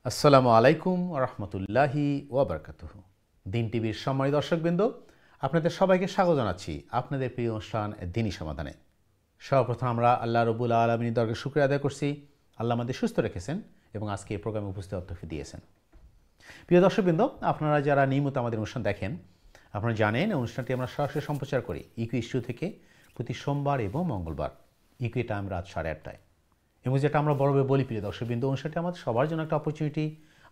আসসালামু আলাইকুম রহমতুল্লাহি ওয়াবারকাতুহু। দিন টিভির সম্মানিত দর্শকবৃন্দ, আপনাদের সবাইকে স্বাগত জানাচ্ছি আপনাদের প্রিয় অনুষ্ঠান দিনী সমাধানে। সর্বপ্রথম আমরা আল্লাহ রব্বুল আলমিনের দরকার শুকরিয়া আদায় করছি। আল্লাহ আমাদের সুস্থ রেখেছেন এবং আজকে এই প্রোগ্রামে উপস্থিত তৌফিক দিয়েছেন। প্রিয় দর্শকবৃন্দ, আপনারা যারা নিয়মিত আমাদের অনুষ্ঠান দেখেন, আপনারা জানেন অনুষ্ঠানটি আমরা সরাসরি সম্প্রচার করি ইকুই স্টুডিও থেকে প্রতি সোমবার এবং মঙ্গলবার ইকুই টাইম রাত 8:30টায়। এবং যেটা আমরা বড়ভাবে বলি, প্রিয় দর্শকবৃন্দ, অনুষ্ঠানটি আমাদের সবার জন্য একটা অপরচুনিটি।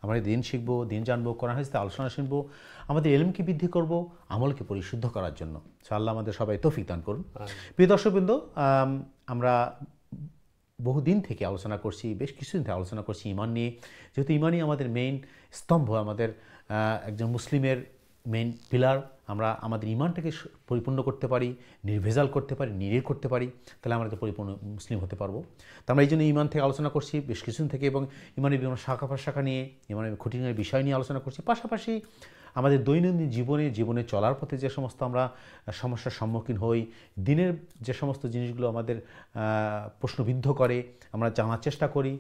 আমরা দিন শিখবো, দিন জানবো, কোরআন হাদিসে আলোচনা শুনবো, আমাদের ইলমকে বৃদ্ধি করব, আমলকে পরিশুদ্ধ করার জন্য। আল্লাহ আমাদের সবাই তৌফিক দান করুন। প্রিয় দর্শকবৃন্দ, আমরা বহুদিন থেকে আলোচনা করছি, বেশ কিছুদিন থেকে আলোচনা করছি ইমান নিয়ে। যেহেতু ইমানই আমাদের মেইন স্তম্ভ, আমাদের একজন মুসলিমের মেইন পিলার। আমরা আমাদের ইমানটাকে পরিপূর্ণ করতে পারি, নির্ভেজাল করতে পারি, নির্ভীক করতে পারি, তাহলে আমরা তো পরিপূর্ণ মুসলিম হতে পারবো। তো আমরা এই জন্য ইমান থেকে আলোচনা করছি বেশ কিছুদিন থেকে, এবং ইমানের বিভিন্ন শাখা প্রশাখা নিয়ে, ইমানের খুঁটিনাটি বিষয় নিয়ে আলোচনা করছি। পাশাপাশি আমাদের দৈনন্দিন জীবনে চলার পথে যে সমস্ত আমরা সমস্যার সম্মুখীন হই, দিনের যে সমস্ত জিনিসগুলো আমাদের প্রশ্নবিদ্ধ করে, আমরা জানার চেষ্টা করি।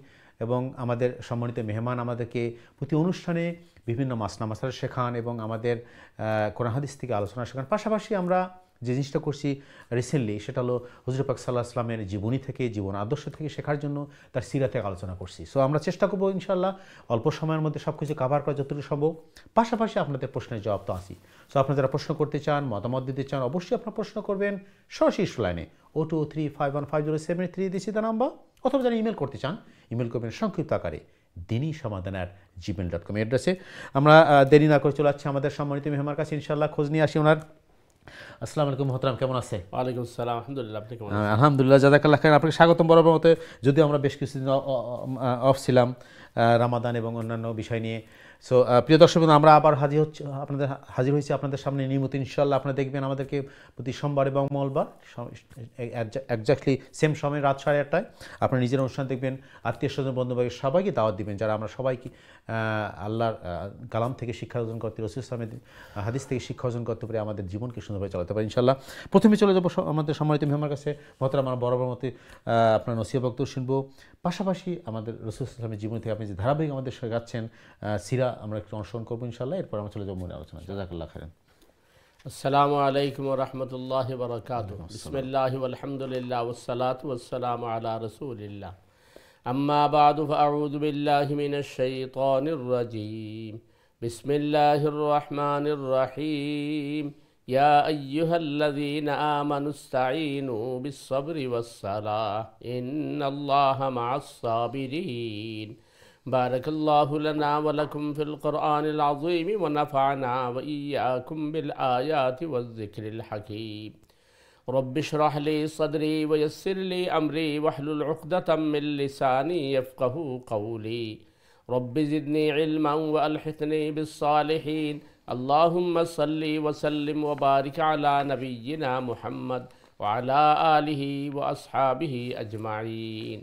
এবং আমাদের সম্মানিত মেহমান আমাদেরকে প্রতি অনুষ্ঠানে বিভিন্ন মাসলা শেখান এবং আমাদের কোরআন হাদিস থেকে আলোচনা শেখান। পাশাপাশি আমরা যে জিনিসটা করছি রিসেন্টলি, সেটা হলো হুজুর পাক সাল্লাল্লাহু আলাইহি ওয়াসাল্লামের জীবনী থেকে, জীবন আদর্শ থেকে শেখার জন্য তার সিরা থেকে আলোচনা করছি। সো আমরা চেষ্টা করবো ইনশাআল্লাহ অল্প সময়ের মধ্যে সব কিছু কভার করা যতটুকু সম্ভব। পাশাপাশি আপনাদের প্রশ্নের জবাব তো আসি। সো আপনারা যারা প্রশ্ন করতে চান, মতামত দিতে চান, অবশ্যই আপনারা প্রশ্ন করবেন সরাসরি লাইনে 0235150733 দিচ্ছি তার নাম্বার, অথবা যারা ইমেল করতে চান ইমেল করবেন সংক্ষিপ্ত আকারে dini@gmail.com অ্যাড্রেসে। আমরা দেরি না করে চলে যাচ্ছি আমাদের সম্মানিত মেহমানের কাছে, ইনশাআল্লাহ খোঁজ নিয়ে আসি ওনার। আসসালামু আলাইকুম মোহতারাম, কেমন আছে? ওয়ালাইকুম আসসালাম, আলহামদুলিল্লাহ। আপনি কেমন আছেন? আলহামদুলিল্লাহ, জাযাকাল্লাহ খাইর। আপনাকে স্বাগতম বরাবর মতে, যদিও আমরা বেশ কিছুদিন অফ ছিলাম রামাদান এবং অন্যান্য বিষয় নিয়ে। সো প্রিয় দর্শক, আমরা আবার হাজির হয়েছি আপনাদের সামনে নিয়মিত। ইনশাআল্লাহ আপনারা দেখবেন আমাদেরকে প্রতি সোমবার এবং মঙ্গলবার একজাক্টলি সেম সময় রাত 8:30টায় আপনারা নিজের অনুষ্ঠান দেখবেন। আত্মীয় স্বজন বন্ধুবান্ধব সবাইকে দাওয়াত দিবেন, যারা আমরা সবাইকে আল্লাহর কালাম থেকে শিক্ষা অর্জন করতে, রাসূল সাল্লাল্লাহু আলাইহি ওয়াসাল্লামের হাদিস থেকে শিক্ষা অর্জন করতে পারে, আমাদের জীবনকে সুন্দরভাবে চালাতে পারি ইনশাআল্লাহ। প্রথমে চলে যাবো আমাদের সম্মানিত মেহমানের কাছে। মোহতারাম, আমরা বরাবর মতে আপনার নসিহত বক্তব্য শুনবো, পাশাপাশি আমাদের রাসূল সাল্লাল্লাহু আলাইহি ওয়াসাল্লামের জীবনী থেকে আপনি যে ধারাবাহিক আমাদের শেখাচ্ছেন সিরা, আমরা একটু অনুসরণ করবো ইনশাআল্লাহ। এরপর আমরা চলে যাবো মূল আলোচনা। জাযাকাল্লাহ খাইরান। আসসালামু আলাইকুম ওয়া রাহমাতুল্লাহি ওয়া বারাকাতুহু। বিসমিল্লাহি ওয়াল হামদুলিল্লাহ ওয়াস সালাতু ওয়াস সালামু আলা রাসূলিল্লাহ। আম্মা বা'দু ফাআউযু বিল্লাহি মিনাশ শাইতানির রাজীম। বিসমিল্লাহির রাহমানির রাহিম। ইয়া আইয়ুহাল্লাযীনা আমানুস্তাঈনু বিস-সাবরি ওয়াস-সালাহ ইন্নাল্লাহা মা'আস সাবিরিন। بارك الله لنا ولكم في القرآن العظيم ونفعنا وإياكم بالآيات والذكر الحكيم. رب اشرح لي صدري ويسر لي أمري واحلل عقدة من لساني يفقه قولي. رب زدني علما وألحقني بالصالحين. اللهم صل وسلم وبارك على نبينا محمد وعلى آله وأصحابه أجمعين.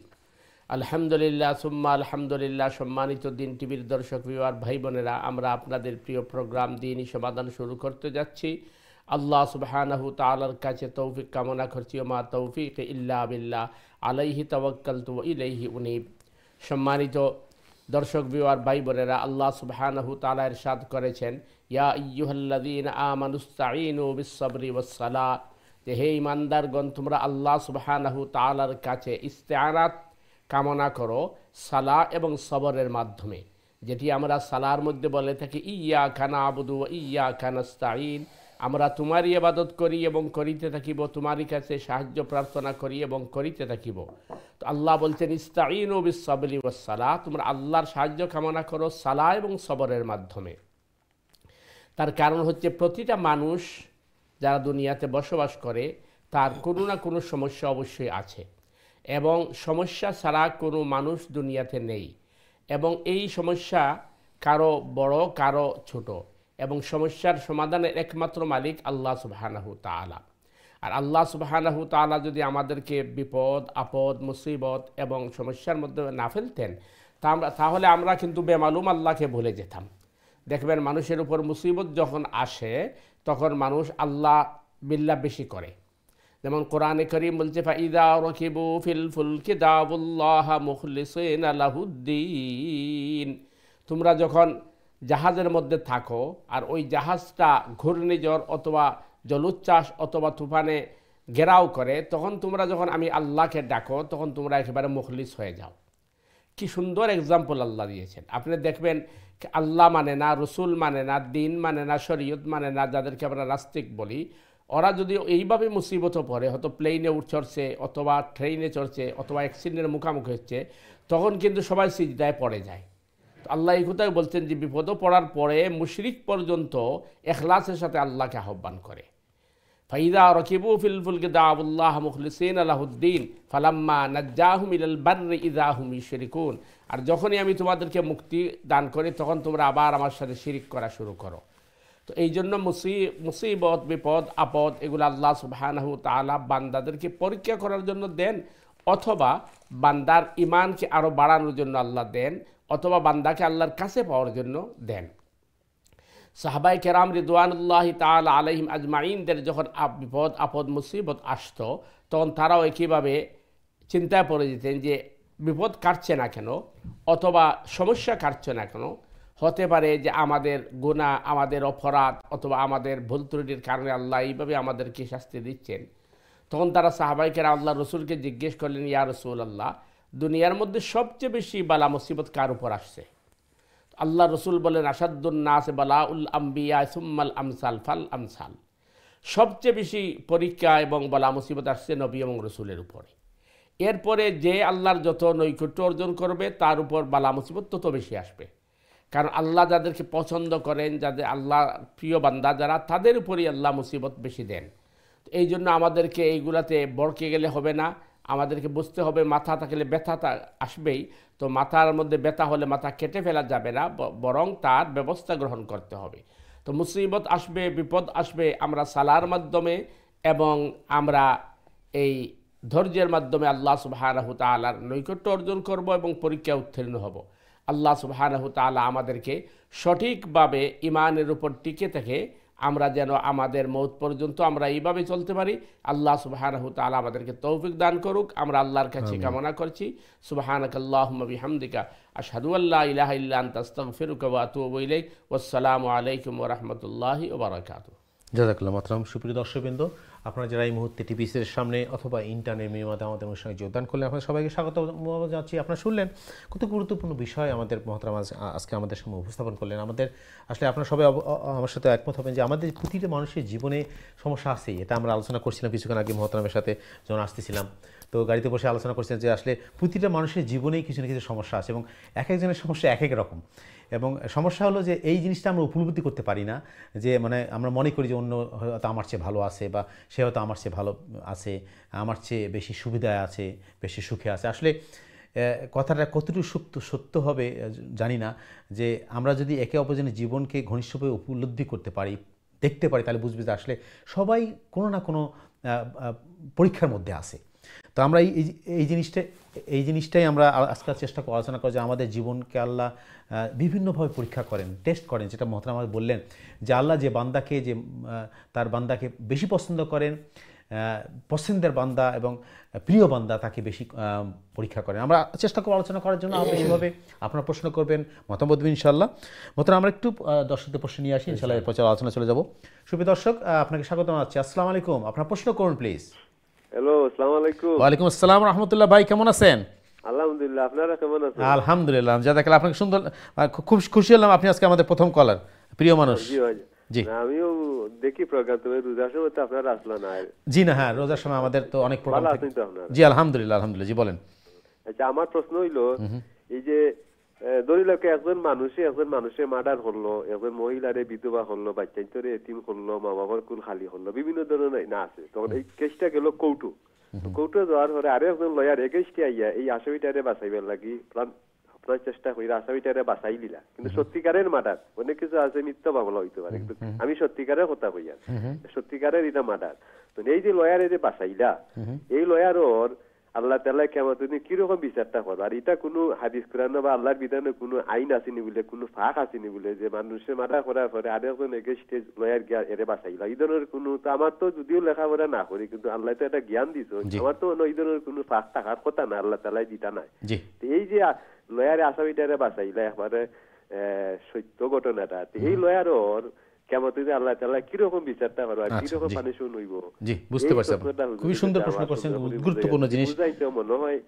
আলহামদুলিল্লাহ সুম্মা আলহামদুলিল্লাহ। সম্মানিত দিন টিভির দর্শক ভাই বোনেরা, আমরা আপনাদের প্রিয় প্রোগ্রাম দ্বীনি সমাধান শুরু করতে যাচ্ছি। আল্লাহ সুবহানাহু তাআলার কাছে তৌফিক কামনা করছি। মা তৌফিক ইল্লা বিল্লাহ, আলাইহি তাওয়াক্কালতু ওয়া ইলাইহি উনীব। সম্মানিত দর্শক ভাই বোনেরা, আল্লাহ সুবহানাহু তাআলা ইরশাদ করেছেন, ইয়া আইয়ুহাল্লাযীনা আমানুস্তাঈনু বিস-সাবরি ওয়াস-সালাহ, যে হে ঈমানদারগণ, তোমরা আল্লাহ সুবহানাহু তাআলার কাছে ইস্তেআনাত কামনা করো সালাহ এবং সবরের মাধ্যমে, যেটি আমরা সালার মধ্যে বলে থাকি ইয়্যাকা না'বুদু ওয়া ইয়্যাকা নাস্তাঈন। আমরা তোমারই ইবাদত করি এবং করিতে থাকিব, তোমারই কাছে সাহায্য প্রার্থনা করি এবং করিতে থাকিব। তো আল্লাহ বলছেন ইস্তাঈনু বিস-সাবরি ওয়াস-সালাহ, তোমরা আল্লাহর সাহায্য কামনা করো সালাহ এবং সবরের মাধ্যমে। তার কারণ হচ্ছে প্রতিটা মানুষ যারা দুনিয়াতে বসবাস করে তার কোনো না কোনো সমস্যা অবশ্যই আছে, এবং সমস্যা ছাড়া কোনো মানুষ দুনিয়াতে নেই। এবং এই সমস্যা কারো বড় কারো ছোট, এবং সমস্যার সমাধানের একমাত্র মালিক আল্লাহ সুবহানাহু তাআলা। আর আল্লাহ সুবহানাহু তাআলা যদি আমাদেরকে বিপদ আপদ মুসিবত এবং সমস্যার মধ্যে না ফেলতেন, তাহলে আমরা কিন্তু বেমালুম আল্লাহকে ভুলে যেতাম। দেখবেন মানুষের উপর মুসিবত যখন আসে তখন মানুষ আল্লাহ বিল্লাহ বেশি করে। যেমন কোরআনে কারীম বলছে, ফাইদা রাকিবু ফিল ফুলকি দাউল্লাহ মুখলিসিনা লাহুদ্দিন, তোমরা যখন জাহাজের মধ্যে থাকো আর ওই জাহাজটা ঘূর্ণিঝড় অথবা জলোচ্ছ্বাস অথবা তুফানে ঘেরাও করে, তখন তোমরা যখন আমি আল্লাহকে ডাকো তখন তোমরা একেবারে মুখলিস হয়ে যাও। কি সুন্দর এক্সাম্পল আল্লাহ দিয়েছেন। আপনি দেখবেন আল্লাহ মানে না, রসুল মানে না, দিন মানে না, শরীয়ত মানে না, যাদেরকে আমরা নাস্তিক বলি, ওরা যদি এইভাবে মুসিবতে পড়ে, হয়তো প্লেনে চড়ছে অথবা ট্রেনে চড়ছে অথবা অ্যাক্সিডেন্টের মুখোমুখি হচ্ছে, তখন কিন্তু সবাই সিজদায় পড়ে যায়। তো আল্লাহ এই কথাই বলছেন যে বিপদে পড়ার পরে মুশরিক পর্যন্ত ইখলাসের সাথে আল্লাহকে আহ্বান করে। ফাইদা রকিবু ফিল ফুলকি দাউল্লাহ মুখলিসিনা লাহুদ্দিন ফালাম্মা নাজ্জাহুম ইলাল বাররি ইযা হুম ইউশরিকুন। আর যখনই আমি তোমাদেরকে মুক্তি দান করি তখন তোমরা আবার আমার সাথে শিরিক করা শুরু করো। তো এই জন্য মুসিবত, বিপদ, আপদ এগুলো আল্লাহ সুবহানাহু তাআলা বান্দাদেরকে পরীক্ষা করার জন্য দেন, অথবা বান্দার ইমানকে আরও বাড়ানোর জন্য আল্লাহ দেন, অথবা বান্দাকে আল্লাহর কাছে পাওয়ার জন্য দেন। সাহাবাই কেরাম রিদওয়ানুল্লাহি তাআলা আলাইহিম আজমাইনদের যখন বিপদ আপদ মুসিবত আসতো, তখন তারাও একইভাবে চিন্তায় পড়ে যেতেন যে বিপদ কাটছে না কেন, অথবা সমস্যা কাটছে না কেন। হতে পারে যে আমাদের গুনাহ, আমাদের অপরাধ অথবা আমাদের ভুল ত্রুটির কারণে আল্লাহ এইভাবে আমাদেরকে শাস্তি দিচ্ছেন। তখন তারা সাহাবাই কেরাম আল্লাহ রসুলকে জিজ্ঞেস করলেন, ইয়া রাসূলুল্লাহ, দুনিয়ার মধ্যে সবচেয়ে বেশি বালা মুসিবত কার উপর আসছে? আল্লাহ রসুল বলেন, আসাদুন নাস বালাউল আম্বিয়া সুম্মাল আমসাল ফাল আমসাল। সবচেয়ে বেশি পরীক্ষা এবং বালা মুসিবত আসছে নবী এবং রসুলের উপরে। এরপরে যে আল্লাহর যত নৈকট্য অর্জন করবে তার উপর বালা মুসিবত তত বেশি আসবে। কারণ আল্লাহ যাদেরকে পছন্দ করেন, যাদের আল্লাহ প্রিয় বান্দা যারা, তাদের উপরই আল্লাহ মুসিবত বেশি দেন। এই জন্য আমাদেরকে এইগুলাতে বড়কে গেলে হবে না, আমাদেরকে বুঝতে হবে মাথা থাকলে ব্যথা আসবেই। তো মাথার মধ্যে ব্যথা হলে মাথা কেটে ফেলা যাবে না, বরং তার ব্যবস্থা গ্রহণ করতে হবে। তো মুসিবত আসবে, বিপদ আসবে, আমরা সালার মাধ্যমে এবং আমরা এই ধৈর্যের মাধ্যমে আল্লাহ সুবহানাহু তাআলার নৈকট্য অর্জন করব এবং পরীক্ষা উত্তীর্ণ হব। আল্লাহ সুবহানাহু তাআলা আমাদেরকে সঠিকভাবে ইমানের উপর টিকে থেকে আমরা যেন আমাদের মৌত পর্যন্ত আমরা এইভাবে চলতে পারি। আল্লাহ সুবহানাহু তাআলা আমাদেরকে তৌফিক দান করুক, আমরা আল্লাহর কাছে কামনা করছি। সুবহানাকাল্লাহুম্মা বিহামদিকা আশহাদু আল্লা ইলাহা ইল্লা আনতা আস্তাগফিরুকা ওয়া আতুবু ইলাইক। ওয়াসসালামু আলাইকুম ওয়া রাহমাতুল্লাহি ওয়া বারাকাতুহু। জাযাকাল্লাহু মাতরাম। সুপ্রিয় দর্শকবৃন্দ, আপনারা যারা এই মুহূর্তে টিভিসের সামনে অথবা ইন্টারনেট মাধ্যমে আমাদের অনুষ্ঠানে যোগদান করলেন, আপনাদের সবাইকে স্বাগত জানাচ্ছি। আপনারা শুনলেন কত গুরুত্বপূর্ণ বিষয় আমাদের মহতারাম আজকে আমাদের সামনে উপস্থাপন করলেন। আমাদের আসলে আপনারা সবাই আমার সাথে একমত হবেন যে আমাদের প্রতিটা মানুষের জীবনে সমস্যা আছেই। এটা আমরা আলোচনা করছিলাম কিছুক্ষণ আগে মহতারামের সাথে যখন আসতেছিলাম, তো গাড়িতে বসে আলোচনা করছিলেন যে আসলে প্রতিটা মানুষের জীবনেই কিছু না কিছু সমস্যা আছে এবং এক একজনের সমস্যা এক এক রকম। এবং সমস্যা হলো যে এই জিনিসটা আমরা উপলব্ধি করতে পারি না, যে মানে আমরা মনে করি যে অন্য হয়তো আমার চেয়ে ভালো আছে বা সে হয়তো আমার চেয়ে ভালো আছে, আমার চেয়ে বেশি সুবিধায় আছে, বেশি সুখে আছে। আসলে কথাটা কতটুকু সত্য হবে জানি না, যে আমরা যদি একে অপরজনের জীবনকে ঘনিষ্ঠভাবে উপলব্ধি করতে পারি, দেখতে পারি, তাহলে বুঝবে যে আসলে সবাই কোনো না কোনো পরীক্ষার মধ্যে আছে। তো আমরা এই জিনিসটাই আমরা আজকাল চেষ্টা করে আলোচনা করি যে আমাদের জীবনকে আল্লাহ বিভিন্নভাবে পরীক্ষা করেন, টেস্ট করেন। যেটা মহতারাম আমাদের বললেন যে আল্লাহ যে বান্দাকে তার বান্দাকে বেশি পছন্দ করেন, পছন্দের বান্দা এবং প্রিয় বান্দা তাকে বেশি পরীক্ষা করেন। আমরা চেষ্টা করব আলোচনা করার জন্য, বেশিভাবে আপনারা প্রশ্ন করবেন, মতামত দেবেন ইনশাআল্লাহ। মহতারাম আমরা একটু দর্শকদের প্রশ্ন নিয়ে আসি, ইনশাআল্লাহ এরপর আলোচনা চলে যাব। সুপ্রিয় দর্শক, আপনাকে স্বাগত জানাচ্ছি। আসসালামু আলাইকুম। আপনার প্রশ্ন করুন প্লিজ। হ্যালো, আসসালামু আলাইকুম। ওয়ালাইকুম আসসালাম রাহমাতুল্লাহ। ভাই কেমন আছেন? আলহামদুলিল্লাহ, আপনারা কেমন আছেন? আলহামদুলিল্লাহ, জাযাকাল্লাহ। আপনাকে সুন্দর, খুব খুশি হলাম, আপনি আজকে আমাদের প্রথম কলার, প্রিয় মানুষ। জি, আমিও দেখি প্রোগ্রাম, তবে রোজার সময় তো আপনারা আসলো না। জি না, হ্যাঁ, রোজার সময় আমাদের তো অনেক প্রোগ্রাম থাকে। জি আলহামদুলিল্লাহ, আলহামদুলিল্লাহ। জি বলেন। আচ্ছা, আমার প্রশ্ন হইলো এই যে ধরিলকে একজন মানুষে মার্ডার হলো, একজন মহিলারে বিধবা হলো, বাচ্চাইতরে এতিম হলো, মা বাবার কুল খালি হলো, বিভিন্ন ধরনের না আছে। তখন এই কেসটা গেল কোর্টু যাওয়ার পরে আরো একজন লয়ার এগেইনস্টে আইয়া এই আসামিটারে বাঁচাইবার লাগি আপনার চেষ্টা কইরা আসামিটারে বাঁচাই দিলা। কিন্তু সত্যিকারের মার্ডার, অনেক কিছু আছে মিথ্যা মামলা হইতে পারে, কিন্তু আমি সত্যিকারের কথা কইয়া সত্যিকারের এটা মার্ডার। তো এই যে লয়ারে যে বাঁচাইলা, এই লয়ারর আল্লাহ তাআলা কিয়ামতের দিন কিরকম বিচারটা করবে? আর এটা কোনো হাদিস কোরআন বা আল্লাহর বিধানে কোনো আইন আসেনি বলে, কোনো ফাঁক আসেনি বলে যে মানুষের মার্ডার করার পরে আরেকজন এগেইনস্টে লয়ার গিয়া এরে বাঁচাইলা, এই ধরনের কোনো, তো আমার তো যদিও লেখাপড়া না করি, কিন্তু আল্লাহ তো একটা জ্ঞান দিছো, আমার তো এই ধরনের কোনো ফাঁক থাকার কথা না, আল্লাহ তাআলা দিতা নাই। এই যে লয়ারে আসামিটারে বাঁচাইলা, একবারে সত্য ঘটনাটা, এই লয়ারর কেমন আল্লাহ তাআলা কিরকম বিচারটা করো আর কিরকম পানিশমেন্ট হইব। জি, বুঝতে পারছি। খুবই সুন্দর প্রশ্ন করছেন, গুরুত্বপূর্ণ জিনিস। বুঝাইতে মনে হয়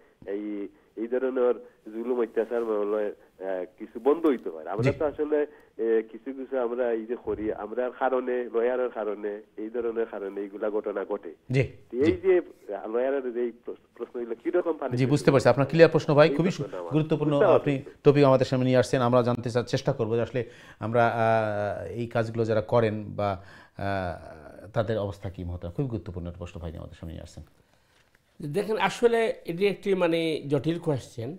এই ধরনের জুলুম অত্যাচার কিছু বন্ধ হইতে পারে। আমরা তো আসলে কিছু কিছু আমরা এই যে করি, আমরা কারণে লয়ারের কারণে এই ধরনের কারণে এইগুলা ঘটনা ঘটে। এই যে লয়ারের যে প্রশ্ন হইলো কিরকম পানি। জি, বুঝতে পারছি আপনার ক্লিয়ার প্রশ্ন ভাই, খুবই গুরুত্বপূর্ণ আপনি টপিক আমাদের সামনে নিয়ে আসছেন। আমরা জানতে চেষ্টা করবো যে আসলে আমরা এই কাজগুলো যারা করেন বা তাদের অবস্থা কি মহতারাম। খুবই গুরুত্বপূর্ণ প্রশ্ন ভাই আমাদের সামনে নিয়ে আসছেন। দেখেন আসলে এটি একটি জটিল কোয়েশ্চেন।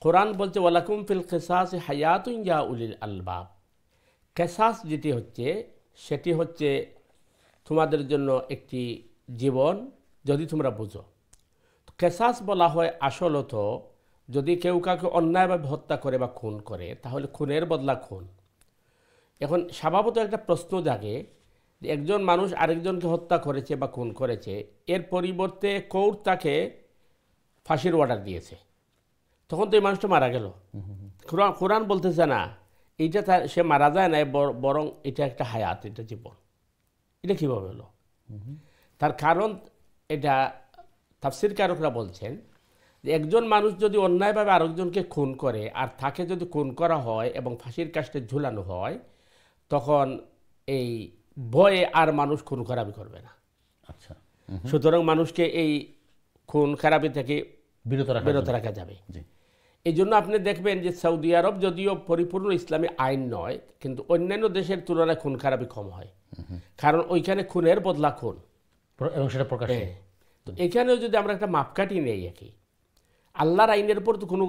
কোরআন বলছে ওয়ালাকুম ফিল কিসাস হায়াতুন ইয়া উলিল আলবাব। কিসাস যেটি হচ্ছে সেটি হচ্ছে তোমাদের জন্য একটি জীবন, যদি তোমরা বুঝো। কিসাস বলা হয় আসলত যদি কেউ কাউকে অন্যায়ভাবে হত্যা করে বা খুন করে, তাহলে খুনের বদলা খুন। এখন স্বভাবত একটা প্রশ্ন জাগে যে একজন মানুষ আরেকজনকে হত্যা করেছে বা খুন করেছে, এর পরিবর্তে কোর্ট তাকে ফাঁসির অর্ডার দিয়েছে, তখন তো এই মানুষটা মারা গেল। কোরআন বলতেছে না এইটা সে মারা যায় না, বরং এটা একটা হায়াত, এটা জীবন। এটা কীভাবে হলো? তার কারণ এটা তাফসীর কারকরা বলছেন যে একজন মানুষ যদি অন্যায়ভাবে আরেকজনকে খুন করে আর তাকে যদি খুন করা হয় এবং ফাঁসির কাস্টে ঝুলানো হয়, তখন এই ভয়ে আর মানুষ খুন খারাপি করবে না। আচ্ছা, সুতরাং মানুষকে এই খুন খারাপি থেকে বিরত রাখা যাবে। এই জন্য আপনি দেখবেন যে সৌদি আরব যদিও পরিপূর্ণ ইসলামী আইন নয়, কিন্তু অন্যান্য দেশের তুলনায় খুন খারাপি কম হয়, কারণ ওইখানে খুনের বদলা খুন এবং সেটা প্রকাশ। তো এখানেও যদি আমরা একটা মাপকাঠি নেই, একই আল্লাহর আইনের উপর তো কোনো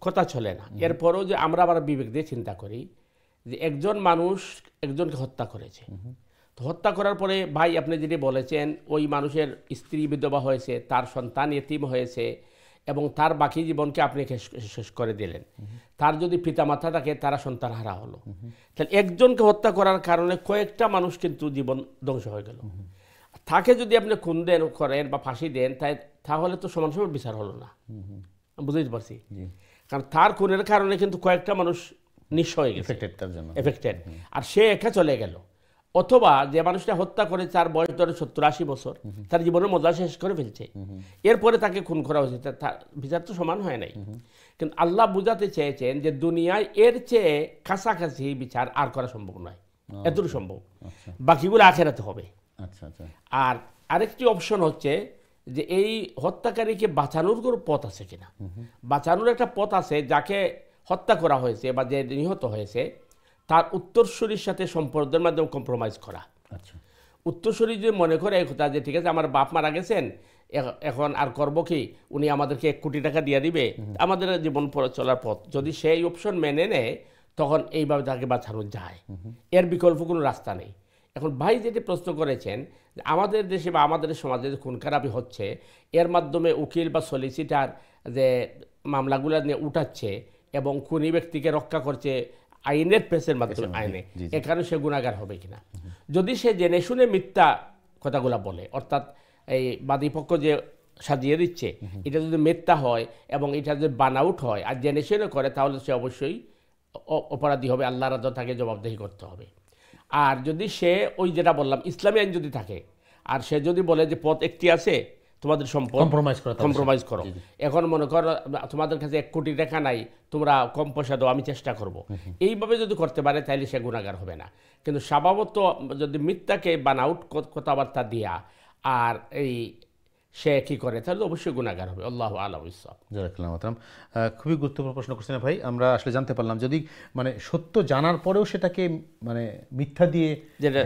কথা চলে না। এরপরেও যে আমরা আবার বিবেক দিয়ে চিন্তা করি যে একজন মানুষ একজনকে হত্যা করেছে, তো হত্যা করার পরে ভাই আপনি যেটি বলেছেন ওই মানুষের স্ত্রী বিধবা হয়েছে, তার সন্তান এতিম হয়েছে এবং তার বাকি জীবনকে আপনি শেষ করে দিলেন। তার যদি পিতামাতা থাকে তারা সন্তান হারা হলো। তাহলে একজনকে হত্যা করার কারণে কয়েকটা মানুষ কিন্তু জীবন ধ্বংস হয়ে গেল। তাকে যদি আপনি খুন দেন করেন বা ফাঁসি দেন, তাহলে তো সমান সমান বিচার হলো না। বুঝতে পারছি, কারণ তার খুনের কারণে কিন্তু কয়েকটা মানুষ নিঃস্ব হয়ে গেছে, এফেক্টেড, আর সে একা চলে গেল। অথবা যে মানুষটা হত্যা করে তার বয়স ধরে 70-80 বছর, তার জীবনের মজা শেষ করে ফেলছে, এরপরে তাকে খুন করা হয়েছে, তার বিচার তো সমান হয় নাই। কিন্তু আল্লাহ বুঝাতে চেয়েছেন যে দুনিয়ায় এর চেয়ে কাছাকাছি বিচার আর করা সম্ভব নয়, এতটুকু সম্ভব, বাকিগুলো আখেরাতে হবে। আর আরেকটি অপশন হচ্ছে যে এই হত্যাকারীকে বাঁচানোর কোনো পথ আছে কিনা। বাঁচানোর একটা পথ আছে, যাকে হত্যা করা হয়েছে বা যে নিহত হয়েছে তার উত্তরসূরির সাথে সম্পর্কের মাধ্যমে কম্প্রোমাইজ করা। উত্তরসূরি যদি মনে করে এই কথা যে ঠিক আছে আমার বাপ মারা গেছেন, এখন আর করব কি, উনি আমাদেরকে 1 কোটি টাকা দিয়ে দিবে, আমাদের জীবন চলার পথ, যদি সেই অপশন মেনে নেয় তখন এইভাবে তাকে বাঁচানো যায়, এর বিকল্প কোনো রাস্তা নেই। এখন ভাই যেটি প্রশ্ন করেছেন আমাদের দেশে বা আমাদের সমাজে যে খুন খারাপি হচ্ছে, এর মাধ্যমে উকিল বা সলিসিটার যে মামলাগুলো নিয়ে উঠাচ্ছে এবং খুনি ব্যক্তিকে রক্ষা করছে আইনের পেসের মাধ্যমে আইনে, এখানে সে গুণাগার হবে কিনা। যদি সে জেনে শুনে মিথ্যা কথাগুলো বলে, অর্থাৎ এই বাদীপক্ষ যে সাজিয়ে দিচ্ছে এটা যদি মিথ্যা হয় এবং এটা যদি বানাউট হয় আর জেনে শুনে করে, তাহলে সে অবশ্যই অপরাধী হবে, আল্লাহর আদালতে তাকে জবাবদিহি করতে হবে। আর যদি সে ওই যেটা বললাম ইসলামী আইন যদি থাকে আর সে যদি বলে যে পথ একটি আছে, তোমাদের সম্পদ কম্প্রোমাইজ করো, এখন মনে করো তোমাদের কাছে 1 কোটি টাকা নাই, তোমরা কম পয়সা দাও, আমি চেষ্টা করব, এইভাবে যদি করতে পারে তাহলে সে গুনাহগার হবে না। কিন্তু স্বভাবত যদি মিথ্যাকে বানাউট কথাবার্তা দিয়া আর এই সে কি করে, তাহলে অবশ্যই গুনাহগার হবে। আল্লাহু আ'লাম বিস-সাওয়াব। জাযাকাল্লাহু। খুবই গুরুত্বপূর্ণ প্রশ্ন করছেন ভাই। আমরা আসলে জানতে পারলাম যদি সত্য জানার পরেও সেটাকে মিথ্যা দিয়ে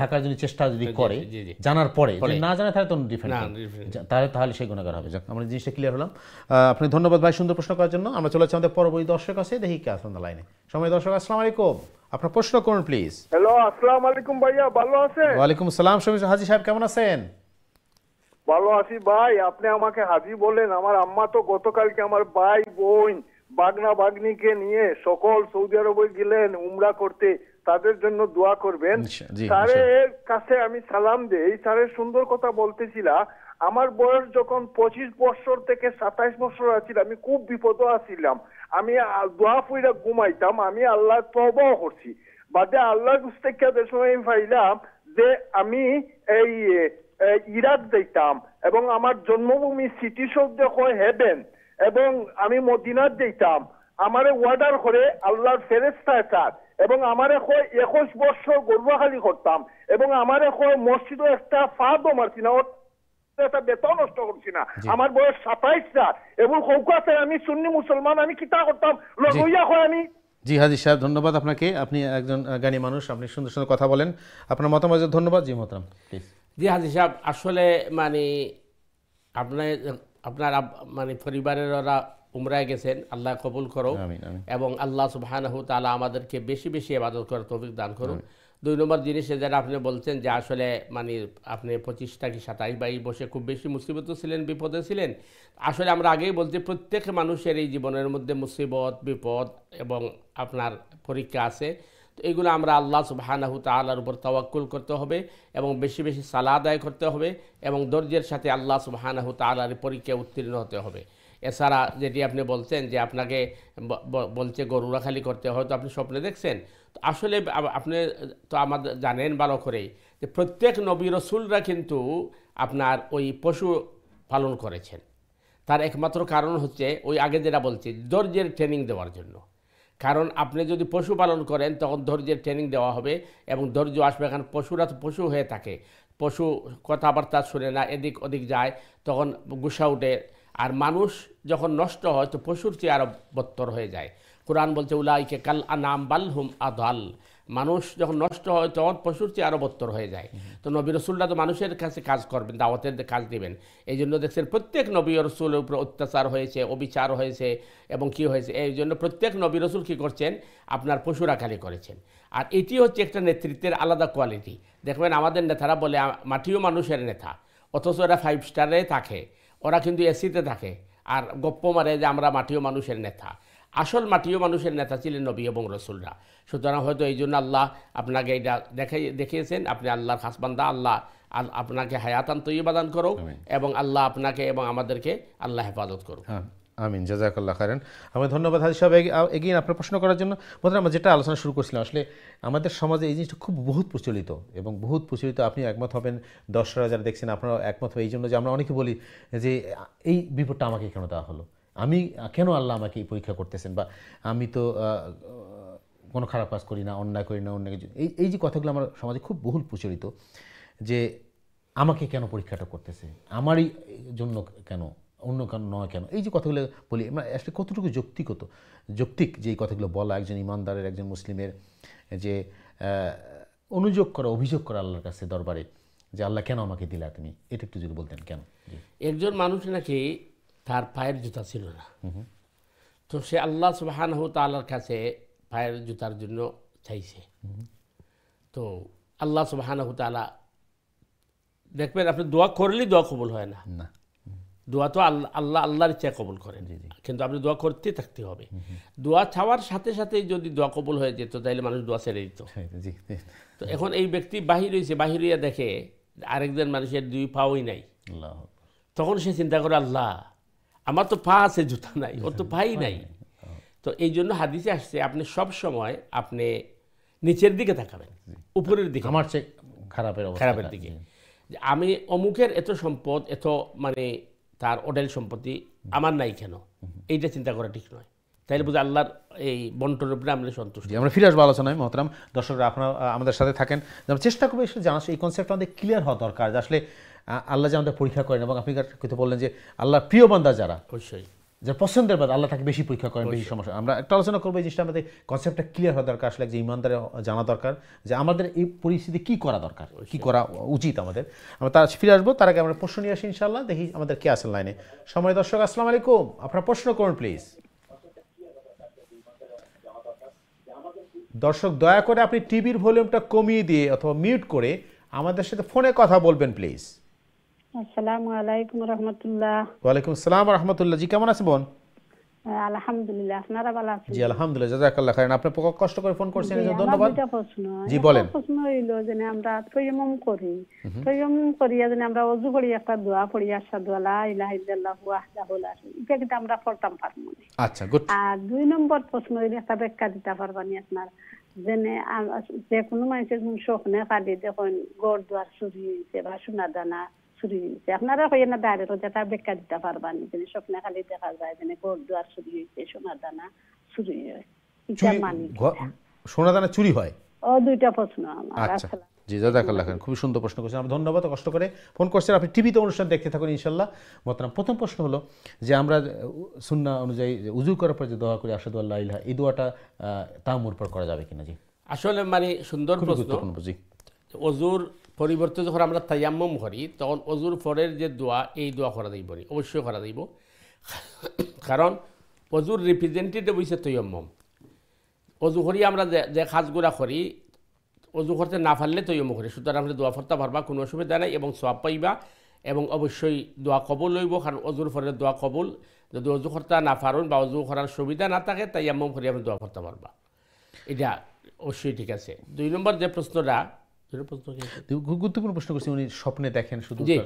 ঢাকার জন্য চেষ্টা যদি করে, জানার পরে না জানা তাহলে তো ডিফারেন্ট, তাহলে সে গুনাহগার হবে। যাক, আমরা জিনিসটা ক্লিয়ার হলাম। আপনি ধন্যবাদ ভাই সুন্দর প্রশ্ন করার জন্য। আমরা চলে যাচ্ছি আমাদের পরবর্তী দর্শক আছে, দেখি কে আছেন লাইনে। সময় দর্শক, আসসালামু আলাইকুম, আপনার প্রশ্ন করুন প্লিজ। হ্যালো, আসসালামু আলাইকুম ভাইয়া, ভালো আছেন? ওয়ালাইকুম আসসালাম। শমীর হাজী সাহেব কেমন আছেন? ভালো আছি ভাই। আপনি আমাকে হাজী বলেন। আমার আম্মা তো গতকালকে আমার ভাই বোন বাগনা বাগনিকে নিয়ে সকল সৌদি আরবে গেলেন উমরা করতে, তাদের জন্য দোয়া করবেন। স্যারের কাছে আমি সালাম দেই। স্যারের সুন্দর কথা বলতেছিলা। আমার বয়স যখন 25 বছর থেকে 27 বছর আছিল, আমি খুব বিপদ আছিলাম। আমি দোয়া পড়া ঘুমাইতাম, আমি আল্লাহ তওবা করছি, বাদে আল্লাহর গুস্তেকা সময় পাইলাম যে আমি এই ইরাক যাইতাম এবং আমার জন্মভূমি সিটি শব্দ হয় হেভেন, এবং আমি মদিনাত যাইতাম। আমারে ওয়ার্ডার করে আল্লাহর ফেরেশতা স্যার, এবং আমারে কয় 21 বছর গর্বখালি করতাম, এবং আমারে কয় মসজিদে একটা ফাঁদও মারছি না, একটা বেতন নষ্ট করছি না। আমার বয়স 27 স্যার, এবং হৌকাতে আমি সুন্নি মুসলমান, আমি কিতা করতাম লইয়া হয় আমি। জি হাজি সাহেব, ধন্যবাদ আপনাকে, আপনি একজন জ্ঞানী মানুষ, আপনি সুন্দর সুন্দর কথা বলেন, আপনার মতামতের ধন্যবাদ। জি মোহতারাম প্লিজ। জি হাজি সাহেব, আসলে মানে আপনার মানে পরিবারের ওরা উমরায় গেছেন, আল্লাহ কবুল করো, এবং আল্লাহ সুবহানাহু তাআলা আমাদেরকে বেশি বেশি ইবাদত করার তৌফিক দান করুন। 2 নম্বর জিনিস যেটা আপনি বলছেন যে আসলে মানে আপনি 25টা কি 27 বসে খুব বেশি মুসিবত ছিলেন, বিপদে ছিলেন। আসলে আমরা আগেই বলছি প্রত্যেক মানুষের এই জীবনের মধ্যে মুসিবত, বিপদ এবং আপনার পরীক্ষা আছে। তো এইগুলো আমরা আল্লাহ সুবহানাহু তাআলার উপর তাওয়াক্কুল করতে হবে, এবং বেশি বেশি সালাত আদায় করতে হবে, এবং ধৈর্যের সাথে আল্লাহ সুবহানাহু তাআলার পরীক্ষায় উত্তীর্ণ হতে হবে। এছাড়া যেটি আপনি বলছেন যে আপনাকে বলছে গরুরাখালি করতে, হয়তো আপনি স্বপ্নে দেখছেন। তো আসলে আপনি তো আমাদের জানেন ভালো করেই যে প্রত্যেক নবী রসুলরা কিন্তু আপনার ওই পশু পালন করেছেন। তার একমাত্র কারণ হচ্ছে ওই আগে যেটা বলছি, ধৈর্যের ট্রেনিং দেওয়ার জন্য। কারণ আপনি যদি পশু পালন করেন তখন ধৈর্যের ট্রেনিং দেওয়া হবে, এবং ধৈর্য আসবে। কারণ পশুরা তো পশু হয়ে থাকে, পশু কথাবার্তা শুনে না, এদিক ওদিক যায়, তখন গুসা উঠে। আর মানুষ যখন নষ্ট হয় তো পশুর চেয়ে আরও বত্তর হয়ে যায়। কোরআন বলছে উলাইকে কাল আনাম বাল হুম আদাল, মানুষ যখন নষ্ট হয় তখন পশুর চেয়ে আরও বত্তর হয়ে যায়। তো নবী রসুলরা তো মানুষের কাছে কাজ করবেন, দাওয়াতের কাজ দিবেন। এই জন্য দেখছেন প্রত্যেক নবী রসুলের উপর অত্যাচার হয়েছে, অবিচার হয়েছে, এবং কি হয়েছে, এই জন্য প্রত্যেক নবী রসুল কী করছেন, আপনার পশুরাখালি করেছেন। আর এটি হচ্ছে একটা নেতৃত্বের আলাদা কোয়ালিটি। দেখবেন আমাদের নেতারা বলে মাটিও মানুষের নেতা, অথচ এরা 5 স্টারে থাকে, ওরা কিন্তু এসিতে থাকে, আর গপ্প মারে যে আমরা মাটিও মানুষের নেতা। আসল মাটিও মানুষের নেতা ছিলেন নবী এবং রসুলরা। সুতরাং হয়তো এই জন্য আল্লাহ আপনাকে এটা দেখিয়েছেন, আপনি আল্লাহর খাস বান্দা। আল্লাহ আপনাকে হায়াতান তৈয়বা দান করো, এবং আল্লাহ আপনাকে এবং আমাদেরকে আল্লাহ হেফাজত করো। আমিন, জাযাকাল্লাহ খাইরান। আমি ধন্যবাদ হাজি সাহেব এগিয়ে আপনার প্রশ্ন করার জন্য। বন্ধুরা, আমরা যেটা আলোচনা শুরু করছিলাম, আসলে আমাদের সমাজে এই জিনিসটা খুব বহুত প্রচলিত, এবং বহুত প্রচলিত। আপনি একমত হবেন, দর্শকরা যারা দেখছেন আপনারা একমত হবে এই জন্য যে আমরা অনেকে বলি যে এই বিপদটা আমাকে কেন দেওয়া হলো, আমি কেন আল্লাহ আমাকে এই পরীক্ষা করতেছেন, বা আমি তো কোনো খারাপ কাজ করি না, অন্যায় করি না, অন্য কিছু, এই যে কথাগুলো আমার সমাজে খুব বহুল প্রচলিত, যে আমাকে কেন পরীক্ষাটা করতেছে, আমারই জন্য কেন, অন্য কারণ নয় কেন, এই যে কথাগুলো বলি আমরা আসলে কতটুকু যৌক্তিক যে এই কথাগুলো বলা একজন ইমানদারের, একজন মুসলিমের, যে অনুযোগ করা, অভিযোগ করা আল্লাহর কাছে দরবারে যে আল্লাহ কেন আমাকে দিলা তুমি, এটা একটু যদি বলতেন কেন। একজন মানুষ নাকি তার পায়ের জুতা ছিল না, তো সে আল্লাহ সুবহানাহু তাআলার কাছে পায়ের জুতার জন্য চাইছে। তো আল্লাহ সুবহানাহু তাআলা দেখবেন, আপনি দোয়া করলেই দোয়া কবুল হয় না, দোয়া তো আল্লাহর ইচ্ছা কবুল করেন, কিন্তু আপনি দোয়া করতে থাকতে হবে। দোয়া চাওয়ার সাথে সাথে যদি দোয়া কবুল হয়ে যেত তাহলে মানুষ দোয়া ছেড়ে দিত। তো এখন এই ব্যক্তি বাহির হয়েছে, বাহির হইয়া দেখে আরেকজন মানুষের 2 পাওই নাই, তখন সে চিন্তা করে আল্লাহ আমার তো পা আছে, জুতা নাই, ওর তো পাই নাই। তো এই জন্য হাদিসে আসছে আপনি সব সময় আপনি নিচের দিকে তাকাবেন, উপরের দিকে, আমার চেয়ে খারাপের দিকে। আমি অমুকের এত সম্পদ, এত মানে তার অডেল সম্পত্তি, আমার নাই কেন, এইটা চিন্তা করা ঠিক নয়। তাইলে বুঝে আল্লাহর এই বন্টনের উপরে আমরা সন্তুষ্ট। আমরা ফিরে আসবো আলোচনায়। মোহতারাম দর্শকরা, আপনারা আমাদের সাথে থাকেন, চেষ্টা করবো এসে জানা, এই কনসেপ্ট আমাদের ক্লিয়ার হওয়া দরকার যে আসলে আল্লাহ যে আমাদের পরীক্ষা করেন, এবং আপনি কিন্তু বললেন যে আল্লাহ প্রিয় বান্দা যারা, অবশ্যই যারা পছন্দের বান্দা, আল্লাহ তাকে বেশি পরীক্ষা করেন, বেশি সমস্যা। আমরা একটা আলোচনা করবো এই জিনিসটা, আমাদের কনসেপ্টটা ক্লিয়ার হওয়া দরকার। আসলে যে ইমানদারে জানা দরকার যে আমাদের এই পরিস্থিতি কী করা দরকার, কী করা উচিত আমাদের। আমরা তার ফিরে আসবো, তার আগে আমরা প্রশ্ন নিয়ে আসি ইনশাআল্লাহ। দেখি আমাদের কে আছেন লাইনে। সময় দর্শক, আসসালামু আলাইকুম, আপনার প্রশ্ন করুন প্লিজ। দর্শক, দয়া করে আপনি টিভির ভলিউমটা কমিয়ে দিয়ে অথবা মিউট করে আমাদের সাথে ফোনে কথা বলবেন প্লিজ। আসসালামু আলাইকুম রাহমাতুল্লাহ। ওয়ালাইকুম আসসালাম রাহমাতুল্লাহ। জি, কেমন আছেন বোন? আলহামদুলিল্লাহ, আপনারা ভালো আছেন? জি আলহামদুলিল্লাহ, জাযাকাল্লাহ খাইরান। আপনি কষ্ট করে ফোন করছেন, এর জন্য আমার ধন্যবাদ। দুইটা প্রশ্ন। জি একটা বলেন। প্রশ্ন হইল যে আমরা তৈয়মুম করি, তৈয়মুম করিয়া যে আমরা ওযু করি একটা দোয়া পড়ি, আশহাদু আল্লা ইলাহা ইল্লাল্লাহু ওয়াহদাহু লা শারীকা, এটা কিন্তু আমরা পড়তাম পারবো না। আচ্ছা গুড। আর 2 নম্বর প্রশ্ন হইল একটা ব্যাখ্যা দিতে পারবানি আপনার, যে কোনো মানুষের স্বপ্নে খালি দেখুন গড় দুয়ার চুরি হয়েছে বা সোনা দানা চুরি হয়েছে, আপনারা কইয়া না ডাইরেক্ট যেটা ব্যাখ্যা দিতে পারবানি যে স্বপ্নে খালি দেখা যায় যে গড় দুয়ার চুরি হয়েছে, সোনা দানা চুরি হয়, এটা মানি সোনা দানা চুরি হয়? ও দুইটা প্রশ্ন আমার। আচ্ছা জি জাযাকাল্লাহ খাইরান, খুবই সুন্দর প্রশ্ন করেছেন, আমরা ধন্যবাদ কষ্ট করে ফোন করছেন। আপনি টিভিতে অনুষ্ঠান দেখতে থাকুন ইনশাআল্লাহ। মোহতারাম, প্রথম প্রশ্ন হলো যে আমরা সুন্নাহ অনুযায়ী উযু করার পর যে দোয়া করি আশহাদু আল্লা ইলাহা, এই দোয়াটা তায়াম্মুর পর করা যাবে কিনা? জি আসলে মানে সুন্দর প্রশ্ন। জি অজুর পরিবর্তে যখন আমরা তায়াম্মুম করি তখন অজুর পরের যে দোয়া, এই দোয়া করা যাইব নি? অবশ্যই করা যাইব, কারণ অজুর রিপ্রেজেন্টেটিভ হইছে তায়াম্মুম। অজু করি আমরা যে কাজগুলা করি, অজু করতে না পারলে তায়াম্মুম করি, সুতরাং আমরা দোয়া করতে পারবা, কোনো অসুবিধা নাই, এবং সওয়াব পাইবা, এবং অবশ্যই দোয়া কবুল হইব, কারণ অজুর পরে দোয়া কবুল। যদি অজু করতে না পারুন বা অজু করার সুবিধা না থাকে, তায়াম্মুম করে আমরা দোয়া করতে পারবা, এটা অবশ্যই ঠিক আছে। 2 নম্বর যে প্রশ্নটা, খুব গুরুত্বপূর্ণ প্রশ্ন করছি, উনি স্বপ্নে দেখেন শুধু। জি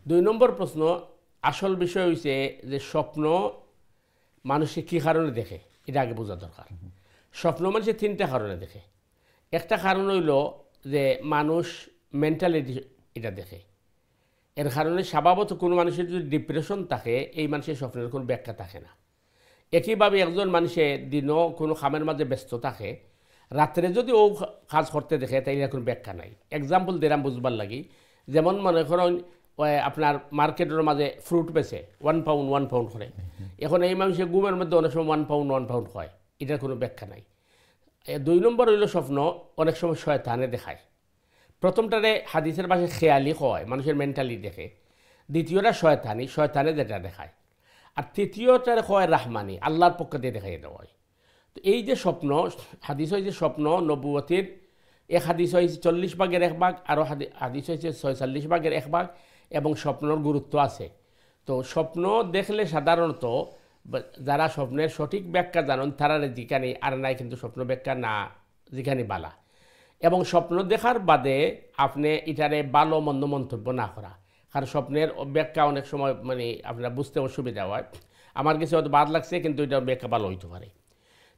2 নম্বর প্রশ্ন, আসল বিষয় হইছে যে স্বপ্ন মানুষে কী কারণে দেখে, এটা আগে বোঝা দরকার। স্বপ্ন মানুষে 3টা কারণে দেখে। একটা কারণ হইল যে মানুষ মেন্টালিটি এটা দেখে, এর কারণে স্বভাবত কোনো মানুষের যদি ডিপ্রেশন থাকে, এই মানুষের স্বপ্নের কোনো ব্যাখ্যা থাকে না। একইভাবে একজন মানুষে দিনও কোনো কামের মাঝে ব্যস্ত থাকে, রাত্রে যদি ও কাজ করতে দেখে, তাই কোনো ব্যাখ্যা নাই। এক্সাম্পল দিলাম বুঝবার লাগি, যেমন মনে করেন আপনার মার্কেটের মাঝে ফ্রুট বেচে 1 পাউন্ড করে, এখন এই মানুষে ঘুমের মধ্যে অনেক সময় 1 পাউন্ড হয়, এটার কোনো ব্যাখ্যা নাই। 2 নম্বর হইল স্বপ্ন অনেক সময় শয়তানে দেখায়। প্রথমটারে হাদিসের ভাষায় খেয়ালি হয়, মানুষের মেন্টালি দেখে। দ্বিতীয়টা শয়তানে যেটা দেখায়। আর তৃতীয়টারে হয় রাহমানি, আল্লাহর পক্ষ দিয়ে দেখাই দেওয়া হয়। তো এই যে স্বপ্ন, হাদিস হয়েছে স্বপ্ন নবুয়তির এক হাদিস হয়েছে 40 ভাগের 1 ভাগ, আরও হাদিস হয়েছে 46 ভাগের 1 ভাগ, এবং স্বপ্নর গুরুত্ব আছে। তো স্বপ্ন দেখলে সাধারণত যারা স্বপ্নের সঠিক ব্যাখ্যা জানেন তারা যেখানে আর নাই, কিন্তু স্বপ্ন ব্যাখ্যা না যেখানে বালা, এবং স্বপ্ন দেখার বাদে আপনি এটারে ভালো মন্দ মন্তব্য না করা, কারণ স্বপ্নের ব্যাখ্যা অনেক সময় মানে আপনারা বুঝতে অসুবিধা হয়। আমার কাছে হয়তো বাদ লাগছে, কিন্তু এটার ব্যাখ্যা ভালো হইতে পারে।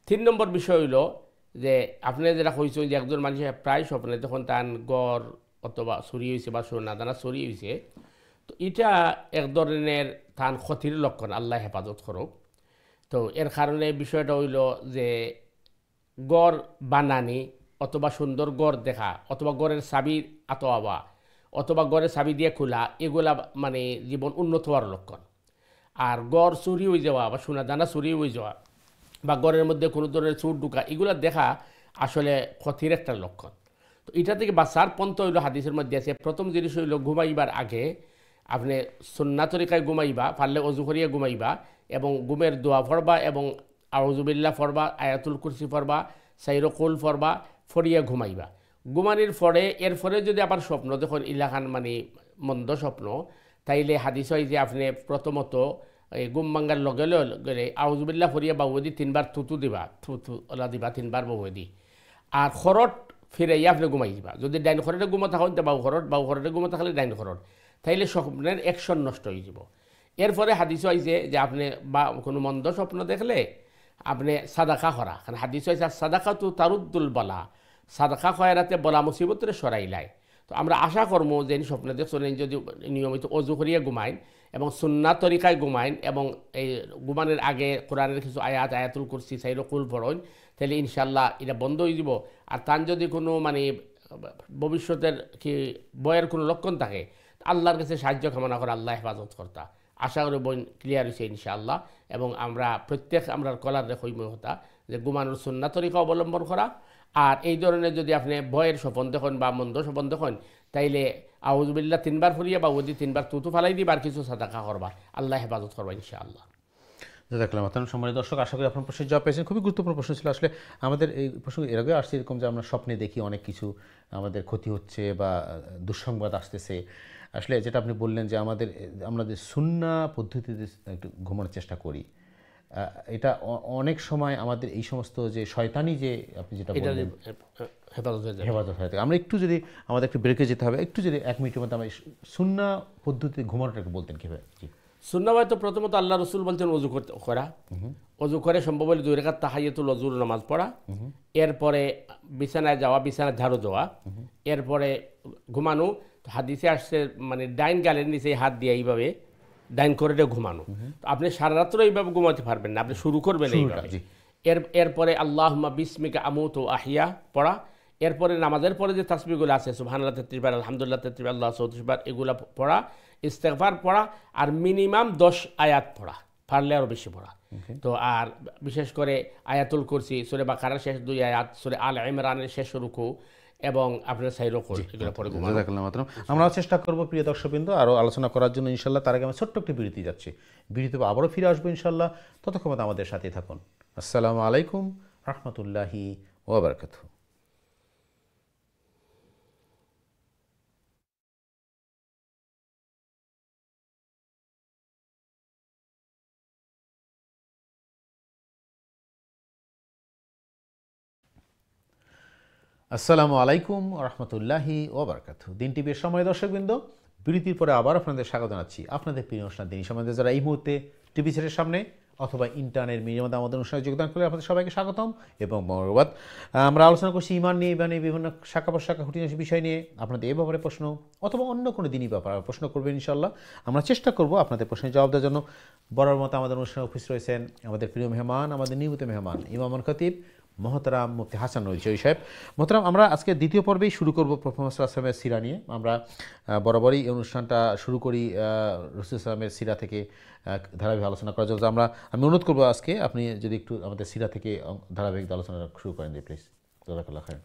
3 নম্বর বিষয় হইল যে আপনি যেটা কইছেন যে একজন মানুষের প্রায় স্বপ্নে যখন তার গড় অথবা চুরি হয়েছে বা সোনা দানা চুরি হয়েছে, তো এটা এক ধরনের তার ক্ষতির লক্ষণ, আল্লাহ হেফাজত করুক। তো এর কারণে বিষয়টা হইল যে গড় বানানি অথবা সুন্দর গড় দেখা, অথবা গড়ের চাবি আতোয়াবা, অথবা গড়ের চাবি দিয়ে খোলা, এগুলা মানে জীবন উন্নত হওয়ার লক্ষণ। আর গড় চুরি হয়ে যাওয়া বা সোনা দানা চুরি হয়ে যাওয়া বা গড়ের মধ্যে কোনো ধরনের চুর ঢুকা, এগুলো দেখা আসলে ক্ষতির একটা লক্ষণ। তো এটা থেকে বাঁচার পন্থা হইল হাদিসের মধ্যে আছে। প্রথম জিনিস হইল ঘুমাইবার আগে আপনি সুন্নাহ তরিকায় ঘুমাইবা, পারলে অজু করিয়া ঘুমাইবা, এবং ঘুমের দোয়া পড়বা, এবং আউযুবিল্লাহ পড়বা, আয়াতুল কুরসি পড়বা, সাইরকুল পড়বা, ফরিয়া ঘুমাইবা। ঘুমানির পরে এরপরে যদি আবার স্বপ্ন দেখুন ইলাখান মানে মন্দ স্বপ্ন, তাইলে হাদিস হয় যে আপনি প্রথমত এই গুম বাঙ্গার লগে লগে আউযুবিল্লাহ ফরিয়া বাউদি 3 বার থুতু দিবা, থুতু ওলা দিবা 3 বার বাউদি, আর খরট ফিরাইয়া আপনি ঘুমাই দিবা। যদি ডাইন খরটে ঘুমা থাকেন তো বাউ খরটে ঘুমা থাকলে ডাইন খরট, তাইলে স্বপ্নের অ্যাকশন নষ্ট হয়ে যাব। এরপরে হাদিস হয়েছে যে আপনি বা কোনো মন্দ স্বপ্ন দেখলে আপনি সাদাকা করা, কারণ হাদিস হয়েছে সাদাকা তো তারুদ্দুল বলা, সাদাকা খয়রাতে বলা মুসিবতরে সরাইলায়। তো আমরা আশা করবো যে স্বপ্নে দেখছেন যদি নিয়মিত অজু করিয়া ঘুমাইন এবং সুন্নাহ তরিকায় ঘুমাইন, এবং এই ঘুমানোর আগে কোরআনের কিছু আয়াতুল কুরসি সাইরকুল পড়েন, তাহলে ইনশাল্লাহ এটা বন্ধ হয়ে যাব। আর তার যদি কোনো মানে ভবিষ্যতের কি বয়ের কোনো লক্ষণ থাকে, আল্লাহর কাছে সাহায্য কামনা করে আল্লাহ হেফাজত কর্তা। আশা করি বই ক্লিয়ার হয়েছে ইনশাআল্লাহ। এবং আমরা প্রত্যেক আমরা কলার রেখইময় হতা যে ঘুমানোর সুন্নাহ তরিকা অবলম্বন করা। আর এই ধরনের যদি আপনি ভয়ের স্বপন দেখেন বা মন্দ স্বপন দেখেন, তাইলে আউযুবিল্লাহ 3 বার ফুরিয়া বা ওদি 3 বার তুতু ফালাই দিবা, আর কিছু সাদাকা করবা, আল্লাহ হেফাজত করবা ইনশাআল্লাহ। জাযাকাল্লাহ মাতান। সম্মানিত দর্শক, আশা করি আপনার প্রশ্নের জবাব পেয়েছেন। খুবই গুরুত্বপূর্ণ প্রশ্ন ছিল। আসলে আমাদের এই প্রশ্ন এর আগে আসছে এরকম যে আমরা স্বপ্নে দেখি অনেক কিছু আমাদের ক্ষতি হচ্ছে বা দুঃসংবাদ আসতেছে। আসলে যেটা আপনি বললেন যে আমরা যে সুন্নাহ পদ্ধতিতে একটু ঘুমানোর চেষ্টা করি, এটা অনেক সময় আমাদের এই সমস্ত যে শয়তানি যে আপনি যেটা এটা বললেন হেফাজত হয়ে যাবে। হেফাজত হয়ে থাকে। আমরা একটু যদি আমাদের একটু ব্রেকে যেতে হবে, একটু যদি 1 মিনিটের মধ্যে আমরা সুন্নাহ পদ্ধতিতে ঘুমানোটা একটু বলতেন কীভাবে? জি। সুন্নাহ তো প্রথমত আল্লাহ রসুল বলছেন অজু করা, অজু করে সম্ভব হলে 2 রাকাত তাহিয়াতুল ওযুর নামাজ পড়া, এরপরে বিছানায় যাওয়া, বিছানা ঝাড়ু দেওয়া, এরপরে ঘুমানো। হাদিসে আসছে মানে ডাইন গালের নিচে হাত দিয়ে এইভাবে ডাইন করে ঘুমানো। তো আপনি সারা রাত্র এইভাবে ঘুমাতে পারবেন না, আপনি শুরু করবেন এইভাবে। এরপরে আল্লাহুম্মা বিসমিকা আমুতু আহিয়া পড়া। এরপরে নামাজের পরে যে তাসবিহগুলো আছে সুবহানাল্লাহ 33 বার, আলহামদুলিল্লাহ 33 বার, আল্লাহু 34 বার, এগুলা পড়া, ইস্তেগফার পড়া, আর মিনিমাম 10 আয়াত পড়া, পারলে আরও বেশি পড়া। তো আর বিশেষ করে আয়াতুল কুরসি, সূরা বাকারার শেষ 2 আয়াত, সূরা আল ইমরানের শেষ রুকু এবং আপনার সাই রুকু, এগুলো পড়ে ঘুমানো। জাযাকাল্লাহু মাতরুম। আমরা চেষ্টা করব প্রিয় দর্শকবৃন্দ আরও আলোচনা করার জন্য ইনশাআল্লাহ। তার আগে আমি ছোট্ট একটি বিরতি যাচ্ছি, বিরতি আবারও ফিরে আসবো ইনশাআল্লাহ। ততক্ষণ আমাদের সাথেই থাকুন। আসসালামু আলাইকুম রাহমাতুল্লাহি ওয়া বারাকাতুহু। আসসালামু আলাইকুম রহমতুল্লাহি ওবরাকাতুহু। দিন টিভির সময় দর্শকবৃন্দ, বিরতির পরে আবার আপনাদের স্বাগত জানাচ্ছি। আপনাদের প্রিয় অনুষ্ঠান দিনী সম্বন্ধে যারা এই মুহূর্তে টিভি সেটের সামনে অথবা ইন্টারনেট মিডিয়ার মধ্যে আমাদের অনুষ্ঠানে যোগদান করে আপনাদের সবাইকে স্বাগতম এবং মোবারকবাদ। আমরা আলোচনা করছি ইমান নিয়ে, ইমানে বিভিন্ন শাখা প্রশাখা খুঁটিনাটি বিষয় নিয়ে। আপনাদের এই ব্যাপারে প্রশ্ন অথবা অন্য কোনো দিনই ব্যাপারে প্রশ্ন করবেন ইনশাআল্লাহ। আমরা চেষ্টা করব আপনাদের প্রশ্নের জবাব দেওয়ার জন্য। বরাবর মতো আমাদের অনুষ্ঠানে উপস্থিত রয়েছেন আমাদের প্রিয় মেহমান, আমাদের নিয়মিত মেহমান ইমামুল খতিব মোহতারাম মুফতি হাসান নূরী চৌধুরী সাহেব। মোহতারাম, আমরা আজকে দ্বিতীয় পর্বেই শুরু করব প্রফেসর আসলামের সিরা নিয়ে। আমরা বরাবরই এই অনুষ্ঠানটা শুরু করি রাসূল সাল্লামের সিরা থেকে ধারাবাহিক আলোচনা করার জন্য। আমি অনুরোধ করবো আজকে আপনি যদি একটু আমাদের সিরা থেকে ধারাবাহিক আলোচনা শুরু করেন দিই প্লিজ। জাযাকাল্লাহু খাইরান।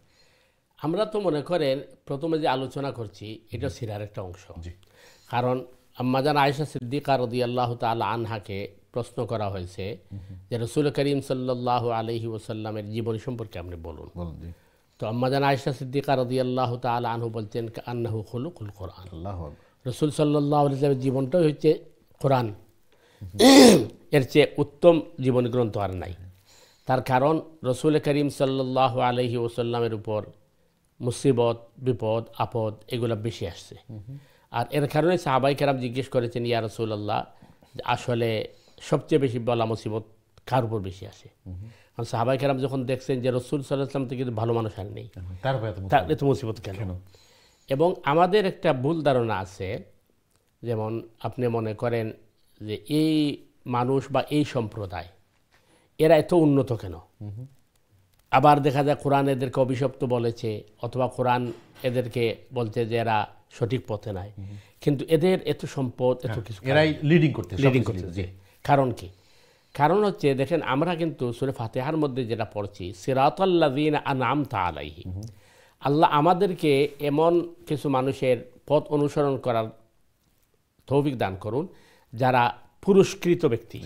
আমরা তো মনে করেন প্রথমে যে আলোচনা করছি এটা সিরার একটা অংশ, কারণ আম্মাজান আয়েশা সিদ্দিকা রাদিয়াল্লাহু তাআলা আনহাকে প্রশ্ন করা হয়েছে যে রাসূল করিম সাল্লাল্লাহু আলাইহি ওয়াসাল্লামের জীবনী সম্পর্কে আপনি বলুন। তো আম্মাজান আয়েশা সিদ্দিকা রাদিয়াল্লাহু তাআলা আনহু বলতেন কান্নাহু খুলুকুল কোরআন। আল্লাহু রাসূল সাল্লাল্লাহু আলাইহি ওয়াসাল্লামের জীবনটাই হচ্ছে কোরআন, এর চেয়ে উত্তম জীবনী গ্রন্থ আর নাই। তার কারণ রাসূল করিম সাল্লাল্লাহু আলাইহি ওয়াসাল্লামের উপর মুসিবত, বিপদ, আপদ এগুলো বেশি আসছে। আর এর কারণে সাহাবাই কেরাম জিজ্ঞেস করেছেন, ইয়া রাসূলুল্লাহ, আসলে সবচেয়ে বেশি বলা মুসিবত কার উপর বেশি আসে? কারণ সাহাবাই কেরাম যখন দেখছেন যে রাসূল সাল্লাল্লাহু আলাইহি ওয়াসাল্লাম থেকে ভালো মানুষ আর নেই, তার এত মুসিবত কেন? এবং আমাদের একটা ভুল ধারণা আছে, যেমন আপনি মনে করেন যে এই মানুষ বা এই সম্প্রদায় এরা এত উন্নত কেন? আবার দেখা যায় কোরআন এদেরকে অভিশপ্ত বলেছে, অথবা কোরআন এদেরকে বলছে যে এরা সঠিক পথে নাই, কিন্তু এদের এত সম্পদ, এত কিছু, এরাই লিডিং করতে। কারণ কি? কারণ হচ্ছে দেখেন, আমরা কিন্তু সূরা ফাতিহার মধ্যে যেটা পড়ছি, সিরাতাল্লাযীনা আনআমতা আলাইহিম, আল্লাহ আমাদেরকে এমন কিছু মানুষের পথ অনুসরণ করার তৌফিক দান করুন যারা পুরস্কৃত ব্যক্তি।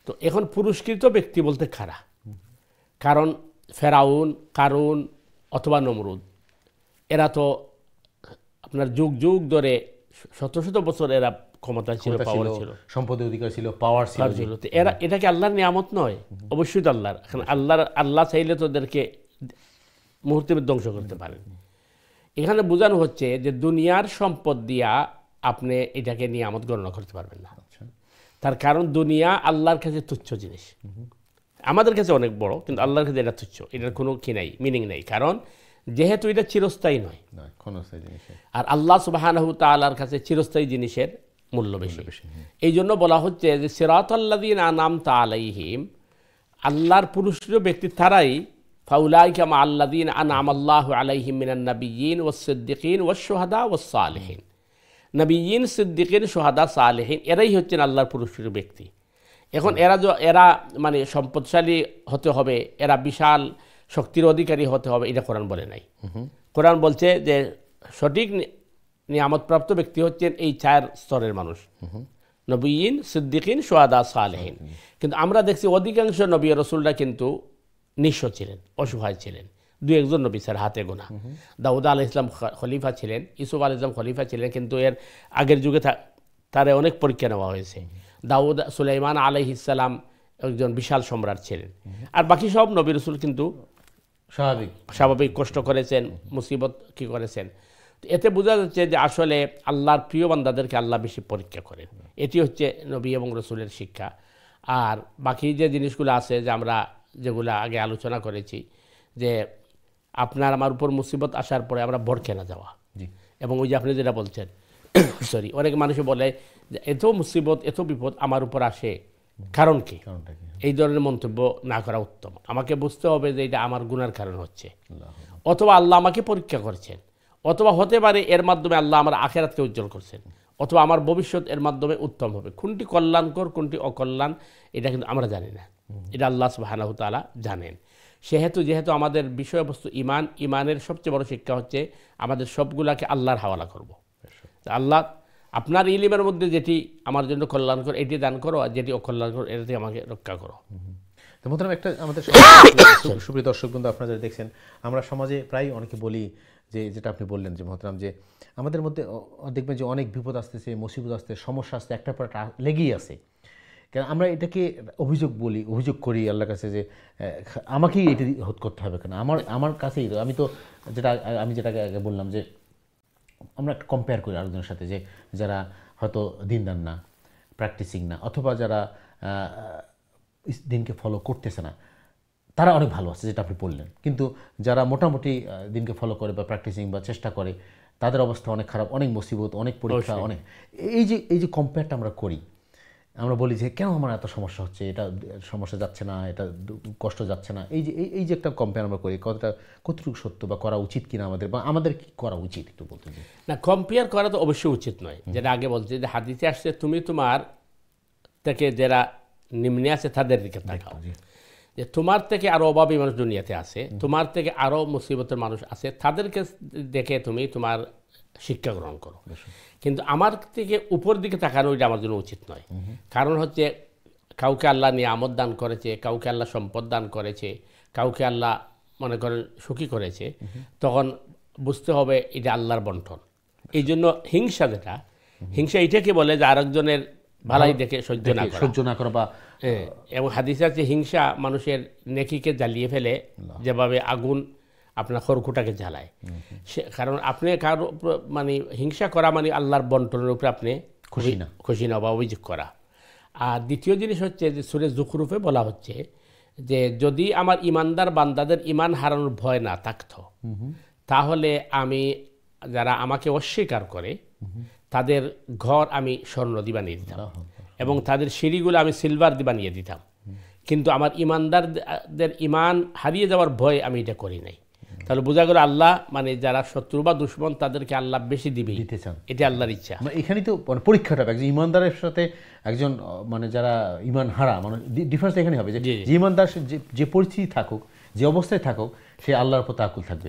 তো এখন পুরস্কৃত ব্যক্তি বলতে কারা? কারণ ফেরাউন, কারুন অথবা নমরুদ এরা তো আপনার যুগ যুগ ধরে শত শত বছর এরা ক্ষমতা ছিল, পাওয়ার ছিল, সম্পদের অধিকার ছিল, পাওয়ার ছিল। এরা এটা কি আল্লাহর নিয়ামত নয়? অবশ্যই তো আল্লাহর। এখন আল্লাহ চাইলে তো ওদেরকে মুহূর্তে ধ্বংস করতে পারেন। এখানে বোঝানো হচ্ছে যে দুনিয়ার সম্পদ দিয়া আপনি এটাকে নিয়ামত গণনা করতে পারবেন না। তার কারণ দুনিয়া আল্লাহর কাছে তুচ্ছ জিনিস, আমাদের কাছে অনেক বড়, কিন্তু আল্লাহর কাছে এটা তুচ্ছ, এটার কোনো কি নাই, মিনিং নেই। কারণ যেহেতু এটা চিরস্থায়ী নয়, আর আল্লাহ সুবহানাহু তাআলার কাছে চিরস্থায়ী জিনিসের মূল্য বেশি। এই জন্য বলা হচ্ছে যে সিরাতাল্লাযীনা আনআমতা আলাইহিম, আল্লাহর পুরস্কৃত ব্যক্তি তারাই, ফাউলাইকা মাআল্লাযীনা আনআমাল্লাহু আলাইহিম মিনান নাবিয়্যিন ওয়াস সিদ্দিকিন ওয়াশ শুহাদা ওয়াস সালিহিন। নবিয়্যিন, সিদ্দিকিন, শুহাদা, সালেহিন এরাই হচ্ছেন আল্লাহর পুরস্কৃত ব্যক্তি। এখন এরা মানে সম্পদশালী হতে হবে, এরা বিশাল শক্তির অধিকারী হতে হবে, এটা কোরআন বলে নাই। কোরআন বলছে যে সঠিক নিয়ামতপ্রাপ্ত ব্যক্তি হচ্ছেন এই 4 স্তরের মানুষ, নবিয়্যিন, সিদ্দিকিন, শুহাদা, সালেহিন। কিন্তু আমরা দেখছি অধিকাংশ নবী রাসূলরা কিন্তু নিঃস্ব ছিলেন, অসহায় ছিলেন। 2-1 নবী স্যার হাতে গোনা। দাউদ আলাইহিস সালাম খলিফা ছিলেন, ইউসুফ আলাইহিস সালাম খলিফা ছিলেন, কিন্তু এর আগের যুগে তারে অনেক পরীক্ষা নেওয়া হয়েছে। দাউদ, সুলাইমান আলাইহিস সালাম একজন বিশাল সম্রাট ছিলেন। আর বাকি সব নবী রাসূল কিন্তু স্বাভাবিক কষ্ট করেছেন, মুসিবত কি করেছেন। এতে বোঝা যাচ্ছে যে আসলে আল্লাহর প্রিয় বান্দাদেরকে আল্লাহ বেশি পরীক্ষা করেন। এটি হচ্ছে নবী এবং রসুলের শিক্ষা। আর বাকি যে জিনিসগুলো আছে যে আমরা যেগুলো আগে আলোচনা করেছি, যে আপনার আমার উপর মুসিবত আসার পরে আমরা ভড়কে না যাওয়া, এবং ওই যে আপনি যেটা বলছেন সরি, অনেক মানুষ বলে যে এত মুসিবত এত বিপদ আমার উপর আসে, কারণ কি? এই ধরনের মন্তব্য না করা উত্তম। আমাকে বুঝতে হবে যে এটা আমার গুনার কারণ হচ্ছে, অথবা আল্লাহ আমাকে পরীক্ষা করছেন, অথবা হতে পারে এর মাধ্যমে আল্লাহ আমার আখিরাতকে উজ্জ্বল করছেন, অথবা আমার ভবিষ্যৎ এর মাধ্যমে উত্তম হবে। কোনটি কল্যাণকর কোনটি অকল্যাণ এটা কিন্তু আমরা জানি না, এটা আল্লাহ সুবহানাহু ওয়া তাআলা জানেন। যেহেতু আমাদের বিষয়বস্তু ইমানের সবচেয়ে বড় শিক্ষা হচ্ছে আমাদের সবগুলাকে আল্লাহর হাওয়ালা করব। আল্লাহ আপনার ইলমের মধ্যে যেটি আমার জন্য কল্যাণকর এটি দান করো, আর যেটি অকল্যাণকর এটি আমাকে রক্ষা করো। তো মোহতারাম, একটা আমাদের সুপ্রিয় দর্শক বন্ধু, আপনারা যারা দেখছেন, আমরা সমাজে প্রায় অনেকে বলি যে যেটা আপনি বললেন যে মোহতারাম, যে আমাদের মধ্যে দেখবেন যে অনেক বিপদ আসতেছে, মুসিবত আসতে, সমস্যা আসতে, একটার পর একটা লেগেই আছে। কেন আমরা এটাকে অভিযোগ করি আল্লাহর কাছে যে আমাকেই এটি হতে করতে হবে কেন, আমার কাছেই। আমি যেটাকে আগে বললাম যে আমরা একটা কম্পেয়ার করি আরেকজনের সাথে, যে যারা হয়তো দিনদার না, প্র্যাকটিসিং না, অথবা যারা দিনকে ফলো করতেছে না, তারা অনেক ভালো আছে, যেটা আপনি বললেন। কিন্তু যারা মোটামুটি দিনকে ফলো করে বা প্র্যাকটিসিং বা চেষ্টা করে, তাদের অবস্থা অনেক খারাপ, অনেক মুসিবত, অনেক পরীক্ষা, অনেক এই যে কম্পেয়ারটা আমরা করি, আমরা বলি যে কেন আমার এত সমস্যা হচ্ছে, এটা সমস্যা যাচ্ছে না, এটা কষ্ট যাচ্ছে না। এই যে একটা কম্পেয়ার আমরা করি, কতটুকু সত্য বা করা উচিত কিনা আমাদের, বা আমাদের কি করা উচিত একটু বলতে চাই। না, কম্পেয়ার করা তো অবশ্যই উচিত নয়। যেটা আগে বলছে যে হাদিসে আসছে, তুমি তোমার থেকে যারা নিম্নে আছে তাদের দিকে তাকাও, যে তোমার থেকে আরো অভাবী মানুষ দুনিয়াতে আছে, তোমার থেকে আরো মুসিবতের মানুষ আছে, তাদেরকে দেখে তুমি তোমার শিক্ষা গ্রহণ করো। কিন্তু আমার থেকে উপর দিকে তাকানো এটা আমার জন্য উচিত নয়। কারণ হচ্ছে কাউকে আল্লাহ নিয়ামত দান করেছে, কাউকে আল্লাহ সম্পদ দান করেছে, কাউকে আল্লাহ মনে করেন সুখী করেছে, তখন বুঝতে হবে এটা আল্লাহর বন্টন। এই জন্য হিংসা এটাকে বলে যে আরেকজনের ভালাই দেখে সহ্য না করা বা এবং হাদিসে আছে হিংসা মানুষের নেকিকে জ্বালিয়ে ফেলে, যেভাবে আগুন আপনার খড়কুটাকে জ্বালায়। কারণ আপনি কারো মানে হিংসা করা মানে আল্লাহর বন্টনের উপরে আপনি খুশি না বা অভিযোগ করা। আর দ্বিতীয় জিনিস হচ্ছে যে সূরা যুখরুফে বলা হচ্ছে যে যদি আমার ইমানদার বান্দাদের ইমান হারানোর ভয় না থাকতো, তাহলে আমি যারা আমাকে অস্বীকার করে তাদের ঘর আমি স্বর্ণ দিয়ে বানিয়ে দিতাম এবং তাদের সিঁড়িগুলো আমি সিলভার দিয়ে বানিয়ে দিতাম। কিন্তু আমার ইমানদারদের ইমান হারিয়ে যাওয়ার ভয় আমি এটা করি নাই। তাহলে বোঝা গেল আল্লাহ মানে যারা শত্রু বা দুশ্মন তাদেরকে আল্লাহ বেশি দিতে চান, এটা আল্লাহর ইচ্ছা। এখানেই তো পরীক্ষাটা একজন ইমানদারের সাথে একজন মানে যারা ইমান হারা, মানে ডিফারেন্স এখানে হবে যে ইমানদার যে পরিস্থিতি থাকুক, যে অবস্থায় থাকুক, সে আল্লাহর উপর তাওয়াক্কুল থাকবে,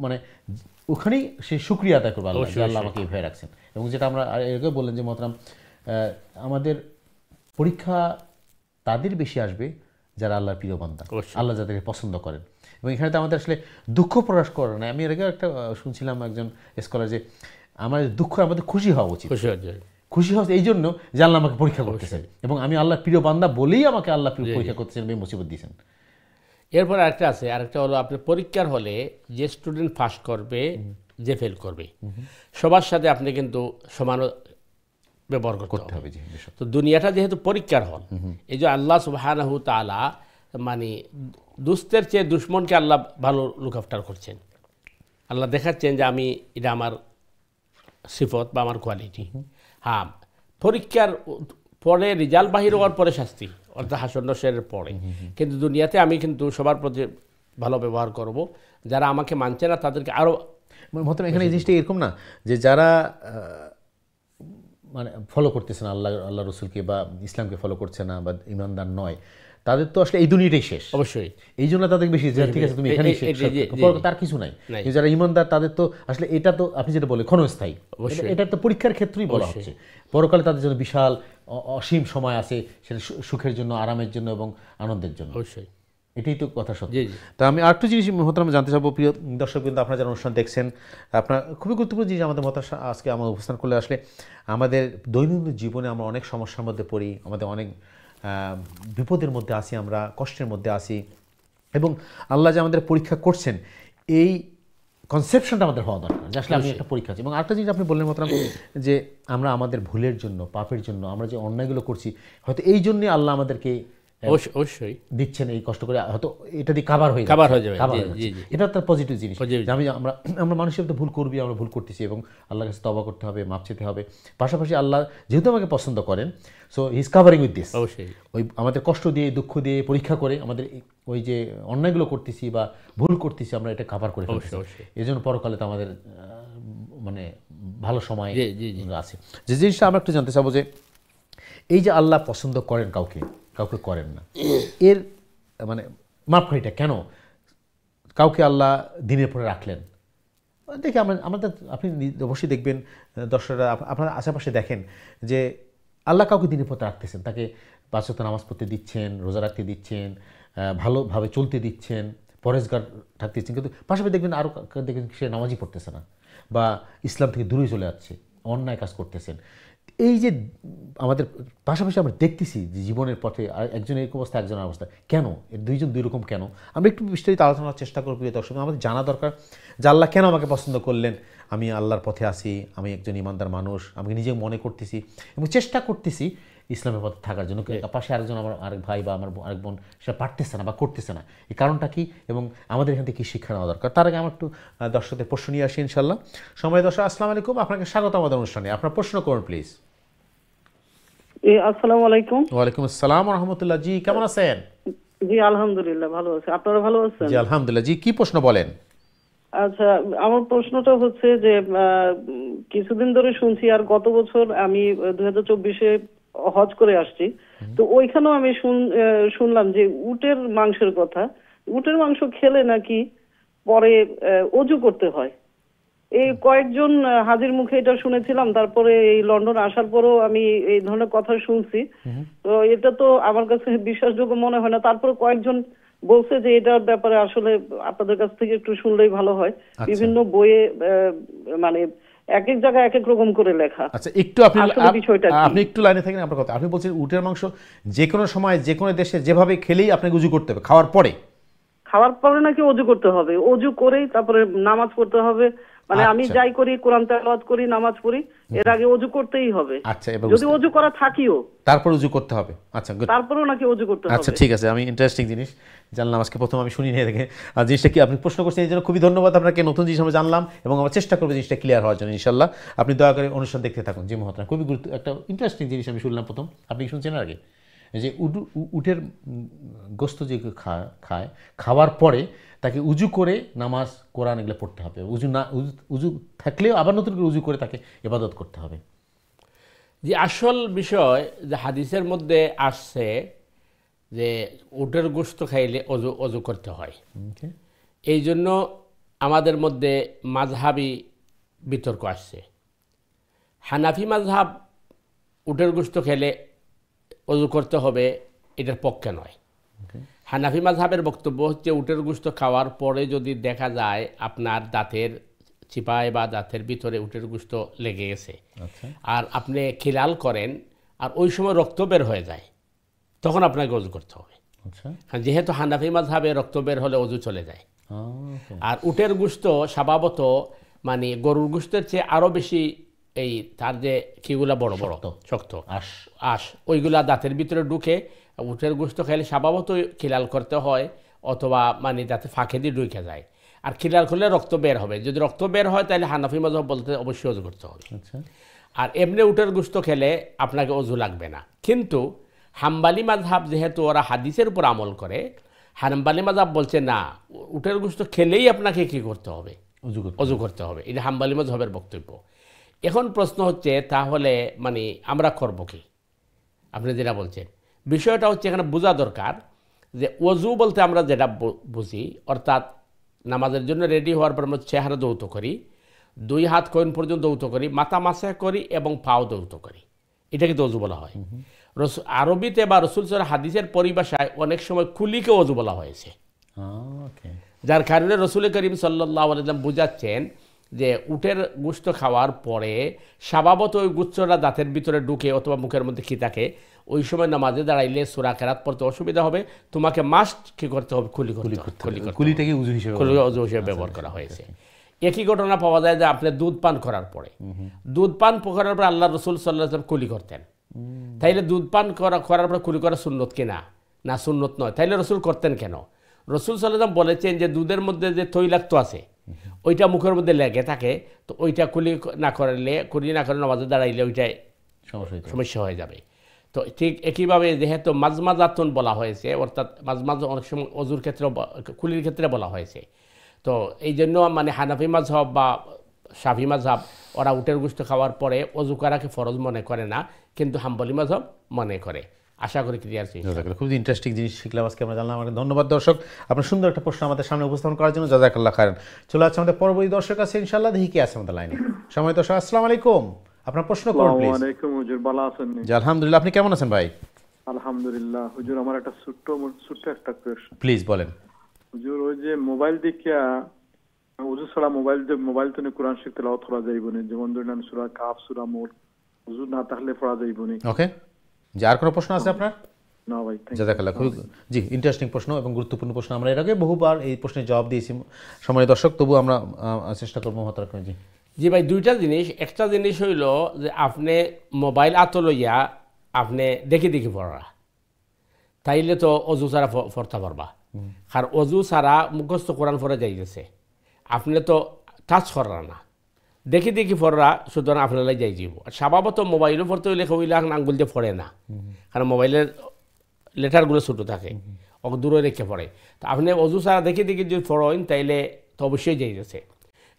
মানে ওখানেই সে শুকরিয়া আদায় করবে আল্লাহ, যে আল্লাহ আমাকে এইভাবে রাখছেন। এবং যেটা আমরা এর বললেন যে মোহতারাম, আমাদের পরীক্ষা তাদের বেশি আসবে যারা আল্লাহর প্রিয় বান্দা, আল্লাহ যাদেরকে পছন্দ করেন। এবং এখানে তো আমাদের আসলে দুঃখ প্রকাশ করা না। আমি এর আগে একটা শুনছিলাম একজন স্কলার যে আমাদের দুঃখ আমাদের খুশি হওয়া উচিত, খুশি হওয়া এই জন্য যে আল্লাহ আমাকে পরীক্ষা করতেছেন এবং আমি আল্লাহর প্রিয় বান্দা বলেই আমাকে আল্লাহ পরীক্ষা করতেছেন, মুসিবত দিয়েছেন। এরপর আরেকটা হলো আপনার পরীক্ষার হলে যে স্টুডেন্ট পাস করবে, যে ফেল করবে, সবার সাথে আপনি কিন্তু সমান ব্যবহার করতে হবে। তো দুনিয়াটা যেহেতু পরীক্ষার হল, এই যে আল্লাহ সুবহানাহু তাআলা মানে দুস্থের চেয়ে দুশ্মনকে আল্লাহ ভালো লুক আফটার করছেন। আল্লাহ দেখাচ্ছেন যে আমি এটা আমার সিফত বা আমার কোয়ালিটি। হ্যাঁ, পরীক্ষার পরে রেজাল্ট বাহির হওয়ার পরে শাস্তি, অর্থাৎ হাসর নসরের পরে। কিন্তু দুনিয়াতে আমি কিন্তু সবার প্রতি ভালো ব্যবহার করব, যারা আমাকে মানছে না তাদেরকে আরও মতন। এখানে এই জিনিসটা এরকম না যে যারা মানে ফলো করতেছে না আল্লাহ রসুলকে বা ইসলামকে ফলো করছে না বা ইমানদার নয়, তাদের তো আসলে এই দুনিয়াটাই শেষ অবশ্যই। এই জন্য তাদের বেশি ঠিক আছে তুমি এখানেই শেষ, তার কিছু নাই। যারা ইমানদার তাদের তো আসলে এটা তো আপনি যেটা বলে ক্ষণস্থায়ী, এটা তো পরীক্ষার ক্ষেত্রেই বলা হচ্ছে। পরকালে তাদের জন্য বিশাল অসীম সময় আছে, সেটা সুখের জন্য, আরামের জন্য এবং আনন্দের জন্য। অবশ্যই এটাই তো কথা সত্য। তা আমি আরেকটু জিনিস মোহতারাম জানতে চাবো, প্রিয় দর্শক কিন্তু আপনারা যারা অনুষ্ঠান দেখছেন, আপনার খুবই গুরুত্বপূর্ণ জিনিস আমাদের আজকে আমার উপস্থান করলে আসলে আমাদের দৈনন্দিন জীবনে আমরা অনেক সমস্যার মধ্যে পড়ি, আমাদের অনেক বিপদের মধ্যে আসি, আমরা কষ্টের মধ্যে আসি, এবং আল্লাহ যে আমাদের পরীক্ষা করছেন এই কনসেপশনটা আমাদের হওয়া দরকার যে আসলে আমি একটা পরীক্ষা আছি। এবং আরেকটা জিনিস আপনি বললেন মতরাম যে আমরা আমাদের ভুলের জন্য, পাপের জন্য, আমরা যে অন্যায়গুলো করছি হয়তো এই জন্যই আল্লাহ আমাদেরকে অবশ্যই দিচ্ছেন এই কষ্ট করে, হয়তো এটা দিয়ে কাভার হয়ে যাবে। এটা তার পজিটিভ জিনিস। আমরা মানুষের তো ভুল করবি, আমরা ভুল করতেছি এবং আল্লাহর কাছে তওবা করতে হবে, মাপ চেতে হবে। পাশাপাশি আল্লাহ যেহেতু আমাকে পছন্দ করেন, so he is covering with this. ওই আমাদের কষ্ট দিয়ে, দুঃখ দিয়ে, পরীক্ষা করে আমাদের ওই যে অন্যায়গুলো করতেছি বা ভুল করতেছি আমরা এটা কাভার করে ফেলতেছি। এই জন্য পরকালে তো আমাদের মানে ভালো সময় আছে। যে জিনিসটা আমরা একটু জানতে চাবো যে এই যে আল্লাহ পছন্দ করেন কাউকে, কাউকে করেন না, এর মানে মাপকাঠিটা কেন? কাউকে আল্লাহ দিনের পরে রাখলেন, দেখে আমাদের আপনি অবশ্যই দেখবেন, দর্শকরা আপনারা আশেপাশে দেখেন যে আল্লাহ কাউকে দিনের পথে রাখতেছেন, তাকে 5 ওয়াক্ত নামাজ পড়তে দিচ্ছেন, রোজা রাখতে দিচ্ছেন, ভালোভাবে চলতে দিচ্ছেন, পরেজগার থাকতে দিচ্ছেন, কিন্তু পাশাপাশি দেখবেন আরও দেখবেন সে নামাজই পড়তেছে না বা ইসলাম থেকে দূরে চলে যাচ্ছে, অন্যায় কাজ করতেছেন। এই যে আমাদের পাশাপাশি আমরা দেখতেছি যে জীবনের পথে একজনের এক অবস্থা, একজনের অবস্থা, কেন এর দুইজন দুই রকম কেন? আমরা একটু বিস্তারিত আলোচনার চেষ্টা করব। দর্শক, আমাদের জানা দরকার যে আল্লাহ কেন আমাকে পছন্দ করলেন, আমি আল্লাহর পথে আছি, আমি একজন ইমানদার মানুষ, আমি নিজে মনে করতেছি এবং চেষ্টা করতেছি ইসলামের পথে থাকার জন্য, পাশে আরেকজন আমার আরেক ভাই বা আমার আরেক বোন সেটা পারতেছে না বা করতেছে না, এই কারণটা কি এবং আমাদের এখান থেকে কী শিক্ষা নেওয়া দরকার। তার আগে আমার একটু দর্শকদের প্রশ্ন নিয়ে আসি ইনশাল্লাহ। সময় দর্শক, আসসালামু আলাইকুম, আপনাকে স্বাগত আমাদের অনুষ্ঠানে। আপনার প্রশ্ন করুন প্লিজ। আসসালামু আলাইকুম। ওয়ালাইকুম আসসালাম ওয়া রাহমাতুল্লাহ। জি, কেমন আছেন? জি আলহামদুলিল্লাহ ভালো আছি, আপনারা ভালো আছেন? জি আলহামদুলিল্লাহ। জি, কি প্রশ্ন বলেন? আচ্ছা, আমার প্রশ্নটা হচ্ছে যে কিছুদিন ধরে শুনছি, আর গত বছর আমি 2024-এ হজ করে আসছি, তো ওইখানেও আমি শুনলাম যে উটের মাংসের কথা। উটের মাংস খেলে নাকি পরে অজু করতে হয়। এই কয়েকজন হাজির মুখে এটা শুনেছিলাম, তারপরে এই লন্ডন আসার পরেও আমি এই ধরনের কথা শুনছি, তো এটা তো আমার কাছে বিশ্বাসযোগ্য মনে হয় না। তারপরে কয়েকজন বলছে যে এটার ব্যাপারে আসলে আপনাদের কাছ থেকে একটু শুনলেই ভালো হয়। বিভিন্ন বইয়ে মানে এক এক জায়গায় এক এক রকম করে লেখা। আচ্ছা, একটু আপনি একটু লাইনে থাকেন। আপনার কথা, আপনি বলছেন উটের মাংস যে কোনো সময় যে কোনো দেশে যেভাবে খেলেই আপনাকে উজু করতে হবে, খাওয়ার পরে নাকি অজু করতে হবে, অজু করেই তারপরে নামাজ পড়তে হবে। মানে আমি যাই করি, কোরআন তেলাওয়াত করি, নামাজ পড়ি, এর আগে অজু করতেই হবে। আচ্ছা, যদি অজু করা থাকিও তারপর অজু করতে হবে। আচ্ছা, তারপরেও নাকি অজু করতে হবে। আচ্ছা, ঠিক আছে, আমি ইন্টারেস্টিং জিনিস জানলাম আজকে, প্রথম আমি শুনি নিয়ে দেখে। আর জিনিসটা কি আপনি প্রশ্ন করছেন, এই জন্য খুবই ধন্যবাদ আপনাকে। নতুন জিনিস আমরা জানলাম এবং আমরা চেষ্টা করবো জিনিসটা ক্লিয়ার হওয়ার জন্য ইনশাল্লাহ। আপনি দয়া করে অনুষ্ঠান দেখতে থাকুন। জি মহতরাম, খুবই একটা ইন্টারেস্টিং জিনিস আমি শুনলাম প্রথম। আপনি কি শুনছেন আগে যে উটের গোস্ত যে খায়, খাওয়ার পরে তাকে উজু করে নামাজ, কোরআন এগুলো পড়তে হবে। উজু থাকলেও আবার নতুন করে উজু করে তাকে ইবাদত করতে হবে। যে আসল বিষয় যে হাদিসের মধ্যে আসছে যে উটের গোস্ত খাইলে অজু করতে হয়। এই জন্য আমাদের মধ্যে মাযহাবি বিতর্ক আসছে। হানাফি মাযহাব উটের গোস্ত খেলে অজু করতে হবে, এটার পক্ষে নয়। হানাফি মাযহাবের বক্তব্য হচ্ছে উটের গোস্ত খাওয়ার পরে যদি দেখা যায় আপনার দাঁতের চিপায় বা দাঁতের ভিতরে উটের গোস্ত লেগে গেছে, আর আপনি খিলাল করেন আর ওই সময় রক্ত বের হয়ে যায়, তখন আপনাকে অজু করতে হবে। যেহেতু হানাফি মাযহাবে রক্ত বের হলে অজু চলে যায়। আর উটের গোস্ত স্বভাবত মানে গরুর গোস্তের চেয়ে আরও বেশি এই তার যে কিগুলা বড় বড় শক্ত আঁশ ওইগুলা দাঁতের ভিতরে ঢুকে। উটের গোস্ত খাইলে স্বভাবত খিলাল করতে হয়, অথবা মানে যাতে ফাঁকে দিয়ে ঢুকে যায়। আর খিলাল করলে রক্ত বের হবে, যদি রক্ত বের হয় তাহলে হানাফি মাযহাব বলতে অবশ্যই অজু করতে হবে। আর এমনি উটের গোস্ত খেলে আপনাকে অজু লাগবে না। কিন্তু হাম্বালি মাযহাব যেহেতু ওরা হাদিসের উপর আমল করে, হাম্বালি মাযহাব বলছে না, উটের গোস্ত খেলেই আপনাকে কি করতে হবে, অজু করতে হবে। এটা হাম্বালি মাযহাবের বক্তব্য। এখন প্রশ্ন হচ্ছে তাহলে মানে আমরা করবো কি? আপনি যেটা বলছেন বিষয়টা হচ্ছে এখানে বোঝা দরকার যে অজু বলতে আমরা যেটা বুঝি, অর্থাৎ নামাজের জন্য রেডি হওয়ার পর আমরা চেহারা দৌত করি, 2 হাত কইন পর্যন্ত দৌত করি, মাথা মাসা করি এবং পাও দৌত করি, এটাকে তো অজু বলা হয়। আরবিতে বা রাসূল সাল্লাল্লাহু আলাইহি হাদিসের পরিভাষায় অনেক সময় কুলিকে অজু বলা হয়েছে, যার কারণে রাসূল করিম সাল্লাল্লাহু আলাইহি ওয়াসাল্লাম বুঝাচ্ছেন যে উটের গোশত খাওয়ার পরে স্বভাবত ওই গুচ্ছটা দাঁতের ভিতরে ঢুকে অথবা মুখের মধ্যে কি থাকে, ওই সময় নামাজে দাঁড়াইলে সূরা কেরাত পড়তে অসুবিধা হবে, তোমাকে মাস্ট কি করতে হবে, কুলি করতে হবে। কুলিটাকে উযু হিসেবে অজু হিসেবে ব্যবহার করা হয়েছে। একই ঘটনা পাওয়া যায় যে আপনি দুধ পান করার পরে, দুধ পান করার পরে আল্লাহ রসুল সাল্লাল্লাহু আলাইহি ওয়াসাল্লাম কুলি করতেন। তাইলে দুধ পান করার পরে কুলি করা সুন্নত কিনা? না, সুন্নত নয়। তাইলে রসুল করতেন কেন? রসুল সাল্লাল্লাহু আলাইহি ওয়াসাল্লাম বলেছেন যে দুধের মধ্যে যে তৈলাক্ত আছে ওইটা মুখের মধ্যে লেগে থাকে, তো ওইটা কুলি না করলে নামাজে দাঁড়াইলে ওইটাই সমস্যা হয়ে যাবে। তো ঠিক একইভাবে যেহেতু মাজমাজাতুন বলা হয়েছে, অর্থাৎ মাজমাজ অনেক সময় অজুর ক্ষেত্রে কুলির ক্ষেত্রে বলা হয়েছে। তো এই জন্য মানে হানাফি মাযহাব বা শাফি মাযহাব ওরা উটের গোশত খাওয়ার পরে অজু করাকে ফরজ মনে করে না, কিন্তু হাম্বলি মাযহাব মনে করে। আশা করি ক্লিয়ার ছিল। খুব ইন্টারেস্টিং জিনিস শিখলাম আজকে, আমরা জানলাম। আমাকে ধন্যবাদ দর্শক, আপনার সুন্দর একটা প্রশ্ন আমাদের সামনে উপস্থাপন করার জন্য। জাযাকাল্লাহ খায়রান। চলে আসছে আমাদের পরবর্তী দর্শক আছে ইনশাআল্লাহ, দেখি কি আছে আমাদের লাইনে। সময় দর্শক, আসসালামু আলাইকুম, আপনার প্রশ্ন করুন প্লিজ। আসসালামু আলাইকুম হুজুর, ভালো আছেন? জি আলহামদুলিল্লাহ, আপনি কেমন আছেন ভাই? আলহামদুলিল্লাহ হুজুর, আমার একটা ছোট্ট একটা প্রশ্ন। প্লিজ বলেন। হুজুর, ওই যে মোবাইল দেখিয়া ওযু ছাড়া মোবাইল তো কোরআন শরীফ তেলাওয়াত করা যাইব না, যেমন ধরেন সূরা কাফ, সূরা মূল, ওযু না থাকলে পড়া যাইব না। ওকে, যে আর কোনো প্রশ্ন আছে আপনার? না ভাই, জাযাকাল্লাহ। খুব জি ইন্টারেস্টিং প্রশ্ন এবং গুরুত্বপূর্ণ প্রশ্ন। আমরা এর আগে বহুবার এই প্রশ্নের জবাব দিয়েছি সময় দর্শক, তবু আমরা চেষ্টা করবো মহতারাম। জি জি ভাই, দুইটা জিনিস। একটা জিনিস হইল যে আপনি মোবাইল আতো লইয়া আপনি দেখি পড়া, তাইলে তো অজু ছাড়া পড়তে পারবা। আর অজু ছাড়া মুখস্থ কোরআন পড়ে যাই গেছে, আপনি তো টাচ করা না, দেখি পড়া, সুতরাং আপনার যাই যাব। আর স্বভাবত মোবাইলও পড়তে হইলে কইলে আঙ্গুল দিয়ে পড়ে না, কারণ মোবাইলের লেটারগুলো ছোটো থাকে, ওকে দূরে রেখে পড়ে। তো আপনি অজু ছাড়া দেখি যদি পড়েন তাইলে তো অবশ্যই যাই গেছে।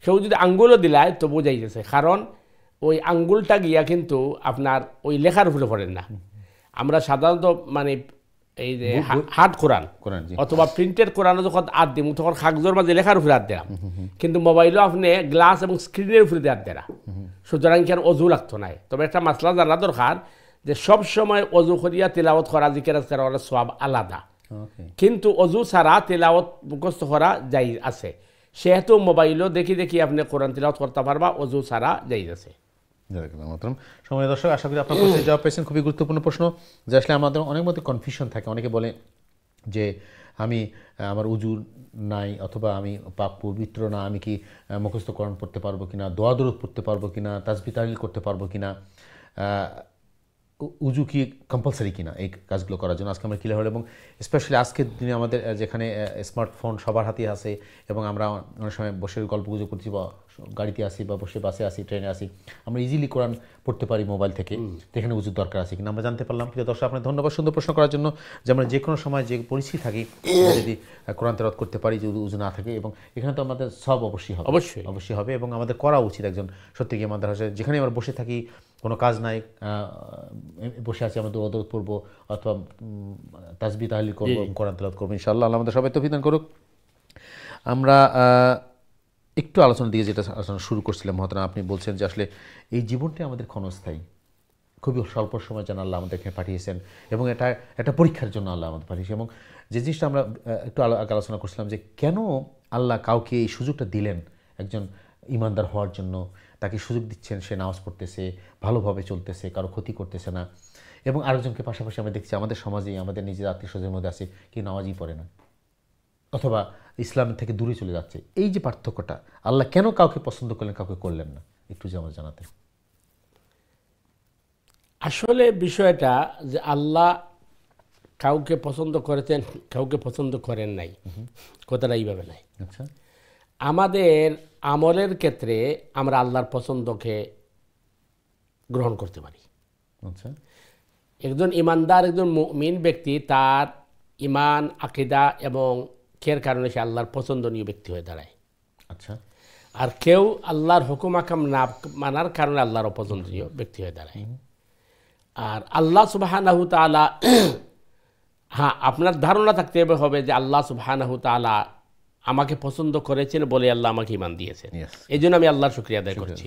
কেউ যদি আঙ্গুলও দিলায় তবু যাই গেছে, কারণ ওই আঙ্গুলটা গিয়া কিন্তু আপনার ওই লেখার উপরে পড়েন না। আমরা সাধারণত মানে এই যে হার্ড কোরআন অথবা প্রিন্টেড কোরআনে যখন হাত দিই তখন কাগজের মাঝে লেখার উপরে হাত দেয়, কিন্তু মোবাইলও আপনি গ্লাস এবং স্ক্রিনের উপরে হাত দেয়, সুতরাং কেন অজু লাগতো না। তবে একটা মাসলা জানা দরকার যে সব সময় অজু করিয়া তেলাওয়াত করা, জিকির আজকার করার সওয়াব আলাদা, কিন্তু অজু ছাড়া তেলাওয়াত মুখস্থ করা যাই আছে। সেহেতু মোবাইলও দেখি আপনি কোরআন তেলাওয়াত করতে পারবা, অজু ছাড়া যাই আছে। সময় দর্শক, আশা করি আপনার প্রশ্নের জবাব পেয়েছেন। খুবই গুরুত্বপূর্ণ প্রশ্ন, যে আসলে আমাদের অনেক মধ্যে কনফিউশন থাকে। অনেকে বলে যে আমার উজু নাই অথবা আমি পাক পবিত্র না, আমি কি মুখস্থ কোরআন পড়তে পারবো কিনা, দোয়া দরুদ পড়তে পারবো কিনা, তাসবিহ তাহলিল করতে পারবো কিনা, উজু কি কম্পালসারি কিনা এই কাজগুলো করার জন্য আজকে আমরা ক্লিয়ার হলো। এবং স্পেশালি আজকের দিনে আমাদের যেখানে স্মার্টফোন সবার হাতে আছে এবং আমরা অনেক সময় বসে গল্প গুজব করছি বা গাড়িতে আসি বা বসে বাসে আসি, ট্রেনে আসি, আমরা ইজিলি কোরআন পড়তে পারি মোবাইল থেকে, যেখানে উজুর দরকার আছে কিনা আমরা জানতে পারলাম। প্রিয় দর্শক, আপনার ধন্যবাদ সুন্দর প্রশ্ন করার জন্য। যে আমরা যে কোনো সময় যে পরিস্থিতি থাকি যদি কোরআন তেলাওয়াত করতে পারি, যদি উজু না থাকে, এবং এখানে তো আমাদের সব অবশ্যই হবে এবং আমাদের করা উচিত। একজন সত্যি কি আমাদের হাসে যেখানে আমরা বসে থাকি, কোনো কাজ নাই, বসে আছি, আমরা দোয়া দরুদ পড়বো অথবা তাসবিহ তাহলিল করবো, কোরআন তেলাওয়াত করবো, ইনশাআল্লাহ আল্লাহ আমাদের সবাই তৌফিক দান করুক। আমরা একটু আলোচনা দিয়ে যেটা আলোচনা শুরু করছিলাম মহতারাম, আপনি বলছেন যে আসলে এই জীবনটাই আমাদের ক্ষণস্থায়ী, খুবই স্বল্প সময়ের জন্য আল্লাহ আমাদেরকে পাঠিয়েছেন এবং এটা একটা পরীক্ষার জন্য আল্লাহ আমাদের পাঠিয়েছে। এবং যে জিনিসটা আমরা একটু আলোচনা করছিলাম যে কেন আল্লাহ কাউকে এই সুযোগটা দিলেন একজন ইমানদার হওয়ার জন্য, তাকে সুযোগ দিচ্ছেন, সে নামাজ পড়তেছে, ভালোভাবে চলতেছে, কারো ক্ষতি করতেছে না, এবং আরেকজনকে পাশাপাশি আমরা দেখছি আমাদের সমাজেই আমাদের নিজের আত্মীয় স্বজনের মধ্যে আছে কি নামাজই পড়ে না অথবা ইসলাম থেকে দূরে চলে যাচ্ছে। এই যে পার্থক্যটা, আল্লাহ কেন কাউকে পছন্দ করলেন, কাউকে করলেন না, একটু যে আমার জানাতে। আসলে বিষয়টা যে আল্লাহ কাউকে পছন্দ করেছেন, কাউকে পছন্দ করেন নাই, কথাটা এইভাবে নাই। আচ্ছা, আমাদের আমলের ক্ষেত্রে আমরা আল্লাহর পছন্দকে গ্রহণ করতে পারি। আচ্ছা, একজন ইমানদার, একজন মুমিন ব্যক্তি তার ইমান, আকীদা এবং খের কারণে সে আল্লাহর পছন্দনীয় ব্যক্তি হয়ে দাঁড়ায়। আচ্ছা, আর কেউ আল্লাহর হুকুম আকাম না মানার কারণে আল্লাহর অপছন্দনীয় ব্যক্তি হয়ে দাঁড়ায়। আর আল্লাহ সুবহানাহু তাআলা, হ্যাঁ, আপনার ধারণা থাকতে হবে যে আল্লাহ সুবহানাহু তাআলা আমাকে পছন্দ করেছেন বলে আল্লাহ আমাকে ঈমান দিয়েছেন, এই জন্য আমি আল্লাহর শুকরিয়া আদায় করছি।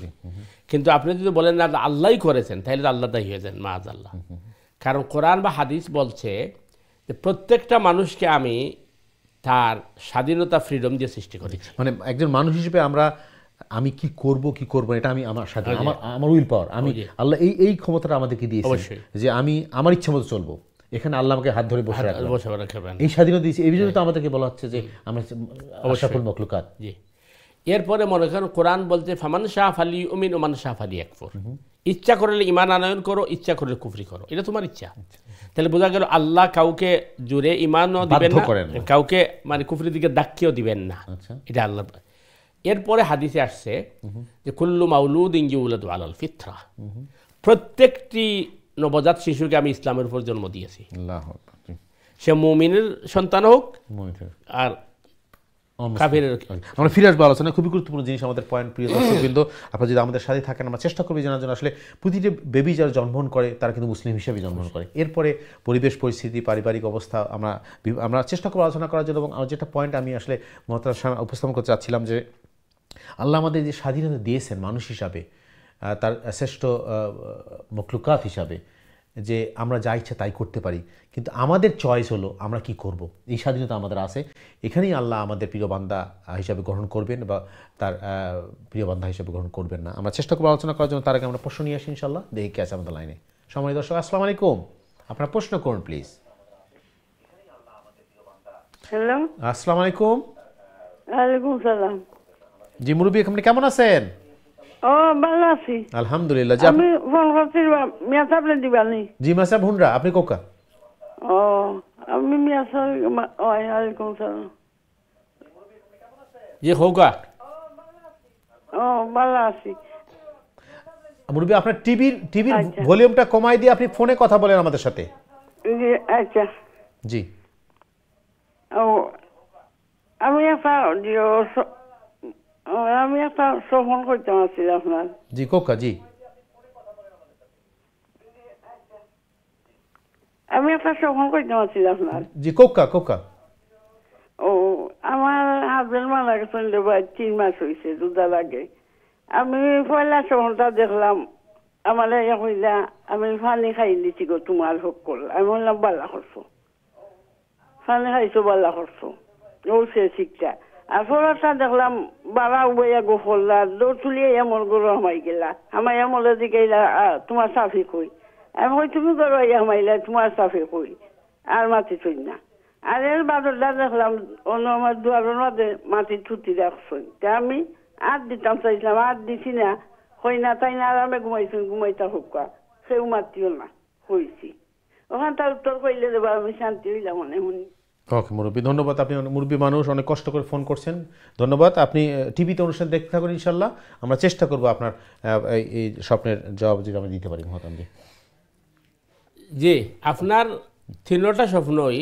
কিন্তু আপনি যদি বলেন না আল্লাহই করেছেন, তাহলে তো আল্লাহ দায়ী হয়ে যান, মাআযাল্লাহ। কারণ কোরআন বা হাদিস বলছে যে প্রত্যেকটা মানুষকে আমি তার স্বাধীনতা, ফ্রিডম দিয়ে সৃষ্টি করেছি। মানে একজন মানুষ হিসেবে আমরা আমি কি করব কি করব এটা আমি আমার সাথে আমার উইল পাওয়ার, আমি আল্লাহ এই ক্ষমতাটা আমাদেরকে দিয়েছে যে আমি আমার ইচ্ছা মতো চলবো, এখানে আল্লাহ আমাকে হাত ধরে বসে রাখবেন, এই স্বাধীনতা দিয়েছে। এই বিষয়ে তো আমাদেরকে বলা হচ্ছে যে আমরা আশরাফুল মাখলুকাত। জি, এরপরে মনে করেন কোরআন বলতে ফামান শাহ ফালি উমিন ওমান শাহ ফালি একফর, ইচ্ছা করলে ইমান আনয়ন করো, ইচ্ছা করলে কুফরি করো, এটা তোমার ইচ্ছা। তাহলে বোঝা গেল আল্লাহ কাউকে জুড়ে ইমানও দিবেন না, কাউকে মানে কুফরির দিকে দাক্ষিও দিবেন না, এটা আল্লাহ। এরপরে হাদিসে আসছে যে কুল্লু মাউলুদিন ইউলাদু আলাল ফিতরা, প্রত্যেকটি নবজাত শিশুকে আমি ইসলামের উপর জন্ম দিয়েছি, সে মুমিনের সন্তান হোক আর কাফিরের। আমরা ফিরে আসবো আলোচনা, খুবই গুরুত্বপূর্ণ জিনিস আমাদের পয়েন্ট। প্রিয় দর্শকবৃন্দ, আপনারা যদি আমাদের সাথে থাকেন, আমরা চেষ্টা করবি জানার জন্য আসলে প্রতিটি বেবি যারা জন্মগ্রহণ করে তারা কিন্তু মুসলিম হিসেবে জন্মগ্রহণ করে। এরপরে পরিবেশ পরিস্থিতি পারিবারিক অবস্থা আমরা চেষ্টা করবো আলোচনা করার জন্য। এবং যেটা পয়েন্ট আমি আসলে মহতারাম সামনে উপস্থাপন করতে চাচ্ছিলাম যে আল্লাহ আমাদের যে স্বাধীনতা দিয়েছেন মানুষ হিসাবে, তার শ্রেষ্ঠ মখলুকাত হিসাবে, যে আমরা যা ইচ্ছা তাই করতে পারি, কিন্তু আমাদের চয়েস হলো আমরা কি করব। এই স্বাধীনতা আমাদের আছে, এখানেই আল্লাহ আমাদের প্রিয় বান্দা হিসাবে গ্রহণ করবেন বা তার প্রিয় বান্দা হিসাবে গ্রহণ করবেন না। আমরা চেষ্টা করবো আলোচনা করার জন্য। তার আগে আমরা প্রশ্ন নিয়ে আসি ইনশাল্লাহ। দেখি কে আছে আমাদের লাইনে। সম্মানিত দর্শক, আসসালামু আলাইকুম, আপনার প্রশ্ন করুন প্লিজ। হ্যালো, আসসালামু আলাইকুম। ওয়ালাইকুম সালাম। জি মুরব্বী, আপনি কেমন আছেন? ও ভালো আছি আলহামদুলিল্লাহ। আমি ফোন করছিল মিয়া সাহেব দিবানি। জি মাসাব হুনরা, আপনি কোকা? ও আমি মিয়া সাহেব। ওয়ালাইকুম সালাম। জি হোগা। ও ভালো আছি মুরব্বী, আপনার টিভির ভলিউমটা কমাই দিয়ে আপনি ফোনে কথা বলেন আমাদের সাথে। আচ্ছা জি। ও আমি একটা ফোন করতে আসছিল আপনার। জি কোকা। জি আমি একটা ফোন করতে আসছিল আপনার। জি কোকা কোকা। ও আমার হাজবেন্ড মারা গেছেন 3 মাস হয়েছে, দুধা লাগে। আমি পয়লা শহরটা দেখলাম, আমার কইলা আমি পানি খাই দিচ্ছি গো তোমার সকল। আমি বললাম বালা করছো, পানি খাইছো বালা করছো, ও সে শিক্ষা। আর পড়াটা দেখলাম বালা বইয়া গো ফল্লা দৌড় তুলিয়ে এমন গরু হামাই গেলা, হামাই আমলে দিকে তোমার সাফি কই। আমি কই তুমি গরু হামাইলা তোমার সাফি কই, আর মাটি থই না। আর এর বাদরটা দেখলাম অন্য আমার দুয়ারের মধ্যে মাটি ছুটি রাখছো। আমি আর দিতাম চাইছিলাম, আর দিছি না, হই না তাই না আরামে ঘুমাইছো, ঘুমাইতা হোকা সেও মাতিও না হয়েছি। ওখান তার উত্তর কইলে দেবো, আমি শান্তি হইলাম মনে শুনি। ওকে মুরব্বী, ধন্যবাদ। আপনি মুরব্বী মানুষ, অনেক কষ্ট করে ফোন করছেন, ধন্যবাদ। আপনি টিভিতে অনুষ্ঠান দেখতে থাকুন ইনশাল্লাহ। আমরা চেষ্টা করবো আপনার এই স্বপ্নের জবাব যেটা আমি দিতে পারি। মহতামজি জি, আপনার 3টা স্বপ্নই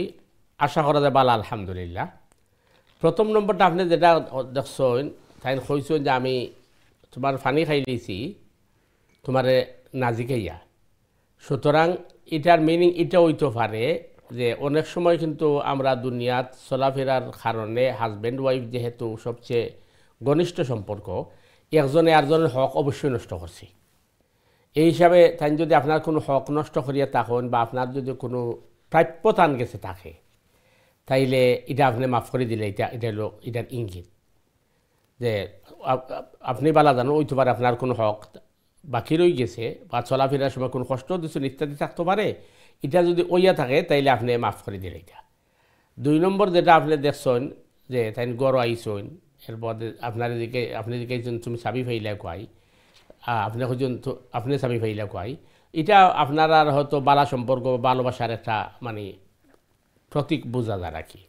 আশা করা যায় বালা আলহামদুলিল্লাহ। প্রথম নম্বরটা আপনি যেটা দেখছেন তাই কইছেন যে আমি তোমার পানি খাই দিয়েছি তোমারে নাজিকাইয়া। সুতরাং এটার মিনিং এটা হইতে পারে যে অনেক সময় কিন্তু আমরা দুনিয়াত চলাফেরার কারণে হাজব্যান্ড ওয়াইফ যেহেতু সবচেয়ে ঘনিষ্ঠ সম্পর্ক, একজনে আরেকজনের হক অবশ্যই নষ্ট করছি। এই হিসাবে তাই যদি আপনার কোনো হক নষ্ট করিয়া থাকেন বা আপনার যদি কোনো প্রাপ্য টান গেছে থাকে, তাইলে এটা আপনি মাফ করে দিলে এটা হলো এটার ইঙ্গিত যে আপনি বালা জানো ওই তোমার আপনার কোনো হক বাকি রয়ে গেছে বা চলাফেরার সময় কোনো কষ্ট দিচ্ছেন ইত্যাদি থাকতে পারে। এটা যদি ওইয়া থাকে তাইলে আপনি মাফ করে দিলে এটা। 2 নম্বর যেটা আপনি দেখছেন যে তাই গড় আইসন, এরপর আপনার দিকে আপনি দিকে তুমি চাবি ফাইলা কয়, আপনি হইজন আপনি চাবি ফাইলা কয়, এটা আপনার আর হয়তো বালা সম্পর্ক ভালোবাসার একটা মানে প্রতীক বোঝা যায় আর কি।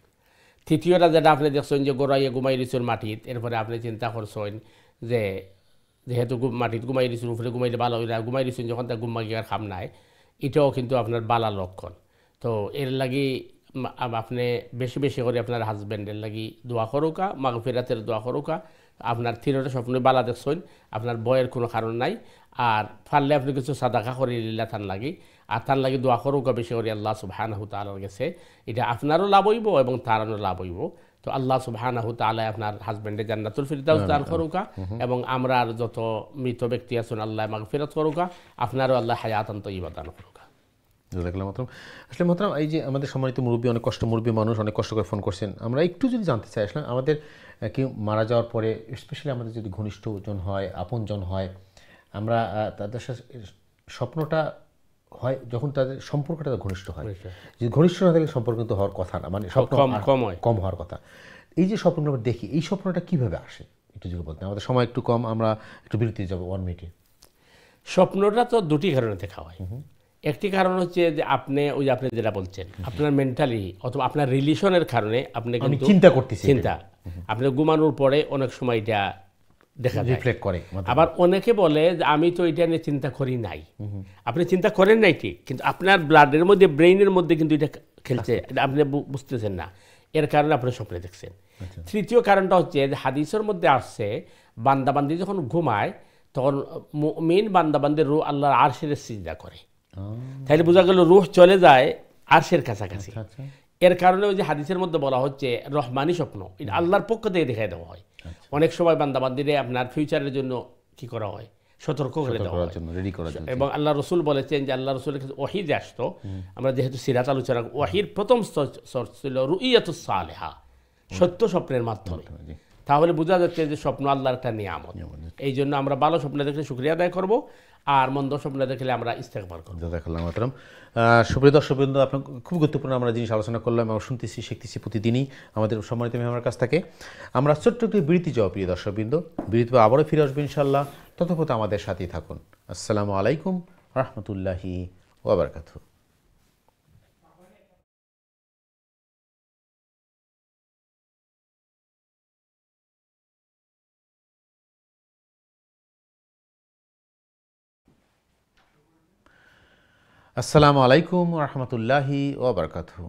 3য়টা যেটা আপনি দেখছেন যে গড়াইয়ে ঘুমাই দিচ্ছেন মাটিত, এরপরে আপনি চিন্তা করছেন যে যেহেতু মাটিত ঘুমাই দিচ্ছেন উপরে ঘুমাইলে ভালো হইলে ঘুমাই দিচ্ছেন যখন তার ঘুম গিয়ার খাম নাই, এটাও কিন্তু আপনার বালা লক্ষণ। তো এর লাগি আপনি বেশি বেশি করে আপনার হাজব্যান্ডের লাগি দোয়া করুকা, মাগফিরাতের দোয়া করুকা। আপনার 3টা স্বপ্ন বালা দেখছেন, আপনার বয়ের কোনো কারণ নাই। আর পারলে আপনি কিছু সাদাকা করে লিলা তার লাগি, আর তার লাগি দোয়া করুকা বেশি করে আল্লাহ সুবহানাহু তাআলার কাছে। এটা আপনারও লাভ হইব এবং তারও লাভ হইব। তো আল্লাহ সুবহানাহু তাআলা আপনার হাজব্যান্ডে জান্নাতুল ফিরদাউস দান করুকা এবং আমরা যত মৃত ব্যক্তি আছেন আল্লাহ মাগফিরাত করুকা, আপনারও আল্লাহ হায়াতান তাইয়্যিবা দান করুকা। জাযাকাল্লাহু মাহতারাম। আসলে মাহতারাম, এই যে আমাদের সম্মানিত মুরব্বী, অনেক মুরব্বী মানুষ অনেক কষ্ট করে ফোন করছেন, আমরা একটু যদি জানতে চাই আসলে আমাদের কেউ মারা যাওয়ার পরে, স্পেশালি আমাদের যদি ঘনিষ্ঠজন হয়, আপনজন হয়, আমরা তাদের সাথে স্বপ্নটা হয় যখন তাদের সম্পর্কটা ঘনিষ্ঠ হয়। যদি ঘনিষ্ঠ না থাকলে সম্পর্ক কিন্তু হওয়ার কথা না, মানে স্বপ্ন কম হওয়ার কথা। এই যে স্বপ্নটা আমরা দেখি, এই স্বপ্নটা কিভাবে আসে একটু যদি বলতেন। আমাদের সময় একটু কম, আমরা একটু বিরতি যাবো 1 মিনিটে। স্বপ্নটা তো দুটি কারণে দেখা হয়। একটি কারণ হচ্ছে যে আপনি যেটা বলছেন, আপনার মেন্টালি অথবা আপনার রিলেশনের কারণে আপনি কিন্তু চিন্তা করতেছি, আপনি ঘুমানোর পরে অনেক সময় এটা দেখা যায়, রিফ্লেক্ট করে। আবার অনেকে বলে যে আমি তো এটা নিয়ে চিন্তা করি নাই। আপনি চিন্তা করেন নাই ঠিক, কিন্তু আপনার ব্লাডের মধ্যে, ব্রেইনের মধ্যে কিন্তু এটা খেলছে, আপনি বুঝতেছেন না, এর কারণে আপনি স্বপ্নে দেখছেন। তৃতীয় কারণটা হচ্ছে যে হাদিসের মধ্যে আসছে, বান্দাবান্দি যখন ঘুমায় তখন মুমিন বান্দাবান্দির রূহ আল্লাহর আরশের সিজদা করে। তাহলে বোঝা গেল রূহ চলে যায় আরশের কাছাকাছি। এর কারণে ওই যে হাদিসের মধ্যে বলা হচ্ছে রহমানি স্বপ্ন, এটা আল্লাহর পক্ষ থেকে দেখাই দেওয়া হয়। অনেক সময় বান্দাবান্দিরে আপনার ফিউচারের জন্য কি করা হয়, সতর্ক করে দেওয়া হয়। এবং আল্লাহ রসুল বলেছেন যে আল্লাহ রসুলের কাছে ওহী যে আসতো, আমরা যেহেতু সিরাত আলোচনা, ওহীর প্রথম স্তর ছিল রুইয়াতুস সালেহা, সত্য স্বপ্নের মাধ্যমে। তাহলে বোঝা যাচ্ছে যে স্বপ্ন আল্লাহর একটা নিয়ামত। এই জন্য আমরা ভালো স্বপ্ন দেখলে শুকরিয়া আদায় করব, আর মন্দ স্বপ্ন দেখলে আমরা ইস্তেগফার করব। জাযাকাল্লাহু মাহতারাম। সুপ্রিয় দর্শকবৃন্দ, আপনার খুব গুরুত্বপূর্ণ আমরা জিনিস আলোচনা করলাম এবং শুনতেছি, শিখতেছি প্রতিদিনই আমাদের সম্মানিত মেহমানের কাছ থেকে। আমরা ছোট্ট একটি বিরতি যাওয়া, প্রিয় দর্শকবৃন্দ, বিরতি আবারও ফিরে আসবো ইনশাআল্লাহ। ততক্ষণ আমাদের সাথেই থাকুন। আসসালামু আলাইকুম রাহমাতুল্লাহি ওয়া বারাকাতুহু। আসসালামু আলাইকুম রহমতুল্লাহি ওয়া বারাকাতুহু।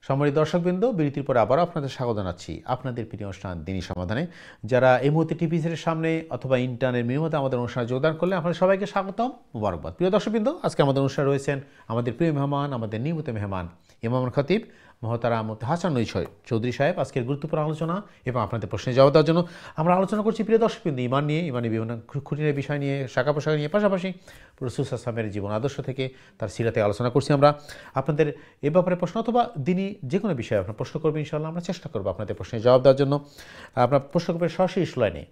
সম্মানিত দর্শকবৃন্দ, বিরতির পরে আবারও আপনাদের স্বাগত জানাচ্ছি আপনাদের প্রিয় অনুষ্ঠান দিনী সমাধানে। যারা এই মুহূর্তে টিভি সেটের সামনে অথবা ইন্টারনেট মিডিয়াতে আমাদের অনুষ্ঠানে যোগদান করলে আপনাদের সবাইকে স্বাগতম, মুবারকবাদ। প্রিয় দর্শকবৃন্দ, আজকে আমাদের অনুষ্ঠানে রয়েছেন আমাদের প্রিয় মেহমান, আমাদের নিয়মিত মেহমান ইমাম খতিব মহতারাম হাসান চৌধুরী সাহেব। আজকের গুরুত্বপূর্ণ আলোচনা এবং আপনাদের প্রশ্নের জবাব দেওয়ার জন্য আমরা আলোচনা করছি প্রিয় দর্শকবৃন্দ ইমান নিয়ে, ইমানের বিভিন্ন খুঁটিনাটি বিষয় নিয়ে, শাখা প্রশাখা নিয়ে, পাশাপাশি রাসূল সাল্লাল্লাহু আলাইহি ওয়াসাল্লামের জীবন আদর্শ থেকে তার সিরাতে আলোচনা করছি আমরা। আপনাদের এ ব্যাপারে প্রশ্ন অথবা দিনই যে কোনো বিষয়ে আপনার প্রশ্ন করবেন, ইনশাআল্লাহ আমরা চেষ্টা করবো আপনাদের প্রশ্নের জবাব দেওয়ার জন্য। আপনার প্রশ্ন করবেন সরাসরি লাইনে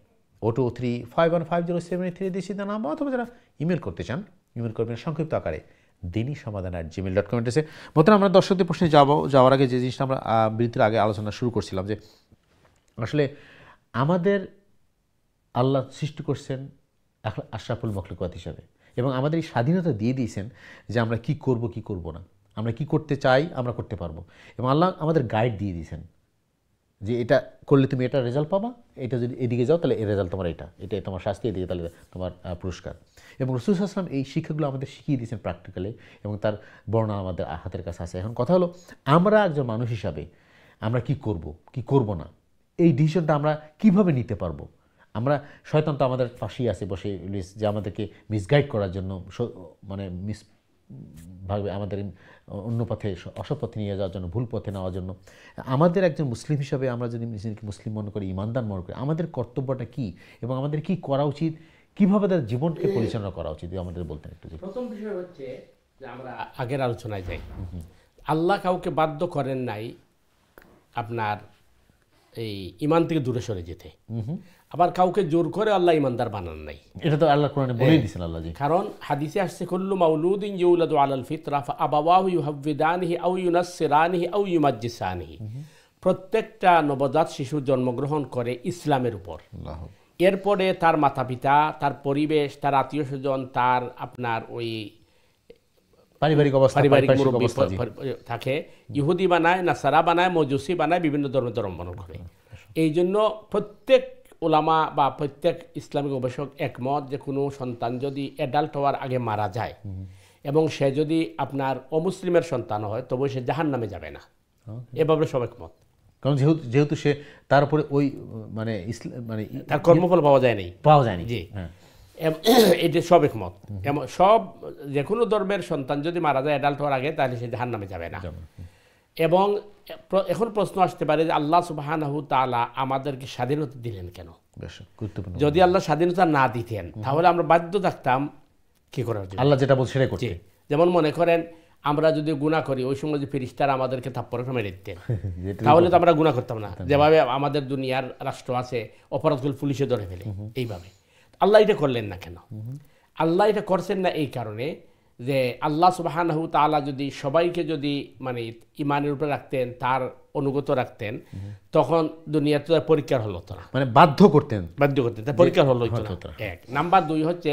0235150783 দিয়ে সিধা নাম্বার, অথবা যারা ইমেল করতে চান ইমেল করবেন সংক্ষিপ্ত আকারে দিনী সমাধান@gmail.com এসে। মতন আমরা দর্শকদের প্রশ্নে যাওয়ার আগে যে জিনিসটা আমরা বিরতির আগে আলোচনা শুরু করছিলাম, যে আসলে আমাদের আল্লাহ সৃষ্টি করছেন আশরাফুল মখলুকাত হিসাবে, এবং আমাদের এই স্বাধীনতা দিয়ে দিয়েছেন যে আমরা কি করব কি করব না, আমরা কি করতে চাই আমরা করতে পারবো, এবং আল্লাহ আমাদের গাইড দিয়ে দিয়েছেন যে এটা করলে তুমি এটা রেজাল্ট পাবা, এটা যদি এদিকে যাও তাহলে এই রেজাল্ট তোমার, এটাই তোমার শাস্তি, এদিকে তাহলে তোমার পুরস্কার। এবং রাসূল সাল্লাল্লাহু আলাইহি ওয়াসাল্লাম এই শিক্ষাগুলো আমাদের শিখিয়ে দিয়েছেন প্র্যাকটিক্যালি, এবং তার বর্ণনা আমাদের হাতের কাছে আছে। এখন কথা হলো, আমরা একজন মানুষ হিসাবে আমরা কি করব কি করব না, এই ডিসিশনটা আমরা কিভাবে নিতে পারবো। আমরা শয়তান তো আমাদের পাশেই আছে বসে, যে আমাদেরকে মিসগাইড করার জন্য, মানে ভাবে আমাদের অন্য পথে, অসৎ পথে নিয়ে যাওয়ার জন্য, ভুল পথে নেওয়ার জন্য। আমাদের একজন মুসলিম হিসাবে আমরা যদি নিজেকে মুসলিম মনে করি, ইমানদার মনে করি, আমাদের কর্তব্যটা কি এবং আমাদের কি করা উচিত, কিভাবে তাদের জীবনকে পরিচালনা করা উচিত, আমাদের বলতেন একটু। প্রথম বিষয় হচ্ছে যে আমরা আগের আলোচনায় যাই, আল্লাহ কাউকে বাধ্য করেন নাই আপনার এই ইমান থেকে দূরে সরে যেতে, আবার কাউকে জোর করে আল্লাহ ইমানদার বানান নাই। এটা তো আল্লাহ কোরআনে বলেই দিয়েছেন আল্লাহ জি। কারণ হাদিসে আসছে কুল্লু মাউলুদিন ইউলাদু আলাল ফিতরা ফাআবাওয়াহু ইউহাব্বিদানিহি আও ইউনাসসিরানিহি আও ইউমাজ্জিসানিহি। প্রত্যেকটা নবজাত শিশু জন্মগ্রহণ করে ইসলামের উপর। এরপরে তার মাতা পিতা, তার পরিবেশ, তার আত্মীয় স্বজন, তার আপনার ওই পারিবারিক মুরব্বী থাকে, ইহুদি বানায়, নাসারা বানায়, মজুসি বানায়, বিভিন্ন ধর্মের ধর্ম পালন করে। এই জন্য প্রত্যেক ওলামা বা প্রত্যেক ইসলামিক গবেষক একমত যে কোনো সন্তান যদি অ্যাডাল্ট হওয়ার আগে মারা যায় এবং সে যদি আপনার অমুসলিমের সন্তান হয়, তবে সে জাহান্নামে যাবে না, এভাবে সব একমত। কারণ যেহেতু সে তার উপরে ওই মানে তার কর্মফল পাওয়া যায়নি জি, এটা সব একমত। সব যে কোনো ধর্মের সন্তান যদি মারা যায় অ্যাডাল্ট হওয়ার আগে, তাহলে সে জাহান্নামে যাবে না। এবং এখন প্রশ্ন আসতে পারে যে আল্লাহ সুবহানাহু তাআলা আমাদেরকে স্বাধীনতা দিলেন কেন? যদি আল্লাহ স্বাধীনতা না দিতেন তাহলে আমরা বাধ্য থাকতাম কি করার জন্য? আল্লাহ যেটা বলছে সেটাই করতে। যেমন মনে করেন আমরা যদি গুনাহ করি ওই সময় যে ফেরেশতারা আমাদেরকে থাপ্পড় মেরে দিতেন তাহলে তো আমরা গুনাহ করতাম না। যেভাবে আমাদের দুনিয়ার রাষ্ট্র আছে অপরাধগুলো পুলিশে ধরে ফেলে এইভাবে, আল্লাহ এটা করলেন না কেন? আল্লাহ এটা করছেন না এই কারণে যে আল্লাহ সুবহানাহু তাআলা যদি সবাইকে যদি মানে ইমানের উপরে রাখতেন, তার অনুগত রাখতেন, তখন দুনিয়াতে পরীক্ষার হল হতো না, মানে বাধ্য করতেন, তার পরীক্ষার হল হতো না। এক নাম্বার 2 হচ্ছে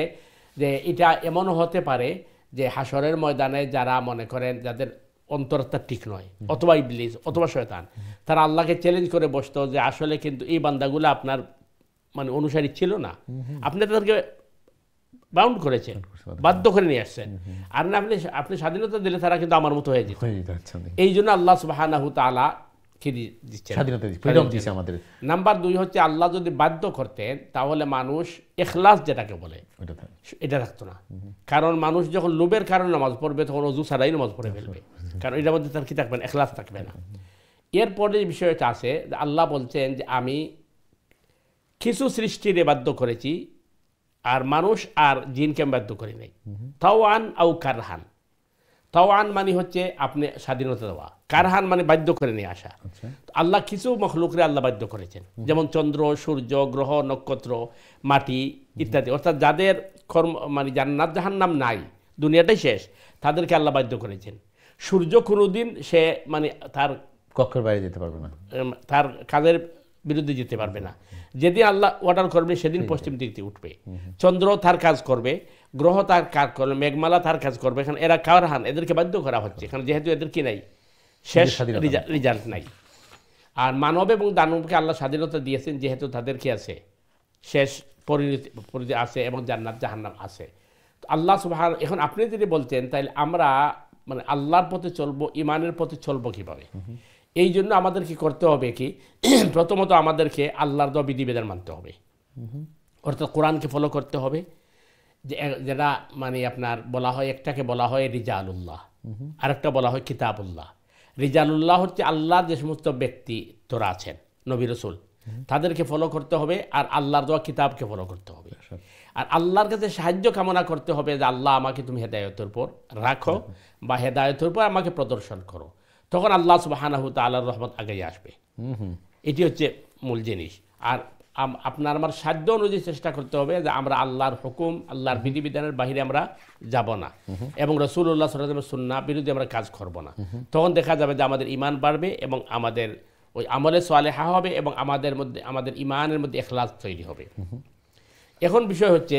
যে এটা এমনও হতে পারে যে হাসরের ময়দানে যারা মনে করেন যাদের অন্তরাত্মা ঠিক নয়, অথবা ইবলিস অথবা শয়তান, তারা আল্লাহকে চ্যালেঞ্জ করে বসতো যে আসলে কিন্তু এই বান্দাগুলো আপনার মানে অনুসারী ছিল না, আপনি তাদেরকে বাউন্ড করেছেন, বাধ্য করে নিয়ে আসছেন, আর না আপনি স্বাধীনতা দিলে তারা কিন্তু আমার মতো হয়ে যেত। এই জন্য আল্লাহ সুবহানাহু তাআলা কি দিচ্ছেন, ফ্রিডম দিয়েছে আমাদের। নাম্বার 2 হচ্ছে আল্লাহ যদি বাধ্য করতেন তাহলে মানুষ ইখলাস যেটাকে বলে এটা রাখতো না। কারণ মানুষ যখন লোভের কারণে নামাজ পড়বে তখন ওযু ছাড়াই নামাজ পড়ে ফেলবে, কারণ এটার মধ্যে তার কি থাকবে না, ইখলাস থাকবে না। এরপরে বিষয়টা আছে আল্লাহ বলছেন যে আমি কিছু সৃষ্টিরে বাধ্য করেছি আর মানুষ আর জিনকে বাধ্য করি নাই। তাওয়ান আও কারহান, তাওয়ান মানে হচ্ছে আপনি স্বাধীনতা দেওয়া, কারহান মানে বাধ্য করে নিয়ে আসা। আল্লাহ কিছু মখলুকরে আল্লাহ বাধ্য করেছেন, যেমন চন্দ্র, সূর্য, গ্রহ, নক্ষত্র, মাটি ইত্যাদি, অর্থাৎ যাদের কর্ম মানে জান্নাত জাহান্নাম নাই, দুনিয়াটাই শেষ, তাদেরকে আল্লাহ বাধ্য করেছেন। সূর্য কোনোদিন সে মানে তার কক্ষের বাইরে যেতে পারবে না, তার কাজের বিরুদ্ধে যেতে পারবে না। যেদিন আল্লাহ অর্ডার করবে সেদিন পশ্চিম দিক থেকে উঠবে। চন্দ্র তার কাজ করবে, গ্রহ তার কাজ করবে, মেঘমালা তার কাজ করবে। এখানে এরা কারহান, এদেরকে বাধ্য করা হচ্ছে, এখানে যেহেতু এদের কি নাই, শেষ রেজাল্ট নাই। আর মানব এবং দানবকে আল্লাহ স্বাধীনতা দিয়েছেন যেহেতু তাদের কি আছে, শেষ পরিণতি আছে এবং জান্নাত জাহান্নাম আছে। আল্লাহ সুবহানাহু, এখন আপনি যদি বলতেন তাহলে আমরা মানে আল্লাহর পথে চলবো, ইমানের পথে চলবো কিভাবে? এই জন্য আমাদের কি করতে হবে কি, প্রথমত আমাদেরকে আল্লাহর দেওয়া বিধিবিধান মানতে হবে, অর্থাৎ কোরআনকে ফলো করতে হবে। যেটা মানে আপনার বলা হয়, একটাকে বলা হয় রিজালুল্লাহ, আরেকটা বলা হয় কিতাবুল্লাহ। রিজালুল্লাহ হচ্ছে আল্লাহর যে সমস্ত ব্যক্তি তোরা আছেন, নবী রাসূল, তাদেরকে ফলো করতে হবে, আর আল্লাহর দেওয়া কিতাবকে ফলো করতে হবে। আর আল্লাহর কাছে সাহায্য কামনা করতে হবে যে আল্লাহ আমাকে তুমি হেদায়েতের উপর রাখো বা হেদায়েতের উপর আমাকে প্রদর্শন করো, তখন আল্লাহ সুবহানাহু তাআলার রহমত আগেই আসবে। এটি হচ্ছে মূল জিনিস। আর আপনার আমার সাধ্য অনুযায়ী চেষ্টা করতে হবে যে আমরা আল্লাহর হুকুম, আল্লাহর বিধিবিধানের বাহিরে আমরা যাব না, এবং রাসূলুল্লাহ সাল্লাল্লাহু আলাইহি ওয়াসাল্লামের সুন্নাহ বিরুদ্ধে আমরা কাজ করব না। তখন দেখা যাবে যে আমাদের ঈমান বাড়বে এবং আমাদের ওই আমলে সালেহা হবে এবং আমাদের মধ্যে, আমাদের ঈমানের মধ্যে ইখলাস তৈরি হবে। এখন বিষয় হচ্ছে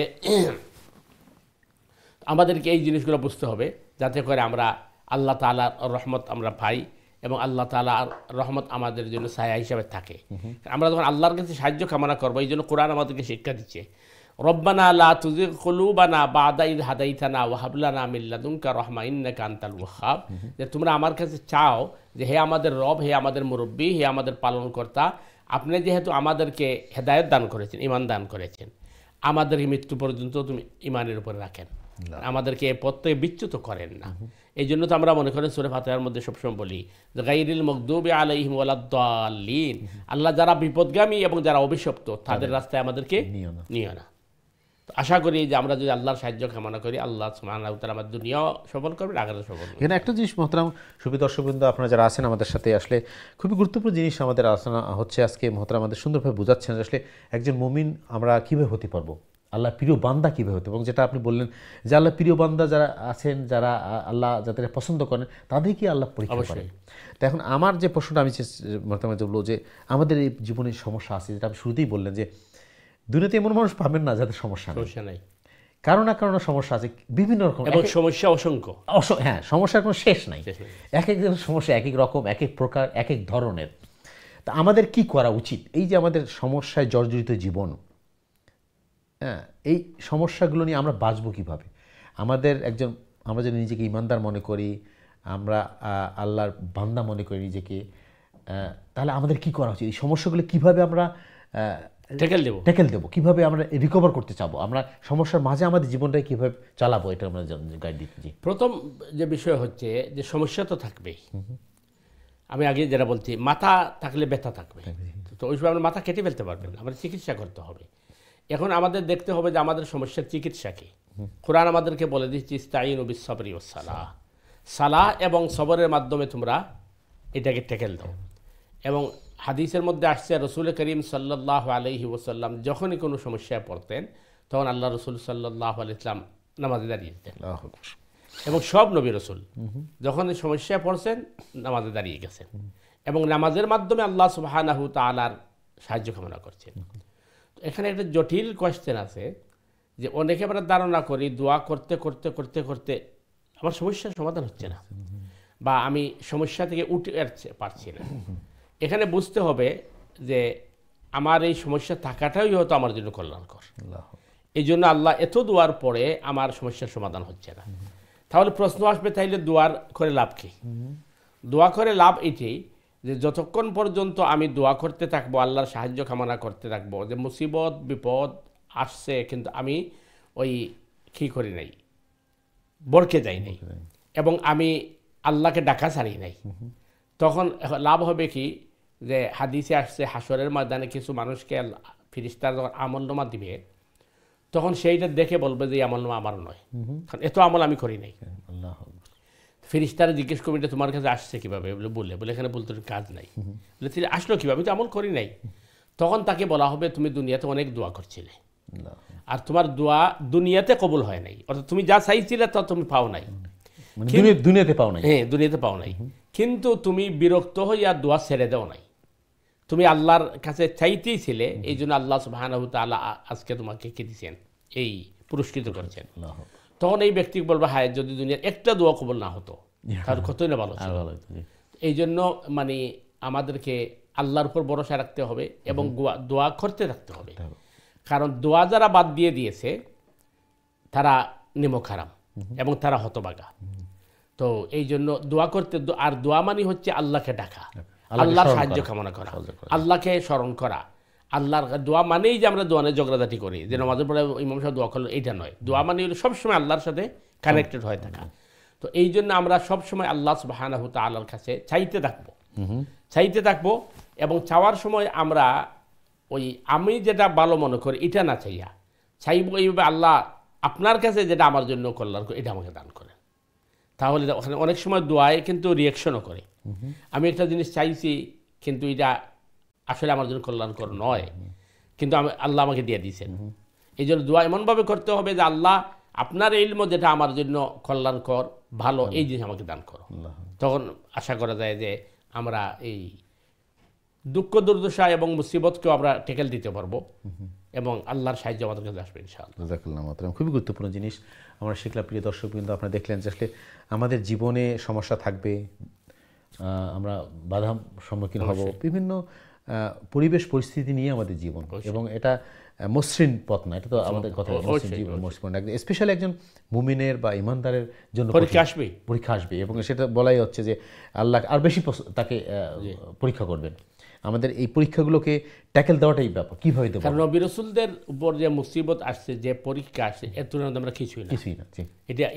আমাদেরকে এই জিনিসগুলো বুঝতে হবে যাতে করে আমরা আল্লাহ তাআলার রহমত আমরা পাই এবং আল্লাহ তাআলার রহমত আমাদের জন্য ছায়া হিসাবে থাকে। আমরা যখন আল্লাহর কাছে সাহায্য কামনা করবো, এই জন্য কোরআন আমাদেরকে শিক্ষা দিচ্ছে, রব্বানা লা তুযিগ কুলুবানা বা'দা ইয হাদাইতানা ওয়া হাব লানা মিন লাদুনকা রাহমা ইন্নাকা আনতাল ওয়াহ্হাব, যে তোমরা আমার কাছে চাও যে হে আমাদের রব, হে আমাদের মুরব্বী, হে আমাদের পালনকর্তা, আপনি যেহেতু আমাদেরকে হেদায়েত দান করেছেন, ঈমান দান করেছেন, আমাদেরকে মৃত্যু পর্যন্ত তুমি ঈমানের উপরে রাখেন, আমাদেরকে এ পথ থেকে বিচ্যুত করেন না। এই জন্য তো আমরা মনে করেন সূরা ফাতিহার মধ্যে সবসময় বলি যে গায়রিল মাগদুবি আলাইহিম ওয়ালাদ-দাল্লিন, আল্লাহ যারা বিপদগামী এবং যারা অভিশপ্ত তাদের রাস্তায় আমাদেরকে নিও না। আশা করি যে আমরা যদি আল্লাহর সাহায্য কামনা করি, আল্লাহ সুবহানাহু ওয়া তাআলা আমাদের দুনিয়াও সফল করবেন, আখিরাতও সফল করবেন। এখানে একটা জিনিস মোহতারাম সুপ্রিয় দর্শকবৃন্দ, আপনারা যারা আছেন আমাদের সাথে, আসলে খুবই গুরুত্বপূর্ণ জিনিস আমাদের আলোচনা হচ্ছে আজকে। মোহতারাম আমাদের সুন্দরভাবে বোঝাচ্ছেন যে আসলে একজন মুমিন আমরা কীভাবে হতে পারবো, আল্লাহ প্রিয় বান্দা কীভাবে হতে, এবং যেটা আপনি বললেন যে আল্লাহ প্রিয় বান্দা যারা আছেন, যারা আল্লাহ যাদের পছন্দ করেন, তাদেরকে আল্লাহ পরীক্ষা করেন। তো এখন আমার যে প্রশ্নটা আমি মোহতারাম বলবো যে আমাদের এই জীবনের সমস্যা আছে, যেটা আপনি শুরুতেই বললেন যে দুনিয়াতে এমন মানুষ পাবেন না যাদের সমস্যা নেই, কারো না কারো সমস্যা আছে, বিভিন্ন রকম, এবং সমস্যা অসংখ্য। হ্যাঁ, সমস্যার কোনো শেষ নাই, এক একজনের সমস্যা এক এক রকম, এক এক প্রকার, এক এক ধরনের। তা আমাদের কি করা উচিত? এই যে আমাদের সমস্যায় জর্জরিত জীবন, হ্যাঁ, এই সমস্যাগুলো নিয়ে আমরা বাঁচবো কীভাবে? আমরা যদি নিজেকে ইমানদার মনে করি, আমরা আল্লাহর বান্দা মনে করি নিজেকে, তাহলে আমাদের কি করা উচিত? এই সমস্যাগুলো কীভাবে আমরা ট্যাকেল দেবো, কীভাবে আমরা রিকভার করতে চাবো, আমরা সমস্যার মাঝে আমাদের জীবনটাকে কীভাবে চালাবো, এটা আমরা গাইড দিচ্ছি। প্রথম যে বিষয় হচ্ছে যে সমস্যা তো থাকবেই। আমি আগে যেটা বলছি, মাথা থাকলে ব্যথা থাকবে, তো ওই সময় আমরা মাথা কেটে ফেলতে পারবেন, আমাদের চিকিৎসা করতে হবে। এখন আমাদের দেখতে হবে যে আমাদের সমস্যার চিকিৎসা কী। কোরআন আমাদেরকে বলে দিচ্ছি ইস্তাঈনু বিস-সাবরি ওয়াস-সালাহ, সালাহ এবং সবরের মাধ্যমে তোমরা এটাকে টেকেল দাও। এবং হাদিসের মধ্যে আসছে রসুল করিম সাল্লাল্লাহু আলাইহি ওয়াসাল্লাম যখনই কোনো সমস্যায় পড়তেন তখন আল্লাহ রসুল সাল্লাল্লাহু আলাইহি ওয়াসাল্লাম নামাজে দাঁড়িয়ে যেতেন। এবং সব নবী রসুল যখন সমস্যায় পড়ছেন নামাজে দাঁড়িয়ে গেছেন এবং নামাজের মাধ্যমে আল্লাহ সুবহানাহু তাআলার সাহায্য কামনা করছেন। তো এখানে একটা জটিল কোয়েশ্চেন আছে যে অনেকে আমরা ধারণা করি দোয়া করতে করতে করতে করতে আমার সমস্যার সমাধান হচ্ছে না বা আমি সমস্যা থেকে উঠে পারছি না। এখানে বুঝতে হবে যে আমার এই সমস্যা থাকাটাই হয়তো আমার জন্য কল্যাণকর। এই জন্য আল্লাহ এত দোয়ার পরে আমার সমস্যার সমাধান হচ্ছে না। তাহলে প্রশ্ন আসবে তাইলে দোয়ার করে লাভ কি? দোয়া করে লাভ এটাই যে যতক্ষণ পর্যন্ত আমি দোয়া করতে থাকবো, আল্লাহর সাহায্য কামনা করতে থাকবো, যে মুসিবত বিপদ আসছে কিন্তু আমি ওই কী করি নাই, বরকে যাই নাই এবং আমি আল্লাহকে ডাকা ছাড়ি নাই, তখন লাভ হবে কি যে হাদিসে আসছে হাসরের ময়দানে কিছু মানুষকে ফেরেশতারা যখন আমলনামা দিবে তখন সেইটা দেখে বলবে যে আমলনামা আমার নয়, কারণ এত আমল আমি করি নাই। ফেরেশতারা জিজ্ঞেস করবে এটা তোমার কাছে আসছে কীভাবে বলে এখানে বলতে কাজ নাই, বলে আসলো কীভাবে, আমি তো আমল করি নাই। তখন তাকে বলা হবে তুমি দুনিয়াতে অনেক দোয়া করছিলে আর তোমার দোয়া দুনিয়াতে কবুল হয় নাই, অর্থাৎ তুমি যা চাইছিলে তা তুমি পাও নাই, দুনিয়াতে পাও নাই। হ্যাঁ, দুনিয়াতে পাও নাই, কিন্তু তুমি বিরক্ত হইয়া দোয়া ছেড়ে দাও নাই, তুমি আল্লাহর কাছে চাইতেই ছিলে। এই জন্য আল্লাহ সুবহানাহু তাআলা আজকে তোমাকে কি দিয়েছেন, এই পুরস্কৃত করেছেন। তখন এই ব্যক্তি বলবে হায় যদি দুনিয়ার একটা দোয়া কবুল না হতো তার কতই না ভালো ছিল। এই জন্য মানে আমাদেরকে আল্লাহর উপর ভরসা রাখতে হবে এবং দোয়া করতে থাকতে হবে, কারণ দোয়া যারা বাদ দিয়ে দিয়েছে তারা নিমক হারাম এবং তারা হতভাগা। তো এই জন্য দোয়া করতে, আর দোয়া মানে হচ্ছে আল্লাহকে ডাকা, আল্লাহর সাহায্য কামনা করা, আল্লাহকে স্মরণ করা। আল্লাহর দোয়া মানেই যে আমরা দোয়া নিয়ে ঝগড়াঝাটি করি যে নামাজের পরে ইমাম সাহেব দোয়া করলো, এইটা নয়। দোয়া মানে হলো সবসময় আল্লাহর সাথে কানেক্টেড হয়ে থাকা। তো এই জন্য আমরা সবসময় আল্লাহ সুবহানাহু তাআলার কাছে চাইতে থাকবো এবং চাওয়ার সময় আমরা ওই আমি যেটা ভালো মনে করি এটা না চাইবো এইভাবে আল্লাহ আপনার কাছে যেটা আমার জন্য কল্যাণ করে এটা আমাকে দান করেন। তাহলে ওখানে অনেক সময় দোয়ায় কিন্তু রিয়াকশনও করে, আমি একটা জিনিস চাইছি কিন্তু এটা আসলে আমার জন্য কল্যাণকর নয়, কিন্তু আল্লাহ আমাকে দিয়ে দিয়েছেন। এই জন্য দোয়া এমনভাবে করতে হবে যে আল্লাহ আপনার ইলম যেটা আমার জন্য কল্যাণকর ভালো এই জিনিস আমাকে দান করো। তখন আশা করা যায় যে আমরা এই দুঃখ দুর্দশা এবং মুসিবতকেও আমরা টেকেল দিতে পারবো এবং আল্লাহর সাহায্য আমাদের কাছে আসবে ইনশাআল্লাহ। জাযাকাল্লাহু খাইরান। খুবই গুরুত্বপূর্ণ জিনিস আমরা শিখলাম। প্রিয় দর্শক কিন্তু আপনারা দেখলেন যে আসলে আমাদের জীবনে সমস্যা থাকবে, আমরা বাধার সম্মুখীন হব, বিভিন্ন পরিবেশ পরিস্থিতি নিয়ে আমাদের জীবন, এবং এটা মসৃণ পথ না, এটা তো আমাদের কথা মসৃণ, স্পেশালি একজন মুমিনের বা ইমানদারের জন্য পরীক্ষা আসবে এবং সেটা বলাই হচ্ছে যে আল্লাহ আর বেশি তাকে পরীক্ষা করবেন। আমাদের এই পরীক্ষাগুলোকে ট্যাকেল দেওয়াটাই ব্যাপার, কীভাবে দেবো। কারণ নবী রাসূলদের উপর যে মুসিবত আসছে, যে পরীক্ষা আসছে, এর তুলনায় আমরা কিছুই না।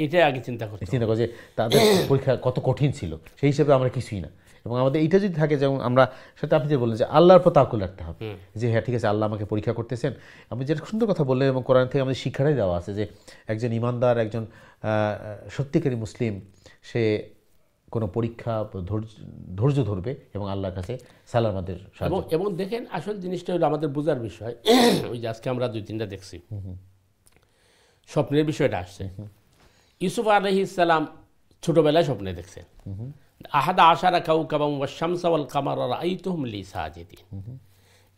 এটা আগে চিন্তা করি যে তাদের পরীক্ষা কত কঠিন ছিল, সেই হিসেবে আমরা কিছুই না। এবং আমাদের এটা যদি থাকে, যেমন আমরা সেটা আপনি যে বললেন যে আল্লাহর উপর তাওয়াক্কুল রাখতে হবে, যে হ্যাঁ ঠিক আছে আল্লাহ আমাকে পরীক্ষা করতেছেন। আপনি যেটা সুন্দর কথা বললেন এবং কোরআন থেকে আমাদের শিক্ষাটাই দেওয়া আছে যে একজন ইমানদার, একজন সত্যিকারী মুসলিম, সে কোনো পরীক্ষা ধৈর্য ধরবে এবং আল্লাহর কাছে সালামাদের সাহায্য। এবং দেখেন আসল জিনিসটা হলো আমাদের বোঝার বিষয়। ওই যে আজকে আমরা 2-3টা দেখছি স্বপ্নের বিষয়টা আসছে। ইউসুফ আলাইহিস সালাম ছোটবেলায় স্বপ্নে দেখছেন আহাদা আশারা কাওকাবাম ওয়াশ শামসা ওয়াল কামারা রাআইতুহুম লি সাজিদিন,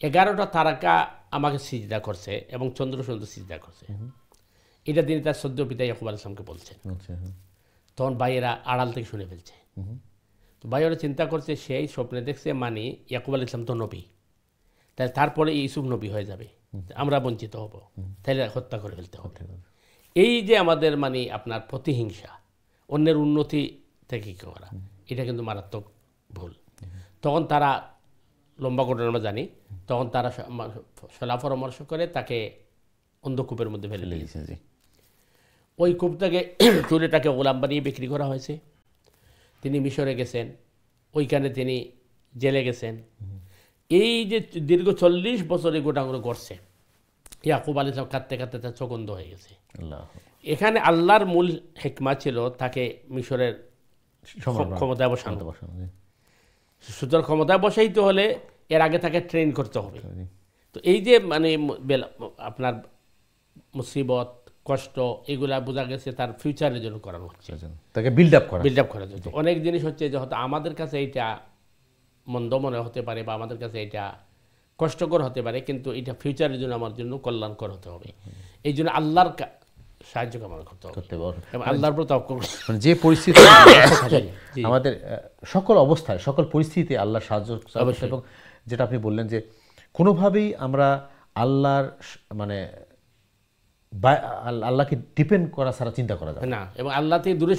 11টা তারকা আমাকে সিজদা করছে এবং চন্দ্র সিজদা করছে। এটা তিনি তার সদ্য পিতা ইয়াকুব আলাইহিস সালামকে বলছেন। তখন ভাইয়েরা আড়াল থেকে শুনে ফেলছে। তো ভাইয়েরা চিন্তা করছে সেই স্বপ্নে দেখছে মানে ইয়াকুব আলাইহিস সালাম তো নবী, তাই তারপরে ইউসুফ নবী হয়ে যাবে, আমরা বঞ্চিত হব, তাইলে হত্যা করে ফেলতে হবে। এই যে আমাদের মানে আপনার প্রতিহিংসা, অন্যের উন্নতি থেকে করা, এটা কিন্তু মারাত্মক ভুল। তখন তারা লম্বা ঘটনা আমরা জানি, তখন তারা সলা পরামর্শ করে তাকে অন্ধকূপের মধ্যে ফেলে দিয়েছে। ওই কূপটাকে চুরিটাকে গোলাম বানিয়ে বিক্রি করা হয়েছে। তিনি মিশরে গেছেন, ওইখানে তিনি জেলে গেছেন। এই যে দীর্ঘ 40 বছর এই গোটাগুলো করছে, ইয়াকুব আলাইহিস সালাম কাঁদতে কাঁদতে তার চোখ অন্ধ হয়ে গেছে। এখানে আল্লাহর মূল হিকমা ছিল তাকে মিশরের ক্ষমতায় বসানো। সুতরাং ক্ষমতায় বসাইতে হলে এর আগে তাকে ট্রেন করতে হবে। তো এই যে মানে আপনার মুসিবত কষ্ট এগুলা বোঝা গেছে তার ফিউচারের জন্য করানো হচ্ছে, তাকে বিল্ড আপ করার জন্য। অনেক জিনিস হচ্ছে যে হয়তো আমাদের কাছে এইটা মন্দ মনে হতে পারে বা আমাদের কাছে এটা কষ্টকর হতে পারে, কিন্তু এটা ফিউচারের জন্য আমার জন্য কল্যাণকর হতে হবে। এই জন্য আল্লাহর সাহায্য কামনা করতে হবে এবং আল্লাহর উপর তাওয়াক্কুল। মানে যে পরিস্থিতি আমাদের সকল অবস্থায় সকল পরিস্থিতিতে আল্লাহর সাহায্য, এবং যেটা আপনি বললেন যে কোনোভাবেই আমরা আল্লাহর মানে আল্লাহকে ডিপেন্ড করা ছাড়া চিন্তা করা যাবে না, এবং আল্লাহ থেকে দূরে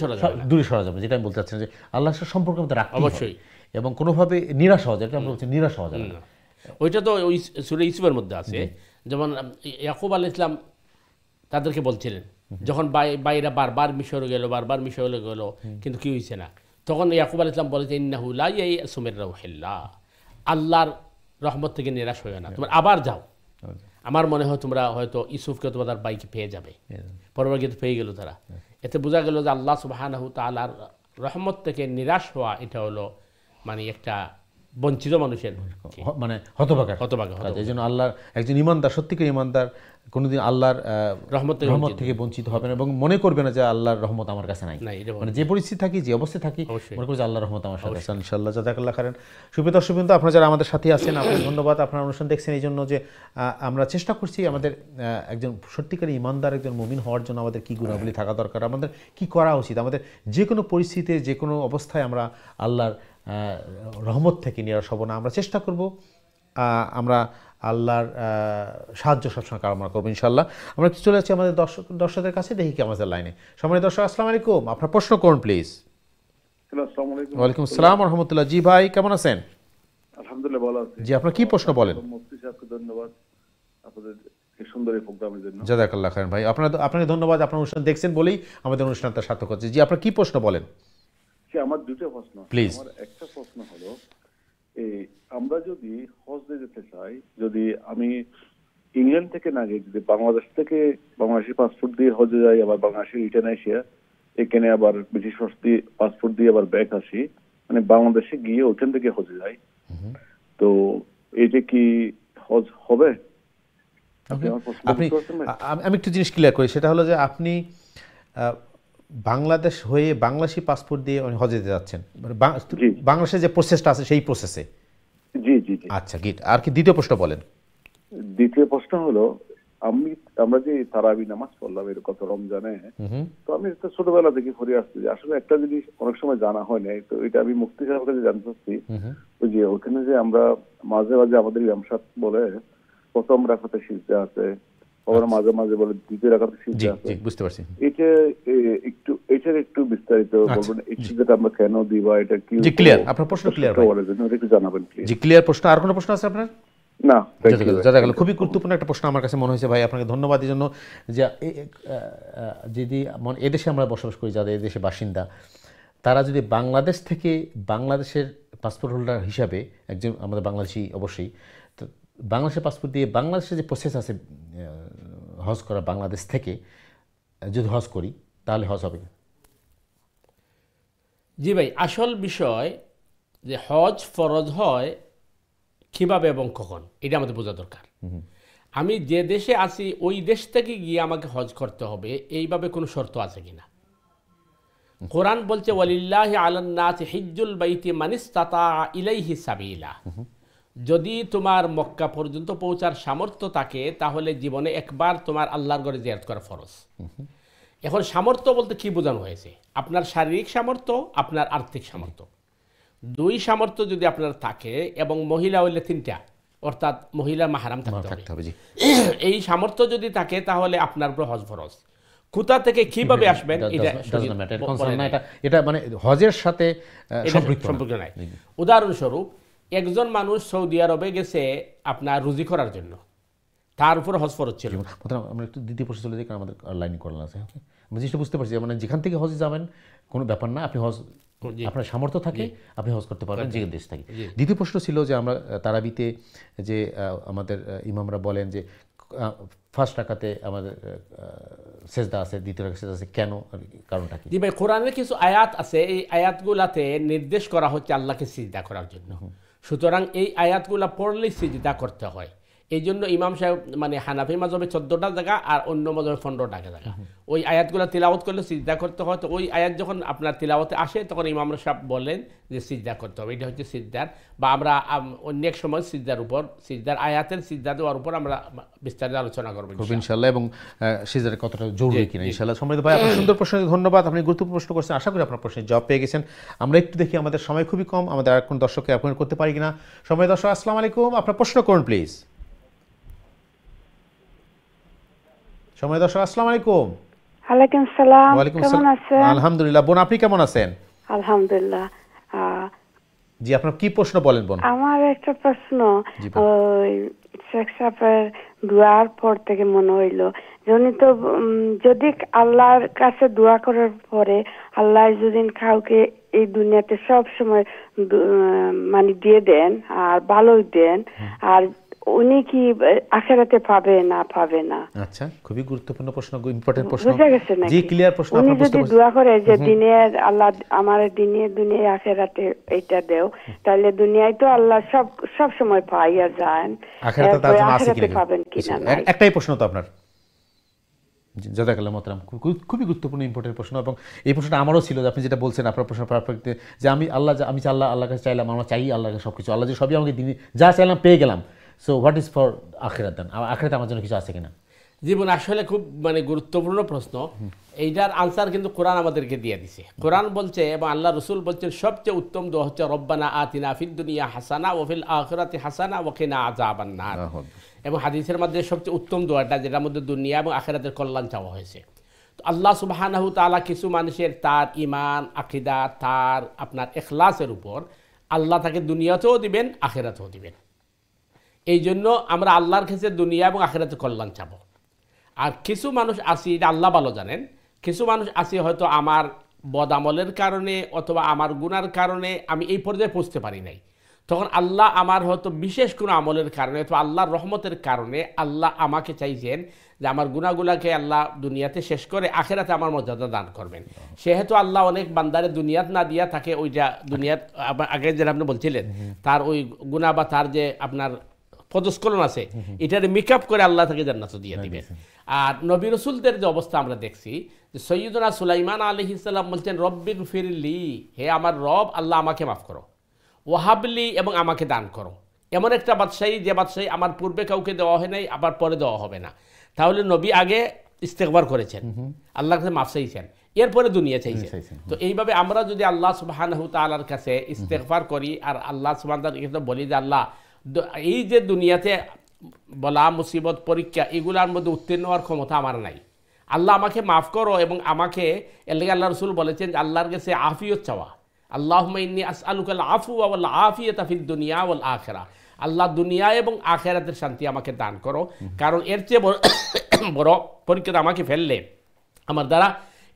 সরা যাবে, যেটা আমি বলতে চাচ্ছি যে আল্লাহর সাথে সম্পর্ক আমাদের রাখতে অবশ্যই, এবং কোনোভাবে নিরাশ হওয়া যায়, এটা আমরা বলছি নিরাশ হওয়া যাবে না। ওইটা তো ওই সূরা ইউসুফের মধ্যে আছে, যেমন ইয়াকুব আলাইহিস সালাম তাদেরকে বলছিলেন যখন বাইরা বারবার মিশরে গেল কিন্তু কি হয়েছে না, তখন ইয়াকুব আলাইহিস সালাম বলেছে ইন্নাহু লা ইয়াইসু মির রাউহিল্লাহ, আল্লাহর রহমত থেকে নিরাশ হইও না, তোমরা আবার যাও। আমার মনে হয় তোমরা হয়তো ইউসুফকে তোমাদের বাইকে পেয়ে যাবে, পরবর্তীতে পেয়ে গেল তারা। এতে বোঝা গেল যে আল্লাহ সুবহানাহু তাআলার রহমত থেকে নিরাশ হওয়া এটা হলো মানে একটা বঞ্চিত মানুষের মানে হতভাগা। এই জন্য আল্লাহর একজন ইমানদার, সত্যিকার ইমানদার কোনোদিন আল্লাহর রহমত থেকে বঞ্চিত হবে না এবং মনে করবে না যে আল্লাহর রহমত আমার কাছে নাই। মানে যে পরিস্থিতি থাকি, যে অবস্থায় থাকি, মনে করি যে আল্লাহর রহমত আমার সাথে আছে ইনশাআল্লাহ। জাযাকাল্লাহ খাইরান। সুপ্রিয় দর্শকবৃন্দ, আপনারা যারা আমাদের সাথে আছেন, আপনাদের ধন্যবাদ। আপনারা অনুষ্ঠান দেখছেন এই জন্য যে আমরা চেষ্টা করছি আমাদের একজন সত্যিকার ইমানদার, একজন মুমিন হওয়ার জন্য আমাদের কী গুণাবলী থাকা দরকার, আমাদের কি করা উচিত, আমাদের যে কোনো পরিস্থিতিতে যে কোনো অবস্থায় আমরা আল্লাহর রহমত থেকে নিরাশ হব না। আমরা চেষ্টা করব, আমরা আল্লাহর সাহায্য সবসময় কামনা করবো ইনশাআল্লাহ। আমরা একটু চলে যাচ্ছি আমাদের দর্শকদের কাছে, দেখি কি আমাদের লাইনে। সম্মানিত দর্শক, আসসালামু আলাইকুম, আপনার প্রশ্ন করুন প্লিজ। ওয়ালাইকুম আসসালাম ওয়া রাহমাতুল্লাহ। জি ভাই, কেমন আছেন? আলহামদুলিল্লাহ, ভালো আছি। জি, আপনার কি প্রশ্ন বলেন? মুফতি সাহেবকে ধন্যবাদ আপনাদের এই সুন্দর প্রোগ্রামের জন্য। জাযাকাল্লাহ খাইরান ভাই, আপনাকে ধন্যবাদ। আপনার অনুষ্ঠান দেখছেন বলেই আমাদের অনুষ্ঠানটা সার্থক হচ্ছে। জি, আপনার কি প্রশ্ন বলেন? আমার দুটো প্রশ্ন প্লিজ। আমার একটা প্রশ্ন হলো, এই আমরা যদি হজে যেতে চাই, যদি আমি ইংল্যান্ড থেকে না গিয়ে যদি বাংলাদেশ থেকে বাংলাদেশি পাসপোর্ট দিয়ে হজে যাই, আবার বাংলাদেশে রিটার্ন আসিয়া এখানে আবার ব্রিটিশ পাসপোর্ট দিয়ে আবার ব্যাক আসি, মানে বাংলাদেশে গিয়ে ওখান থেকে হজে যাই, তো এটা কি হজ হবে? আমি একটু জিনিস ক্লিয়ার করি, সেটা হলো যে আপনি বাংলাদেশ হয়ে বাংলাদেশি পাসপোর্ট দিয়ে হজে যেতে যাচ্ছেন, বাংলাদেশের যে প্রসেসটা আছে সেই প্রসেসে? জি জি জি। আচ্ছা, গিট। আর কি দ্বিতীয় প্রশ্ন বলেন? দ্বিতীয় প্রশ্ন হলো, আমরা যে তারাবি নামাজ পড়লাম এর কত রমজানে, তো আমি ছোটবেলা থেকে পড়ে আসছি যে আসলে একটা জিনিস অনেক সময় জানা হয় না, তো এটা আমি মুফতি সাহেবের কাছে জানতে চাচ্ছি, ওই যে ওখানে যে আমরা মাঝে মাঝে আমাদের ইমাম সাহেব বলে প্রথম রাকাতে সিজদা আছে, আবার মাঝে মাঝে বলে দ্বিতীয় রাকাতে সিজদা আছে। জি, বুঝতে পারছি। এটার একটু বিস্তারিত বলবেন, এই সিজদাটা আমরা কেন দিই বা এটা কি? জি, ক্লিয়ার। আপনার প্রশ্ন ক্লিয়ার ভাই, এটা একটু জানাবেন প্লিজ। জি, ক্লিয়ার প্রশ্ন। আর কোনো প্রশ্ন আছে আপনার? না, জাযাকাল্লাহ। খুবই গুরুত্বপূর্ণ একটা প্রশ্ন আমার কাছে মনে হয়েছে ভাই, আপনাকে ধন্যবাদ এই জন্য। যে যদি এদেশে আমরা বসবাস করি, যাদের এদেশে বাসিন্দা, তারা যদি বাংলাদেশ থেকে বাংলাদেশের পাসপোর্ট হোল্ডার হিসাবে একজন আমাদের বাংলাদেশি অবশ্যই, তো বাংলাদেশের পাসপোর্ট দিয়ে বাংলাদেশের যে প্রসেস আছে হজ করা, বাংলাদেশ থেকে যদি হজ করি তাহলে হজ হবে? জি ভাই, আসল বিষয় যে হজ ফরজ হয় কিভাবে এবং কখন, এটা আমাদের বোঝা দরকার। আমি যে দেশে আছি ওই দেশ থেকে গিয়ে আমাকে হজ করতে হবে, এইভাবে কোনো শর্ত আছে কিনা? কোরআন বলছে ওয়ালিল্লাহি আলান নাসি হিজ্জুল বাইতি মান ইসতাতা ইলাইহি সাবিলা, যদি তোমার মক্কা পর্যন্ত পৌঁছার সামর্থ্য থাকে তাহলে জীবনে একবার তোমার আল্লাহর ঘরে জিয়ারত করা ফরজ। এখন সামর্থ্য বলতে কি বোঝানো হয়েছে? আপনার শারীরিক সামর্থ্য, আপনার আর্থিক সামর্থ্য, দুই সামর্থ্য যদি আপনার থাকে, এবং মহিলা হইলে 3টা, অর্থাৎ মহিলা মাহরাম থাকতে হবে। এই সামর্থ্য যদি থাকে তাহলে আপনার উপর হজ ফরজ। কোথা থেকে কিভাবে আসবেন এটা মানে হজের সাথে সম্পর্ক নাই। উদাহরণস্বরূপ, একজন মানুষ সৌদি আরবে গেছে আপনার রুজি করার জন্য, তার উপর হজ ফরজ ছিল। আমরা একটু দ্বিতীয় প্রশ্ন চলে যাই, কারণ আমাদের লাইন করা আছে। আমি জিনিসটা বুঝতে পারছি, মানে যেখান থেকে হজে যাবেন কোনো ব্যাপার না, আপনি হজ আপনার সামর্থ্য থাকে আপনি হজ করতে পারবেন যে দেশ থেকে। দ্বিতীয় প্রশ্ন ছিল যে আমরা তারাবিতে যে আমাদের ইমামরা বলেন যে ফার্স্ট রাকাতে আমাদের সেজদা আছে, দ্বিতীয় রাকাতে সেজদা আছে, কেন, কারণটা কি? জি ভাই, কোরআনের কিছু আয়াত আছে, এই আয়াতগুলাতে নির্দেশ করা হচ্ছে আল্লাহকে সিজদা করার জন্য। সুতরাং এই আয়াতগুলা পড়লেই সিজদা করতে হয়। এই জন্য ইমাম সাহেব মানে হানাফি মাযহাবে 14টা জায়গা আর অন্য মাযহাবে 15টা জায়গা ওই আয়াতগুলো তিলাওয়াত করলে সিজদা করতে হয়। তো ওই আয়াত যখন আপনার তিলাওয়াতে আসে তখন ইমাম সাহেব বলেন যে সিজদা করতে হবে, এটা হচ্ছে সিজদার, বা আমরা অন্য এক সময় সিজদার উপর, সিজদার আয়াতের সিজদা দেওয়ার উপর আমরা বিস্তারিত আলোচনা করব ইনশাআল্লাহ, এবং সিজদার কতটা জরুরি কিনা ইনশাআল্লাহ। সম্মানিত ভাই, আপনার সুন্দর প্রশ্ন, ধন্যবাদ। আপনি গুরুত্বপূর্ণ প্রশ্ন করছেন, আশা করি আপনার প্রশ্নের জবাব পেয়ে গেছেন। আমরা একটু দেখি আমাদের সময় খুবই কম, আমাদের আর কোন দর্শককে অ্যাপয়েন্ট করতে পারি কিনা। সম্মানিত দর্শক, আসসালামু আলাইকুম, আপনার প্রশ্ন করুন প্লিজ। সময় দর্শক, আসসালামু আলাইকুম। ওয়ালাইকুম সালাম। ওয়ালাইকুম কেমন আসসালাম। আছেন? আলহামদুলিল্লাহ। বোন, আপনি কেমন আছেন? আলহামদুলিল্লাহ। জি, আপনার কি প্রশ্ন বলেন বোন? আমার একটা প্রশ্ন, ওই শেখ সাহেবের দোয়ার পর থেকে মনে হইলো যে উনি তো যদি আল্লাহর কাছে দোয়া করার পরে আল্লাহ যদি কাউকে এই দুনিয়াতে সব সময় মানে দিয়ে দেন আর ভালোই দেন, আর উনি কি আখিরাতে পাবে না পাবে না? আচ্ছা, খুবই গুরুত্বপূর্ণ প্রশ্ন, ইম্পর্টেন্ট প্রশ্ন। বুঝা গেছে নাকি? জি, ক্লিয়ার প্রশ্ন। উনি আপনি বুঝতে যদি পারছেন? দোয়া করে যে দিনের আল্লাহ আমার দুনিয়া আখিরাতে এইটা দেও, তাহলে দুনিয়ায় তো আল্লাহ সব সময় পাইয়া যান, আখিরাতে তার জন্য আছে আখিরাতে কিনা? পাবেন কিনা? একটাই প্রশ্ন তো আপনার। জাযাকাল্লাহ মোহতারাম, খুবই গুরুত্বপূর্ণ ইম্পর্টেন্ট প্রশ্ন, এবং এই প্রশ্নটা আমারও ছিল যে আপনি যেটা বলছেন আপনার প্রশ্ন পারফেক্ট, যে আমি আল্লাহর কাছে চাইলাম, আমরা চাই আল্লাহর কাছে সবকিছু, আল্লাহ যে সবই আমাকে দিন যা চাইলাম পেয়ে গেলাম, সো হোয়াট ইজ ফর আখিরাত দেন, আখিরাতে আমার জন্য কিছু আছে কিনা? জীবন আসলে খুব মানে গুরুত্বপূর্ণ প্রশ্ন। এইটার আনসার কিন্তু কোরআন আমাদেরকে দিয়ে দিছে। কোরআন বলছে এবং আল্লাহ রসুল বলছেন সবচেয়ে উত্তম দোয়া হচ্ছে রব্বানা আতিনা ফিদ দুনিয়া হাসানা ওয়া ফিল আখিরাতি হাসানা ওয়া কিনা আযাবান নার। এবং হাদিসের মধ্যে সবচেয়ে উত্তম দোয়াটা, যেটার মধ্যে দুনিয়া এবং আখিরাতের কল্যাণ চাওয়া হয়েছে। তো আল্লাহ সুবহানাহু তাআলা কিছু মানুষের তার ঈমান, আকীদা, তার আপনার ইখলাসের উপর আল্লাহ তাকে দুনিয়াতেও দিবেন, আখিরাতেও দিবেন। এই জন্য আমরা আল্লাহর কাছে দুনিয়া এবং আখিরাতের কল্যাণ চাবো। আর কিছু মানুষ আসি, এটা আল্লাহ ভালো জানেন, কিছু মানুষ আসি হয়তো আমার বদ আমলের কারণে অথবা আমার গুনার কারণে আমি এই পর্যায়ে পৌঁছতে পারি নাই, তখন আল্লাহ আমার হয়তো বিশেষ কোনো আমলের কারণে অথবা আল্লাহর রহমতের কারণে আল্লাহ আমাকে চাইছেন যে আমার গুনাহগুলোকে আল্লাহ দুনিয়াতে শেষ করে আখিরাতে আমার মর্যাদা দান করবেন। সেহেতু আল্লাহ অনেক বান্দারে দুনিয়াত না দিয়া থাকে ওইটা দুনিয়াত আগে যেটা আপনি বলছিলেন তার ওই গুনাহ বা তার যে আপনার পদস্খলন আছে এটারে মেকআপ করে আল্লাহ তাকে জান্নাত দিয়ে দিবেন। আর নবী রসুলদের যে অবস্থা আমরা দেখছি, যে সৈয়দনা সুলাইমান আলাইহিস সালাম বলছেন রব্বিগ ফিরলি, হে আমার রব আল্লাহ আমাকে মাফ করো, ওয়াহাবলি এবং আমাকে দান করো। এমন একটা বাদশাহী যে বাদশাহী আমার পূর্বে কাউকে দেওয়া হয় নাই, আবার পরে দেওয়া হবে না। তাহলে নবী আগে ইস্তেগফার করেছেন, আল্লাহর কাছে মাফ চাইছেন, এরপরে দুনিয়া চাইছেন। তো এইভাবে আমরা যদি আল্লাহ সুবহানাহু তাআলার কাছে ইস্তেগফার করি আর আল্লাহ সুবহানাহু তাআলাকে বলি যে আল্লাহ এই যে দুনিয়াতে বলা মুসিবত পরীক্ষা এগুলার মধ্যে উত্তীর্ণ হওয়ার ক্ষমতা আমার নাই, আল্লাহ আমাকে মাফ করো এবং আমাকে, এর লাগে আল্লাহ রসুল বলেছেন আল্লাহর কাছে আফিয়ত চাওয়া, আল্লাহুম্মা ইন্নী আসআলুকাল আফওয়া ওয়াল আফিয়াতা ফিদ দুনিয়া ওয়াল আখিরাহ, আল্লাহ দুনিয়া এবং আখিরাতের শান্তি আমাকে দান করো। কারণ এর চেয়ে বড় পরীক্ষা আমাকে ফেললে আমার দ্বারা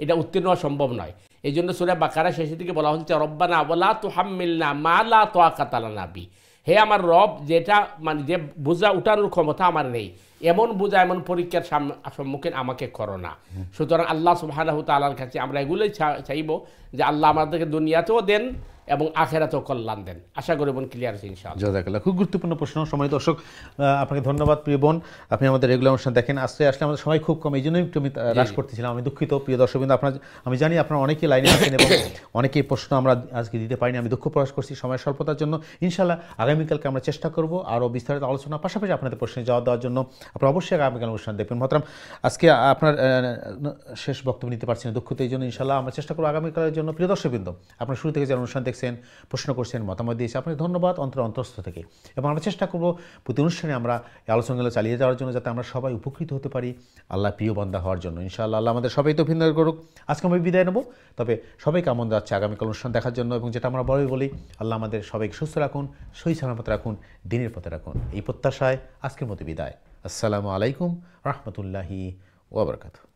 এটা উত্তীর্ণ হওয়া সম্ভব নয়। এই জন্য সূরা বাকারা শেষের দিকে বলা হচ্ছে রব্বানা ওয়ালা তুহাম্মিলনা মা লা তাকাতা লানা বি, হে আমার রব যেটা মানে যে বোঝা উঠানোর ক্ষমতা আমার নেই, এমন বোঝা এমন পরীক্ষার সম্মুখীন আমাকে করো না। সুতরাং আল্লাহ সুবহানাহু তাআলার কাছে আমরা এগুলোই চাইব যে আল্লাহ আমাদেরকে দুনিয়াতেও দেন এবং আখিরাতেও কল্যাণ দেন। আশা করি বোন ক্লিয়ার আছে ইনশাআল্লাহ। জাযাকাল্লাহ, খুব গুরুত্বপূর্ণ প্রশ্ন। সময় দর্শক আপনাকে ধন্যবাদ প্রিয় বোন, আপনি আমাদের রেগুলার অনুষ্ঠান দেখেন। আসলে আমাদের সময় খুব কম, এই জন্যই একটু আমি হ্রাস করতেছিলাম, আমি দুঃখিত প্রিয় দর্শক। কিন্তু আপনার আমি জানি আপনারা অনেকেই লাইনে আছেন এবং অনেকেই প্রশ্ন আমরা আজকে দিতে পারিনি, আমি দুঃখ প্রকাশ করছি সময় স্বল্পতার জন্য। ইনশাআল্লাহ আগামীকালকে আমরা চেষ্টা করব আরও বিস্তারিত আলোচনা, পাশাপাশি আপনাদের প্রশ্নের জবাব দেওয়ার জন্য। আপনারা অবশ্যই আগামীকাল অনুষ্ঠান দেখবেন। মোহতারাম, আজকে আপনার শেষ বক্তব্য নিতে পারছি না, দুঃখিত এই জন্য। ইনশাআল্লাহ আমরা চেষ্টা করব আগামীকালের জন্য। প্রিয় দর্শকবৃন্দ, আপনারা শুরু থেকে যারা অনুষ্ঠান দেখছেন, প্রশ্ন করছেন, মতামত দিয়েছে, আপনাকে ধন্যবাদ অন্তরস্থ থেকে। এবং আমরা চেষ্টা করব প্রতি অনুষ্ঠানে আমরা এই আলোচনাগুলো চালিয়ে যাওয়ার জন্য, যাতে আমরা সবাই উপকৃত হতে পারি আল্লাহ প্রিয় বান্দা হওয়ার জন্য। ইনশাআল্লাহ আল্লাহ আমাদের সবাই তৌফিক দান করুক। আজকে আমি বিদায় নেব, তবে সবাইকে আমন্ত্রণ যাচ্ছে আগামীকাল অনুষ্ঠান দেখার জন্য। এবং যেটা আমরা বড়ই বলি, আল্লাহ আমাদের সবাইকে সুস্থ রাখুন, সহি সালামত রাখুন, দিনের পথে রাখুন। এই প্রত্যাশায় আজকের মতো বিদায়। আসসালামু আলাইকুম রহমতুল্লাহি ওয়া বারাকাতুহু।